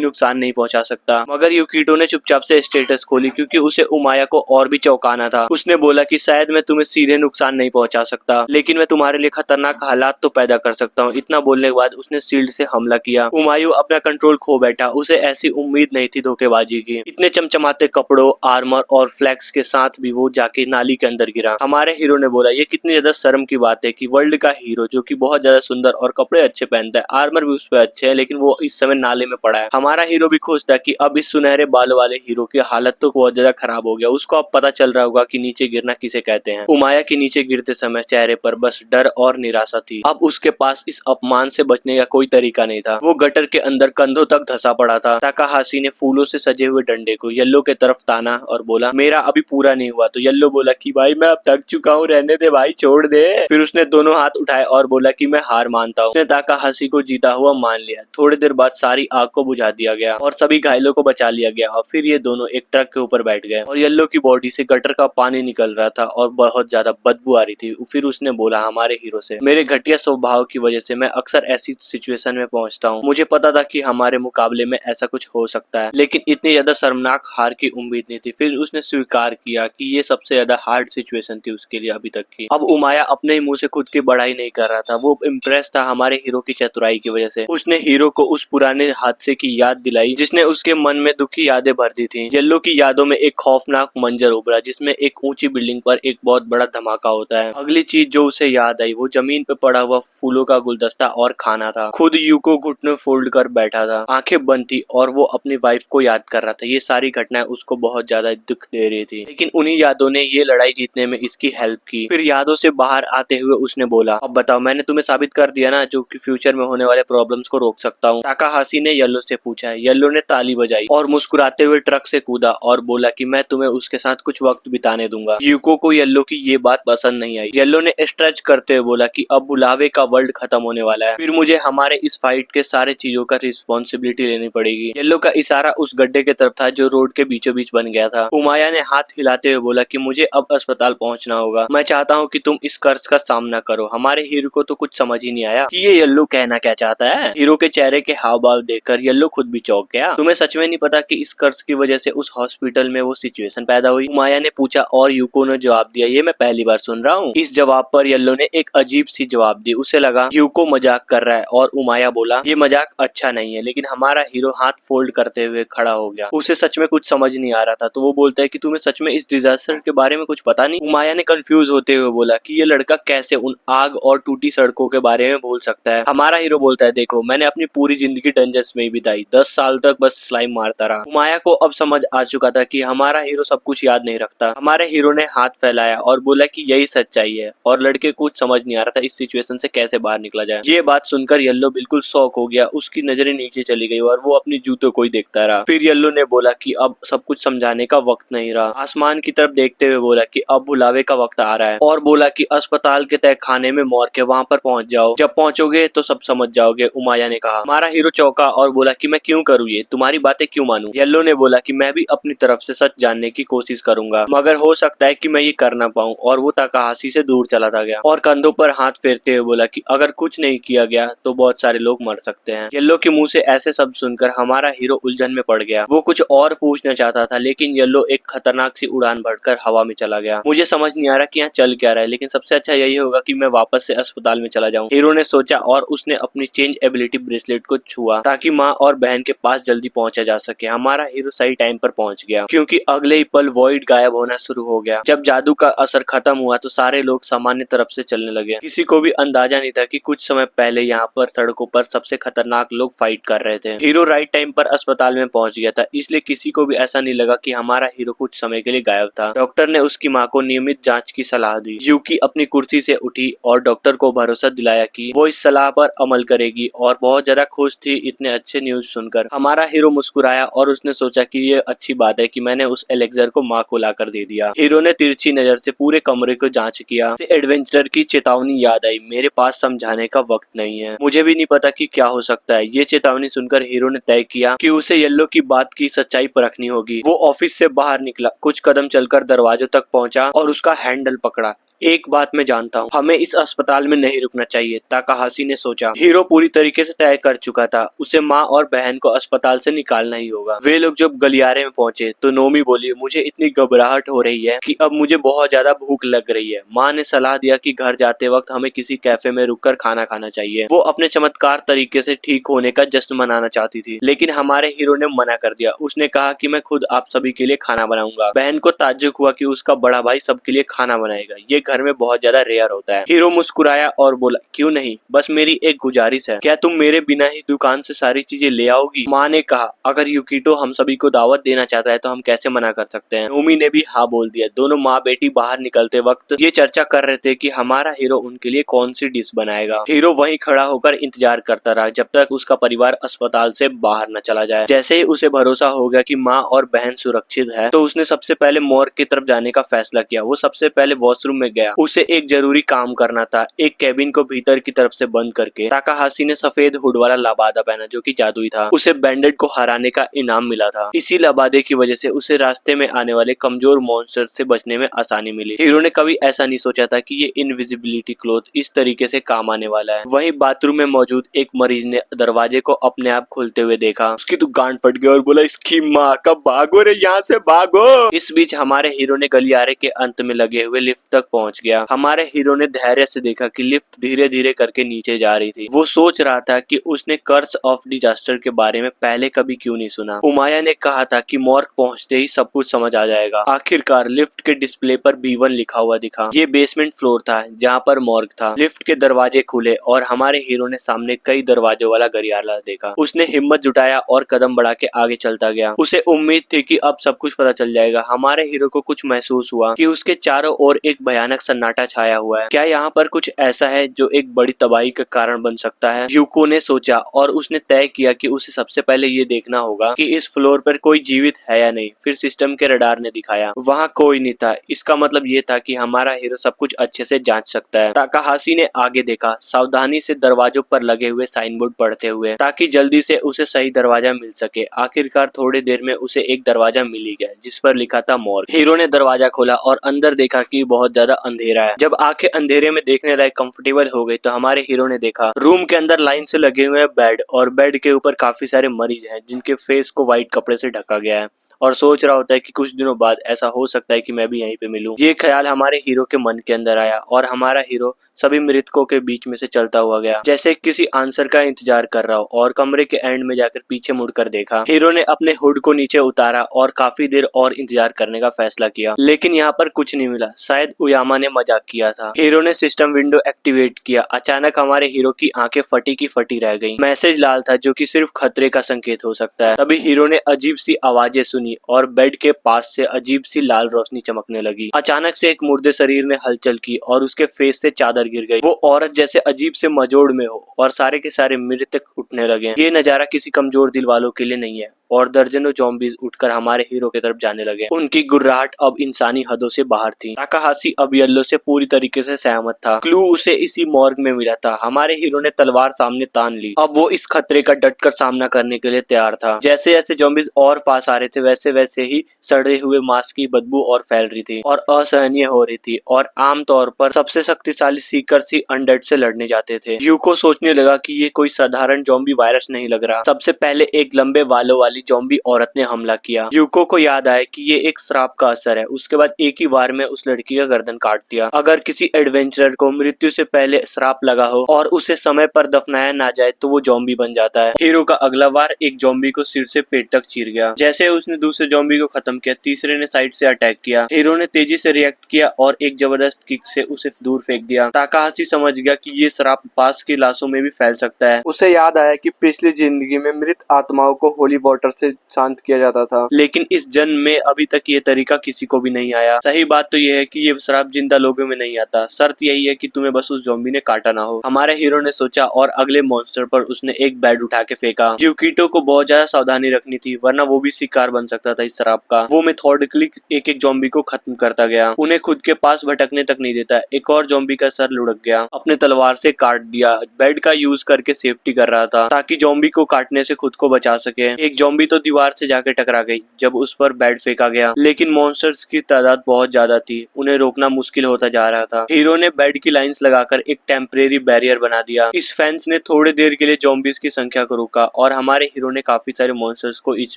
[SPEAKER 1] नुकसान नहीं पहुंचा सकता, मगर यूकिटो ने चुपचाप से स्टेटस खोली क्योंकि उसे उमाया को और भी चौंकाना था। उसने बोला कि शायद मैं तुम्हें सीधे नुकसान नहीं पहुंचा सकता, लेकिन मैं तुम्हारे लिए खतरनाक हालात तो पैदा कर सकता हूँ। इतना बोलने के बाद उसने शील्ड से हमला किया। उमायू अपना कंट्रोल खो बैठा। उसे ऐसी उम्मीद नहीं थी धोखेबाजी की। इतने चमचमाते कपड़ों, आर्मर और फ्लैक्स के साथ भी वो जाके नाली के अंदर गिरा। हमारे हीरो ने बोला, ये कितनी ज्यादा शर्म की बात है कि वर्ल्ड का हीरो जो कि बहुत ज्यादा सुंदर और कपड़े अच्छे पहनता है, आर्मर भी उस पर अच्छे है, लेकिन वो इस समय नाले में पड़ा है। हमारा हीरो भी खुश था कि अब इस सुनहरे बाल वाले हीरो की हालत तो बहुत ज्यादा खराब हो गया। उसको अब पता चल रहा होगा कि नीचे गिरना किसे कहते हैं। उमाया के नीचे गिरते समय चेहरे पर बस डर और निराशा थी। अब उसके पास इस अपमान से बचने का कोई तरीका नहीं था। वो गटर के अंदर कंधों तक धंसा पड़ा था। ताकाहाशी ने फूलों से सजे हुए डंडे को येलो के तरफ ताना और बोला, मेरा अभी पूरा नहीं हुआ। तो येलो बोला कि भाई मैं अब थक चुका हूँ, रहने दे भाई, छोड़ दे। फिर उसने दोनों हाथ उठाए और बोला कि मैं हार मानता हूँ। उसने ताकाहाशी को जीता हुआ मान लिया। थोड़ी देर बाद सारी आग को बुझा दिया गया और सभी घायलों को बचा लिया गया और फिर ये दोनों एक ट्रक के ऊपर बैठ गए और येलो की बॉडी से गटर का पानी निकल रहा था और बहुत ज्यादा बदबू आ रही थी। फिर उसने बोला हमारे हीरो से, मेरे घटिया स्वभाव की वजह से मैं अक्सर ऐसी सिचुएशन में पहुंचता हूँ। मुझे पता था कि हमारे मुकाबले में ऐसा कुछ हो सकता है, लेकिन इतनी ज्यादा शर्मनाक हार की उम्मीद नहीं थी। फिर उसने स्वीकार किया कि ये सबसे ज्यादा हार्ड सिचुएशन थी उसके लिए अभी तक की। अब उमाया अपने ही मुंह से खुद की बढ़ाई नहीं कर रहा था। वो इम्प्रेस था हमारे हीरो की चतुराई की वजह से। उसने हीरो को उस पुराने हादसे की याद दिलाई जिसने उसके मन में दुखी यादें भर दी थी। येलो की यादों में एक खौफनाक मंजर उभरा जिसमें एक ऊंची बिल्डिंग पर एक बहुत बड़ा धमाका होता है। अगली चीज जो उसे याद आई वो जमीन पे पड़ा हुआ फूलों का गुलदस्ता और खाना था। खुद यूको घुटने फोल्ड कर बैठा था, आंखें बंद थी और वो अपनी वाइफ को याद कर रहा था। ये सारी घटनाएं उसको बहुत ज्यादा दुख दे रही थी, लेकिन उन्हीं यादों ने ये लड़ाई जीतने में इसकी हेल्प की। फिर यादों से बाहर आते हुए उसने बोला, अब बताओ, मैंने तुम्हें साबित कर दिया ना जो कि फ्यूचर में होने वाले प्रॉब्लम्स को रोक सकता हूँ। ताकाहाशी ने येलो से पूछा। येलो ने ताली बजाई और मुस्कुराते हुए ट्रक से कूदा और बोला कि मैं तुम्हें उसके साथ कुछ वक्त बिताने दूंगा। यूको को येलो की ये बात पसंद नहीं आई। येलो ने स्ट्रेच करते हुए बोला कि अब बुलावे का वर्ल्ड खत्म होने वाला है, फिर मुझे हमारे इस फाइट के सारे चीजों का रिस्पॉन्सिबिलिटी लेनी पड़ेगी। येलो का इशारा उस गड्ढे के तरफ था जो रोड के बीचों बीच बन गया था। उमाया ने हाथ हिलाते हुए बोला कि मुझे अब अस्पताल पहुंचना होगा। मैं चाहता हूँ कि तुम इस कर्ज का सामना करो। हमारे हीरो को तो कुछ समझ ही नहीं आया कि ये येलो कहना क्या चाहता है। हीरो के चेहरे के हाव भाव देखकर येलो खुद भी चौंक गया। तुम्हें सच में नहीं पता कि इस कर्ज की वजह से उस हॉस्पिटल में वो सिचुएशन पैदा हुई? उमाया ने पूछा और यूको ने जवाब दिया, ये मैं पहली बार सुन रहा हूँ। इस जवाब पर येलो ने एक अजीब सी जवाब दी। उसे लगा यूको मजाक कर रहा है और उमाया बोला, ये मजाक अच्छा नहीं है। लेकिन हमारा हीरो हाथ फोल्ड करते हुए खड़ा हो गया। उसे सच में कुछ समझ नहीं आ रहा था, तो वो बोलता है कि तुम्हें सच में इस डिजास्टर के बारे में कुछ पता नहीं? उमाया ने कंफ्यूज होते हुए बोला कि ये लड़का कैसे उन आग और टूटी सड़कों के बारे में भूल सकता है। हमारा हीरो बोलता है, देखो मैंने अपनी पूरी जिंदगी डंजन्स में ही बिताई, 10 साल तक बस स्लाइम मारता रहा। उमाया को अब समझ आ चुका था कि हमारा हीरो सब कुछ याद नहीं रखता। हमारे हीरो ने हाथ फैलाया और बोला कि यही सच्चाई है, और लड़के को कुछ समझ नहीं आ रहा था इस सिचुएशन से कैसे बाहर निकला जाए। ये बात सुनकर येलो बिल्कुल शॉक हो गया। उसकी नजरें नीचे चली गई और वो अपनी जूतों को ही देखता रहा। फिर येलो ने बोला कि अब सब कुछ समझाने का वक्त नहीं रहा। आसमान की तरफ देखते हुए बोला कि अब बुलावे का वक्त आ रहा है, और बोला कि अस्पताल के तय खाने में मोड़ के वहाँ पर पहुँच जाओ। जब पहुँचोगे तो सब समझ जाओगे। उमाया ने कहा। हमारा हीरो चौंका और बोला कि मैं क्यों करूँ ये, तुम्हारी बातें क्यों मानूं? येलो ने बोला कि मैं भी अपनी तरफ से सच जानने की कोशिश करूंगा, मगर हो सकता है कि मैं ये कर ना पाऊं। और वो ताकाहाशी से दूर चला गया और कंधों पर हाथ फेरते हुए बोला कि अगर कुछ नहीं किया गया तो बहुत सारे लोग मर सकते हैं। येलो के मुंह से ऐसे शब्द सुनकर हमारा हीरो उलझन में पड़ गया। वो कुछ और पूछना चाहता था, लेकिन येलो एक खतरनाक सी उड़ान भरकर हवा में चला गया। मुझे समझ नहीं आ रहा कि यहाँ चल क्या रहा है, लेकिन सबसे अच्छा यही होगा कि मैं वापस से अस्पताल में चला जाऊं। हीरो ने सोचा और उसने अपनी चेंज एबिलिटी ब्रेसलेट को छुआ ताकि माँ और बहन के पास जल्दी पहुंचा जा सके। हमारा हीरो सही टाइम पर पहुंच गया, क्योंकि अगले ही पल वॉइड गायब होना शुरू हो गया। जब जादू का असर खत्म हुआ तो सारे लोग सामान्य तरफ से चलने लगे। किसी को भी अंदाजा नहीं था कि कुछ समय पहले यहाँ पर सड़कों पर सबसे खतरनाक लोग फाइट कर रहे थे। हीरो राइट टाइम पर अस्पताल में पहुंच गया था, इसलिए किसी को भी ऐसा नहीं लगा कि हमारा हीरो कुछ समय के लिए गायब था। डॉक्टर ने उसकी माँ को नियमित जांच की सलाह दी। यूकी अपनी कुर्सी से उठी और डॉक्टर को भरोसा दिलाया कि वो इस सलाह पर अमल करेगी, और बहुत ज्यादा खुश थी इतने अच्छे न्यूज सुनकर। देखकर हमारा हीरो मुस्कुराया और उसने सोचा कि ये अच्छी बात है कि मैंने उस एलेक्जर को माँ को लाकर दे दिया। हीरो ने तिरछी नजर से पूरे कमरे को जांच किया। एडवेंचरर की चेतावनी याद आई, मेरे पास समझाने का वक्त नहीं है, मुझे भी नहीं पता कि क्या हो सकता है। ये चेतावनी सुनकर हीरो ने तय किया कि उसे येलो की बात की सच्चाई परखनी होगी। वो ऑफिस से बाहर निकला, कुछ कदम चलकर दरवाजों तक पहुंचा और उसका हैंडल पकड़ा। एक बात मैं जानता हूँ, हमें इस अस्पताल में नहीं रुकना चाहिए, ताकाहाशी ने सोचा। हीरो पूरी तरीके से तय कर चुका था, उसे माँ और बहन को अस्पताल से निकालना ही होगा। वे लोग जब गलियारे में पहुंचे तो नोमी बोली, मुझे इतनी घबराहट हो रही है कि अब मुझे बहुत ज्यादा भूख लग रही है। माँ ने सलाह दिया कि घर जाते वक्त हमें किसी कैफे में रुककर खाना खाना चाहिए। वो अपने चमत्कार तरीके से ठीक होने का जश्न मनाना चाहती थी, लेकिन हमारे हीरो ने मना कर दिया। उसने कहा कि मैं खुद आप सभी के लिए खाना बनाऊंगा। बहन को ताज्जुब हुआ कि उसका बड़ा भाई सबके लिए खाना बनाएगा, ये घर में बहुत ज्यादा रेयर होता है। हीरो मुस्कुराया और बोला, क्यों नहीं, बस मेरी एक गुजारिश है, क्या तुम मेरे बिना ही दुकान से सारी चीजें ले आओगी? माँ ने कहा, अगर यूकिटो हम सभी को दावत देना चाहता है तो हम कैसे मना कर सकते हैं। नोमी ने भी हाँ बोल दिया। दोनों माँ बेटी बाहर निकलते वक्त ये चर्चा कर रहे थे कि हमारा हीरो उनके लिए कौन सी डिश बनाएगा। हीरो वहीं खड़ा होकर इंतजार करता रहा जब तक उसका परिवार अस्पताल से बाहर न चला जाए। जैसे ही उसे भरोसा हो गया कि माँ और बहन सुरक्षित है तो उसने सबसे पहले मॉर्ग की तरफ जाने का फैसला किया। वो सबसे पहले वॉशरूम में गया, उसे एक जरूरी काम करना था, एक केबिन को भीतर की तरफ से बंद करके। ताकाहाशी ने सफेद हुड वाला लबादा पहना जो कि जादुई था। उसे बैंडेड को हराने का इनाम मिला था। इसी लबादे की वजह से उसे रास्ते में आने वाले कमजोर मॉन्स्टर से बचने में आसानी मिली। हीरो ने कभी ऐसा नहीं सोचा था कि ये इनविजिबिलिटी क्लॉथ इस तरीके से काम आने वाला है। वहीं बाथरूम में मौजूद एक मरीज ने दरवाजे को अपने आप खुलते हुए देखा। उसकी तो गांड फट गई और बोला, इसकी माँ का भागो रे, यहाँ से भागो। इस बीच हमारे हीरो ने गलियारे के अंत में लगे हुए लिफ्ट तक पहुंच गया। हमारे हीरो ने धैर्य से देखा कि लिफ्ट धीरे धीरे करके नीचे जा रही थी। वो सोच रहा था कि उसने कर्स ऑफ डिजास्टर के बारे में पहले कभी क्यों नहीं सुना। उमाया ने कहा था कि मॉर्ग पहुंचते ही सब कुछ समझ आ जाएगा। आखिरकार लिफ्ट के डिस्प्ले पर B1 लिखा हुआ दिखा। ये बेसमेंट फ्लोर था जहाँ पर मॉर्ग था। लिफ्ट के दरवाजे खुले और हमारे हीरो ने सामने कई दरवाजों वाला गलियारा देखा। उसने हिम्मत जुटाया और कदम बढ़ा के आगे चलता गया। उसे उम्मीद थी कि अब सब कुछ पता चल जाएगा। हमारे हीरो को कुछ महसूस हुआ कि उसके चारों ओर एक भयानक सन्नाटा छाया हुआ है। क्या यहाँ पर कुछ ऐसा है जो एक बड़ी तबाही का कारण बन सकता है? यूको ने सोचा और उसने तय किया कि उसे सबसे पहले ये देखना होगा कि इस फ्लोर पर कोई जीवित है या नहीं। फिर सिस्टम के रडार ने दिखाया, वहाँ कोई नहीं था। इसका मतलब ये था कि हमारा हीरो सब कुछ अच्छे से जांच सकता है। ताकाहाशी ने आगे देखा, सावधानी से दरवाजों पर लगे हुए साइन बोर्ड पढ़ते हुए, ताकि जल्दी से उसे सही दरवाजा मिल सके। आखिरकार थोड़ी देर में उसे एक दरवाजा मिल ही गया जिस पर लिखा था मॉर्ग। हीरो ने दरवाजा खोला और अंदर देखा कि बहुत ज्यादा अंधेरा है। जब आंखें अंधेरे में देखने लायक कंफर्टेबल हो गई तो हमारे हीरो ने देखा रूम के अंदर लाइन से लगे हुए बेड और बेड के ऊपर काफी सारे मरीज हैं जिनके फेस को व्हाइट कपड़े से ढका गया है। और सोच रहा होता है कि कुछ दिनों बाद ऐसा हो सकता है कि मैं भी यहीं पे मिलूं। ये ख्याल हमारे हीरो के मन के अंदर आया और हमारा हीरो सभी मृतकों के बीच में से चलता हुआ गया जैसे किसी आंसर का इंतजार कर रहा हो। और कमरे के एंड में जाकर पीछे मुड़कर देखा। हीरो ने अपने हुड को नीचे उतारा और काफी देर और इंतजार करने का फैसला किया, लेकिन यहाँ पर कुछ नहीं मिला। शायद उयामा ने मजाक किया था। हीरो ने सिस्टम विंडो एक्टिवेट किया। अचानक हमारे हीरो की आंखें फटी की फटी रह गईं। मैसेज लाल था जो कि सिर्फ खतरे का संकेत हो सकता है। तभी हीरो ने अजीब सी आवाजें सुनी और बेड के पास से अजीब सी लाल रोशनी चमकने लगी। अचानक से एक मुर्दे शरीर ने हलचल की और उसके फेस से चादर गिर गई। वो औरत जैसे अजीब से मजोड़ में हो और सारे के सारे मृतक उठने लगे। ये नजारा किसी कमजोर दिल वालों के लिए नहीं है और दर्जनों ज़ॉम्बीज उठकर हमारे हीरो की तरफ जाने लगे। उनकी गुर्राहट अब इंसानी हदों से बाहर थी। ताकाहाशी अब येलो से पूरी तरीके से सहमत था। क्लू उसे इसी मॉर्ग में मिला था। हमारे हीरो ने तलवार सामने तान ली। अब वो इस खतरे का डटकर सामना करने के लिए तैयार था। जैसे जैसे ज़ॉम्बीज और पास आ रहे थे वैसे वैसे ही सड़े हुए मांस की बदबू और फैल रही थी और असहनीय हो रही थी। और आमतौर पर सबसे शक्तिशाली सीकर्स ही अनडेड से लड़ने जाते थे। यूको सोचने लगा कि ये कोई साधारण ज़ॉम्बी वायरस नहीं लग रहा। सबसे पहले एक लंबे बालों वाली ज़ॉम्बी औरत ने हमला किया। यूको को याद आया कि ये एक श्राप का असर है। उसके बाद एक ही बार में उस लड़की का गर्दन काट दिया। अगर किसी एडवेंचरर को मृत्यु से पहले श्राप लगा हो और उसे समय पर दफनाया ना जाए तो वो ज़ॉम्बी बन जाता है। हीरो का अगला वार एक ज़ॉम्बी को सिर से पेट तक चीर गया। जैसे उसने दूसरे ज़ॉम्बी को खत्म किया, तीसरे ने साइड से अटैक किया। हीरो ने तेजी से रिएक्ट किया और एक जबरदस्त किक से उसे दूर फेंक दिया। ताकाहाशी समझ गया कि ये श्राप पास की लाशों में भी फैल सकता है। उसे याद आया कि पिछली जिंदगी में मृत आत्माओं को होली वाटर से शांत किया जाता था, लेकिन इस जन्म में अभी तक ये तरीका किसी को भी नहीं आया। सही बात तो ये है कि ये श्राप जिंदा लोगों में नहीं आता, शर्त यही है कि तुम्हें बस उस ज़ॉम्बी ने काटा ना हो। हमारे हीरो ने सोचा और अगले मॉन्स्टर पर उसने एक बेड उठा के फेंका। यूकिटो को बहुत ज्यादा सावधानी रखनी थी, वरना वो भी शिकार बन सकता था इस श्राप का। वो मेथोडिकली एक एक ज़ॉम्बी को खत्म करता गया, उन्हें खुद के पास भटकने तक नहीं देता। एक और ज़ॉम्बी का सर लुढ़क गया, अपने तलवार से काट दिया। बेड का यूज करके सेफ्टी कर रहा था ताकि ज़ॉम्बी को काटने से खुद को बचा सके। एक ज़ॉम्बी तो दीवार से जाके टकरा गई जब उस पर बेड फेंका गया, लेकिन मॉन्स्टर्स की तादाद बहुत ज्यादा थी, उन्हें रोकना मुश्किल होता जा रहा था। हीरो ने बेड की लाइंस लगाकर एक टेम्परेरी बैरियर बना दिया। इस फेंस ने थोड़ी देर के लिए ज़ॉम्बीज की संख्या को रोका और हमारे हीरो ने काफी सारे मॉन्स्टर्स को इस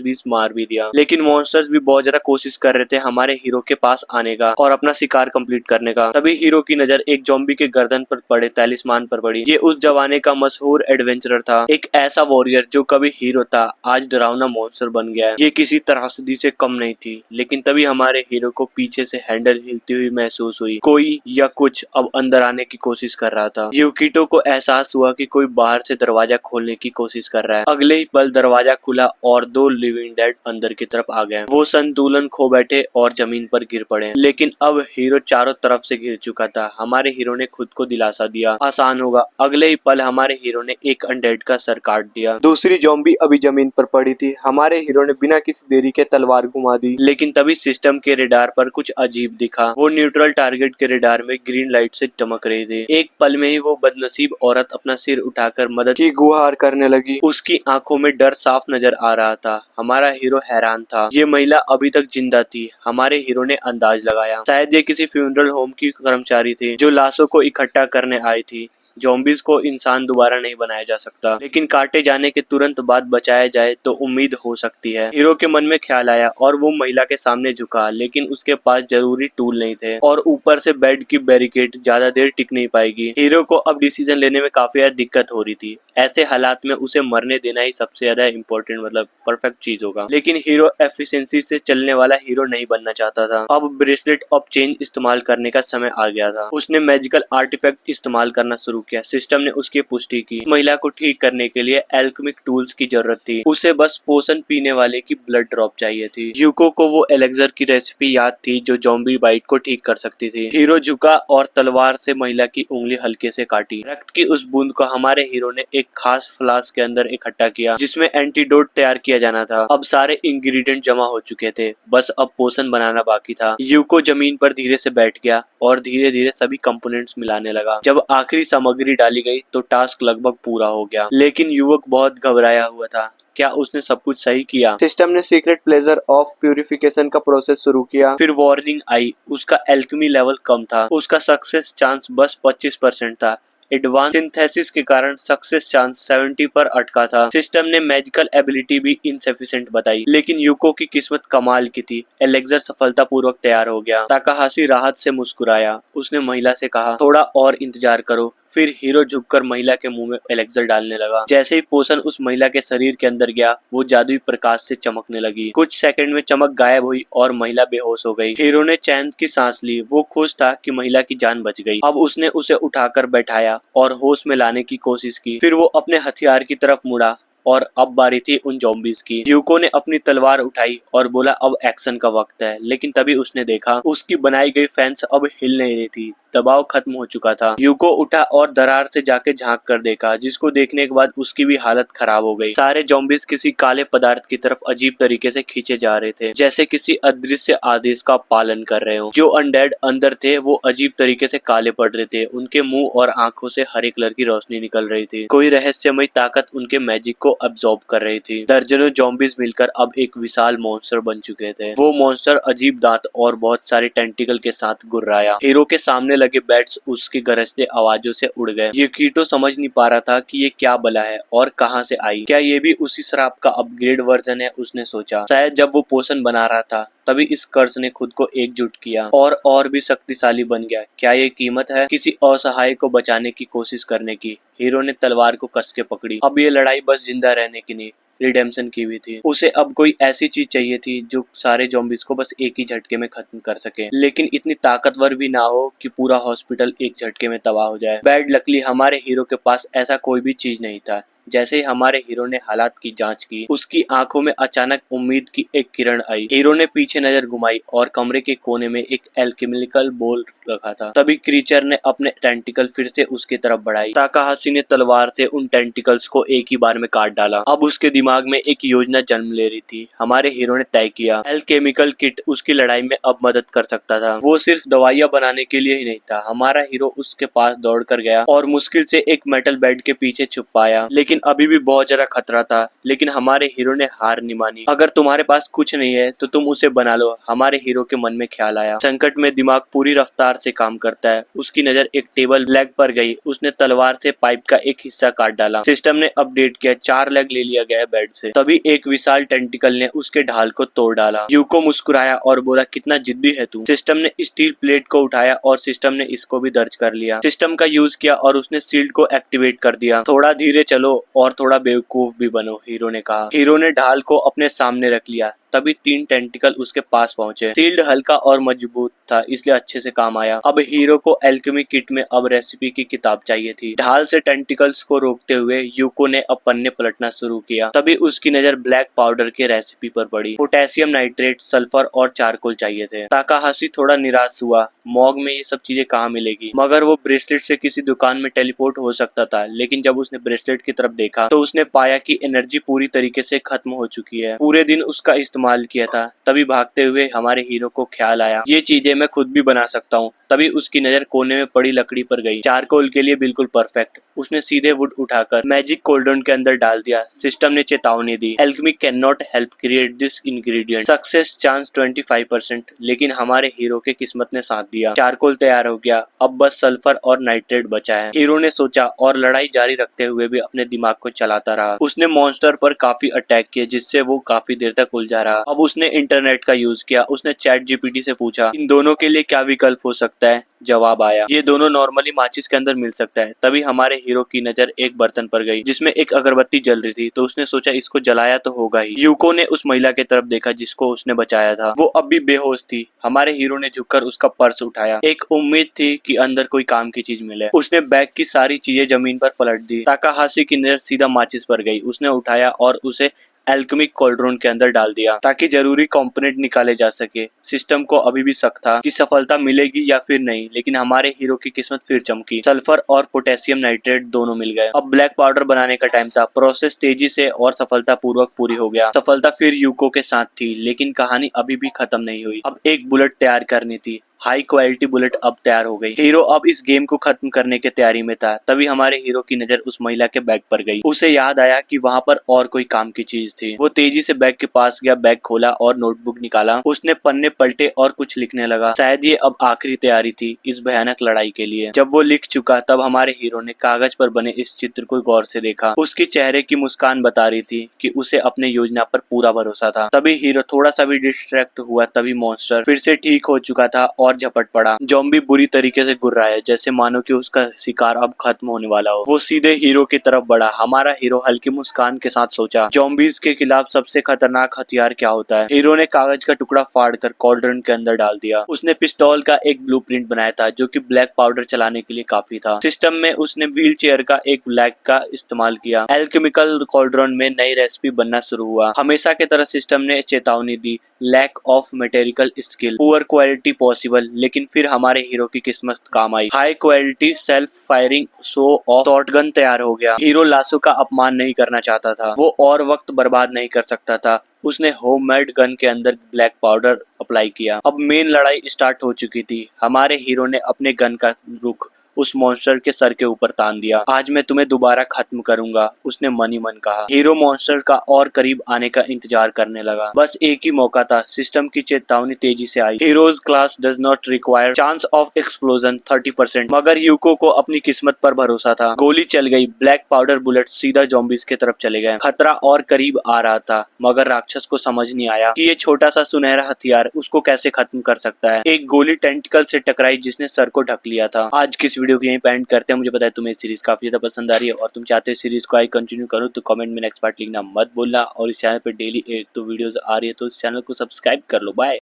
[SPEAKER 1] बीच मार भी दिया। लेकिन मॉन्स्टर्स भी बहुत ज्यादा कोशिश कर रहे थे हमारे हीरो के पास आने का और अपना शिकार कंप्लीट करने का। तभी हीरो की नजर एक ज़ॉम्बी के गर्दन पर पड़े तैलिस्मान पर पड़ी। ये उस जमाने का मशहूर एडवेंचरर था, एक ऐसा वॉरियर जो कभी हीरो था आज डरावना मॉन्स्टर बन गया है। ये किसी त्रासदी से कम नहीं थी, लेकिन तभी हमारे हीरो को पीछे से हैंडल हिलती हुई महसूस हुई। कोई या कुछ अब अंदर आने की कोशिश कर रहा था। यूकिटो को एहसास हुआ कि कोई बाहर से दरवाजा खोलने की कोशिश कर रहा है। अगले ही पल दरवाजा खुला और दो लिविंग डेड अंदर की तरफ आ गए। वो संतुलन खो बैठे और जमीन पर गिर पड़े, लेकिन अब हीरो चारों तरफ से घिर चुका था। हमारे हीरो ने खुद को दिलासा दिया, आसान होगा। अगले ही पल हमारे हीरो ने एक अनडेड का सर काट दिया। दूसरी ज़ॉम्बी अभी जमीन पर पड़ी थी। हमारे हीरो ने बिना किसी देरी के तलवार घुमा दी, लेकिन तभी सिस्टम के रेडार पर कुछ अजीब दिखा। वो न्यूट्रल टारगेट के रेडार में ग्रीन लाइट से चमक रही थी। एक पल में ही वो बदनसीब औरत अपना सिर उठाकर मदद की गुहार करने लगी। उसकी आंखों में डर साफ नजर आ रहा था। हमारा हीरो हैरान था, ये महिला अभी तक जिंदा थी। हमारे हीरो ने अंदाज लगाया, शायद ये किसी फ्यूनरल होम की कर्मचारी थी जो लाशों को इकट्ठा करने आई थी। ज़ॉम्बीज को इंसान दोबारा नहीं बनाया जा सकता, लेकिन काटे जाने के तुरंत बाद बचाया जाए तो उम्मीद हो सकती है। हीरो के मन में ख्याल आया और वो महिला के सामने झुका, लेकिन उसके पास जरूरी टूल नहीं थे और ऊपर से बेड की बैरिकेड ज्यादा देर टिक नहीं पाएगी। हीरो को अब डिसीजन लेने में काफी ज्यादा दिक्कत हो रही थी। ऐसे हालात में उसे मरने देना ही सबसे ज्यादा इम्पोर्टेंट परफेक्ट चीज होगा, लेकिन हीरो एफिशिएंसी से चलने वाला हीरो नहीं बनना चाहता था। अब ब्रेसलेट ऑफ चेंज इस्तेमाल करने का समय आ गया था। उसने मैजिकल आर्टिफैक्ट इस्तेमाल करना शुरू किया। सिस्टम ने उसकी पुष्टि की, महिला को ठीक करने के लिए एल्केमिक टूल्स की जरूरत थी। उसे बस पोषण पीने वाले की ब्लड ड्रॉप चाहिए थी। यूको को वो एलेक्सर की रेसिपी याद थी जो ज़ॉम्बी बाइट को ठीक कर सकती थी। हीरो झुका और तलवार से महिला की उंगली हल्के से काटी। रक्त की उस बूंद को हमारे हीरो ने एक खास फ्लास्क के अंदर इकट्ठा किया जिसमें एंटीडोट तैयार किया जाना था। अब सारे इंग्रेडिएंट जमा हो चुके थे, बस अब पोषण बनाना बाकी था। यूको जमीन पर धीरे से बैठ गया और धीरे धीरे सभी कंपोनेंट्स मिलाने लगा। जब आखिरी सामग्री डाली गई तो टास्क लगभग पूरा हो गया, लेकिन युवक बहुत घबराया हुआ था। क्या उसने सब कुछ सही किया? सिस्टम ने सीक्रेट प्लेजर ऑफ प्यूरिफिकेशन का प्रोसेस शुरू किया। फिर वार्निंग आई, उसका एल्केमी लेवल कम था। उसका सक्सेस चांस बस 25% था। एडवांस सिंथेसिस के कारण सक्सेस चांस 70 पर अटका था। सिस्टम ने मैजिकल एबिलिटी भी इनसफिशिएंट बताई, लेकिन यूको की किस्मत कमाल की थी। एलेक्सर सफलतापूर्वक तैयार हो गया। ताकाहाशी राहत से मुस्कुराया। उसने महिला से कहा, थोड़ा और इंतजार करो। फिर हीरो झुककर महिला के मुंह में एलेक्सर डालने लगा। जैसे ही पोषण उस महिला के शरीर के अंदर गया, वो जादुई प्रकाश से चमकने लगी। कुछ सेकंड में चमक गायब हुई और महिला बेहोश हो गई। हीरो ने चैन की सांस ली। वो खुश था कि महिला की जान बच गई। अब उसने उसे उठाकर बैठाया और होश में लाने की कोशिश की। फिर वो अपने हथियार की तरफ मुड़ा और अब बारी थी उन ज़ॉम्बीज की। यूको ने अपनी तलवार उठाई और बोला, अब एक्शन का वक्त है। लेकिन तभी उसने देखा उसकी बनाई गई फेंस अब हिल नहीं रही थी। दबाव खत्म हो चुका था। यूको उठा और दरार से जाके झांक कर देखा, जिसको देखने के बाद उसकी भी हालत खराब हो गई। सारे ज़ॉम्बीज किसी काले पदार्थ की तरफ अजीब तरीके से खींचे जा रहे थे, जैसे किसी अदृश्य आदेश का पालन कर रहे हो। जो अनडेड अंदर थे वो अजीब तरीके से काले पड़ रहे थे। उनके मुंह और आंखों से हरे कलर की रोशनी निकल रही थी। कोई रहस्यमय ताकत उनके मैजिक को अब्सॉर्ब कर रही थी। दर्जनों ज़ॉम्बीज मिलकर अब एक विशाल मॉन्स्टर बन चुके थे। वो मॉन्स्टर अजीब दांत और बहुत सारे टेंटिकल के साथ गुर्राया। हीरो के सामने लगे बैट्स उसकी गरजते आवाजों से उड़ गए। यूकिटो समझ नहीं पा रहा था कि ये क्या बला है और कहां से आई। क्या ये भी उसी श्राप का अपग्रेड वर्जन है? उसने सोचा। शायद जब वो पोषण बना रहा था तभी इस कर्स ने खुद को एकजुट किया और भी शक्तिशाली बन गया। क्या ये कीमत है किसी असहाय को बचाने की कोशिश करने की? हीरो ने तलवार को कस के पकड़ी। अब ये लड़ाई बस जिंदा रहने की नहीं, रिडेम्पशन की हुई थी। उसे अब कोई ऐसी चीज चाहिए थी जो सारे ज़ॉम्बीज को बस एक ही झटके में खत्म कर सके, लेकिन इतनी ताकतवर भी ना हो कि पूरा हॉस्पिटल एक झटके में तबाह हो जाए। बैड लकली हमारे हीरो के पास ऐसा कोई भी चीज नहीं था। जैसे ही हमारे हीरो ने हालात की जांच की, उसकी आंखों में अचानक उम्मीद की एक किरण आई। हीरो ने पीछे नजर घुमाई और कमरे के कोने में एक एल्केमिकल बोल रखा था। तभी क्रीचर ने अपने टेंटिकल फिर से उसकी तरफ बढ़ाई। ताकाहाशी ने तलवार से उन टेंटिकल्स को एक ही बार में काट डाला। अब उसके दिमाग में एक योजना जन्म ले रही थी। हमारे हीरो ने तय किया, एल्केमिकल किट उसकी लड़ाई में अब मदद कर सकता था। वो सिर्फ दवाइयां बनाने के लिए ही नहीं था। हमारा हीरो उसके पास दौड़ कर गया और मुश्किल से एक मेटल बेड के पीछे छुप पाया, लेकिन अभी भी बहुत ज्यादा खतरा था। लेकिन हमारे हीरो ने हार नहीं मानी। अगर तुम्हारे पास कुछ नहीं है तो तुम उसे बना लो, हमारे हीरो के मन में ख्याल आया। संकट में दिमाग पूरी रफ्तार से काम करता है। उसकी नजर एक टेबल लेग पर गई। उसने तलवार से पाइप का एक हिस्सा काट डाला। सिस्टम ने अपडेट किया, 4 लेग ले लिया गया बेड से। तभी एक विशाल टेंटिकल ने उसके ढाल को तोड़ डाला। यूको मुस्कुराया और बोला, कितना जिद्दी है तू। सिस्टम ने स्टील प्लेट को उठाया और सिस्टम ने इसको भी दर्ज कर लिया। सिस्टम का यूज किया और उसने शील्ड को एक्टिवेट कर दिया। थोड़ा धीरे चलो और थोड़ा बेवकूफ भी बनो, हीरो ने कहा। हीरो ने ढाल को अपने सामने रख लिया। तभी 3 टेंटिकल उसके पास पहुंचे। शील्ड हल्का और मजबूत था, इसलिए अच्छे से काम आया। अब हीरो को एल्केमी किट में अब रेसिपी की किताब चाहिए थी। ढाल से टेंटिकल्स को रोकते हुए यूको ने अब पन्ने पलटना शुरू किया। तभी उसकी नजर ब्लैक पाउडर के रेसिपी पर पड़ी। पोटेशियम नाइट्रेट, सल्फर और चारकोल चाहिए थे। ताकाहाशी थोड़ा निराश हुआ। मॉग में ये सब चीजें कहाँ मिलेगी? मगर वो ब्रेसलेट से किसी दुकान में टेलीपोर्ट हो सकता था। लेकिन जब उसने ब्रेसलेट की तरफ देखा तो उसने पाया कि एनर्जी पूरी तरीके से खत्म हो चुकी है। पूरे दिन उसका इस्तेमाल किया था। तभी भागते हुए हमारे हीरो को ख्याल आया, ये चीजें मैं खुद भी बना सकता हूँ। तभी उसकी नजर कोने में पड़ी लकड़ी पर गई। चारकोल के लिए बिल्कुल परफेक्ट। उसने सीधे वुड उठाकर मैजिक कोल्ड्रॉन के अंदर डाल दिया। सिस्टम ने चेतावनी दी, alchemy can not help create this ingredient, success chance 25%। लेकिन हमारे हीरो के किस्मत ने साथ दिया। चारकोल तैयार हो गया। अब बस सल्फर और नाइट्रेट बचा है, हीरो ने सोचा और लड़ाई जारी रखते हुए भी अपने दिमाग को चलाता रहा। उसने मॉन्स्टर पर काफी अटैक किए, जिससे वो काफी देर तक उलझा रहा। अब उसने इंटरनेट का यूज किया। उसने चैट जीपीटी से पूछा, इन दोनों के लिए क्या विकल्प हो सकता है? जवाब आया, ये दोनों नॉर्मली माचिस के अंदर मिल सकता है। तभी हमारे हीरो की नजर एक बर्तन पर गई जिसमें एक अगरबत्ती जल रही थी। तो उसने सोचा इसको जलाया तो होगा ही। यूको ने उस महिला की तरफ देखा जिसको उसने बचाया था। वो अब भी बेहोश थी। हमारे हीरो ने झुककर उसका पर्स उठाया। एक उम्मीद थी कि अंदर कोई काम की चीज मिले। उसने बैग की सारी चीजें जमीन पर पलट दी। ताकाहाशी की नजर सीधा माचिस पर गई। उसने उठाया और उसे एल्केमिक कोल्ड्रॉन के अंदर डाल दिया ताकि जरूरी कंपोनेंट निकाले जा सके। सिस्टम को अभी भी शक था कि सफलता मिलेगी या फिर नहीं, लेकिन हमारे हीरो की किस्मत फिर चमकी। सल्फर और पोटेशियम नाइट्रेट दोनों मिल गए। अब ब्लैक पाउडर बनाने का टाइम था। प्रोसेस तेजी से और सफलता पूर्वक पूरी हो गया। सफलता फिर यूको के साथ थी, लेकिन कहानी अभी भी खत्म नहीं हुई। अब एक बुलेट तैयार करनी थी। हाई क्वालिटी बुलेट अब तैयार हो गई। हीरो अब इस गेम को खत्म करने की तैयारी में था। तभी हमारे हीरो की नजर उस महिला के बैग पर गई। उसे याद आया कि वहाँ पर और कोई काम की चीज थी। वो तेजी से बैग के पास गया, बैग खोला और नोटबुक निकाला। उसने पन्ने पलटे और कुछ लिखने लगा। शायद ये अब आखिरी तैयारी थी इस भयानक लड़ाई के लिए। जब वो लिख चुका तब हमारे हीरो ने कागज पर बने इस चित्र को गौर से देखा। उसकी चेहरे की मुस्कान बता रही थी कि उसे अपने योजना पर पूरा भरोसा था। तभी हीरो थोड़ा सा भी डिस्ट्रैक्ट हुआ। तभी मॉन्स्टर फिर से ठीक हो चुका था और झपट पड़ा। ज़ॉम्बी बुरी तरीके से गुर्रा है, जैसे मानो कि उसका शिकार अब खत्म होने वाला हो। वो सीधे हीरो की तरफ बढ़ा। हमारा हीरो हल्की मुस्कान के साथ सोचा, ज़ॉम्बीज के खिलाफ सबसे खतरनाक हथियार क्या होता है? हीरो ने कागज का टुकड़ा फाड़कर कॉल्ड्रन के अंदर डाल दिया। उसने पिस्तौल का एक ब्लूप्रिंट बनाया था जो कि ब्लैक पाउडर चलाने के लिए काफी था। सिस्टम में उसने व्हील चेयर का एक ब्लैक का इस्तेमाल किया। एल्केमिकल कॉल्ड्रन में नई रेसिपी बनना शुरू हुआ। हमेशा की तरह सिस्टम ने चेतावनी दी, lack of material skill, poor quality possible. लेकिन फिर हमारे हीरो की किस्मत काम आई। High quality self firing show of shotgun तैयार हो गया। हीरो लाशों का अपमान नहीं करना चाहता था। वो और वक्त बर्बाद नहीं कर सकता था। उसने होममेड गन के अंदर ब्लैक पाउडर अप्लाई किया। अब मेन लड़ाई स्टार्ट हो चुकी थी। हमारे हीरो ने अपने गन का रुख उस मॉन्स्टर के सर के ऊपर तान दिया। आज मैं तुम्हें दोबारा खत्म करूंगा, उसने मन ही मन कहा। हीरो मॉन्स्टर का और करीब आने का इंतजार करने लगा। बस एक ही मौका था। सिस्टम की चेतावनी तेजी से आई, heroes class does not require chance of explosion 30%। मगर यूको को अपनी किस्मत पर भरोसा था। गोली चल गई। ब्लैक पाउडर बुलेट सीधा ज़ॉम्बीज की तरफ चले गए। खतरा और करीब आ रहा था, मगर राक्षस को समझ नहीं आया कि ये छोटा सा सुनहरा हथियार उसको कैसे खत्म कर सकता है। एक गोली टेंटिकल से टकराई जिसने सर को ढक लिया था। आज किस वीडियो को यहीं पे एंड करते हैं। मुझे पता है तुम्हें सीरीज काफी ज्यादा पसंद आ रही है और तुम चाहते हो सीरीज को आगे कंटिन्यू करो, तो कमेंट में नेक्स्ट पार्ट लिखना मत भूलना। और इस चैनल पे डेली 1 तो वीडियोस आ रही है, तो इस चैनल को सब्सक्राइब कर लो। बाय।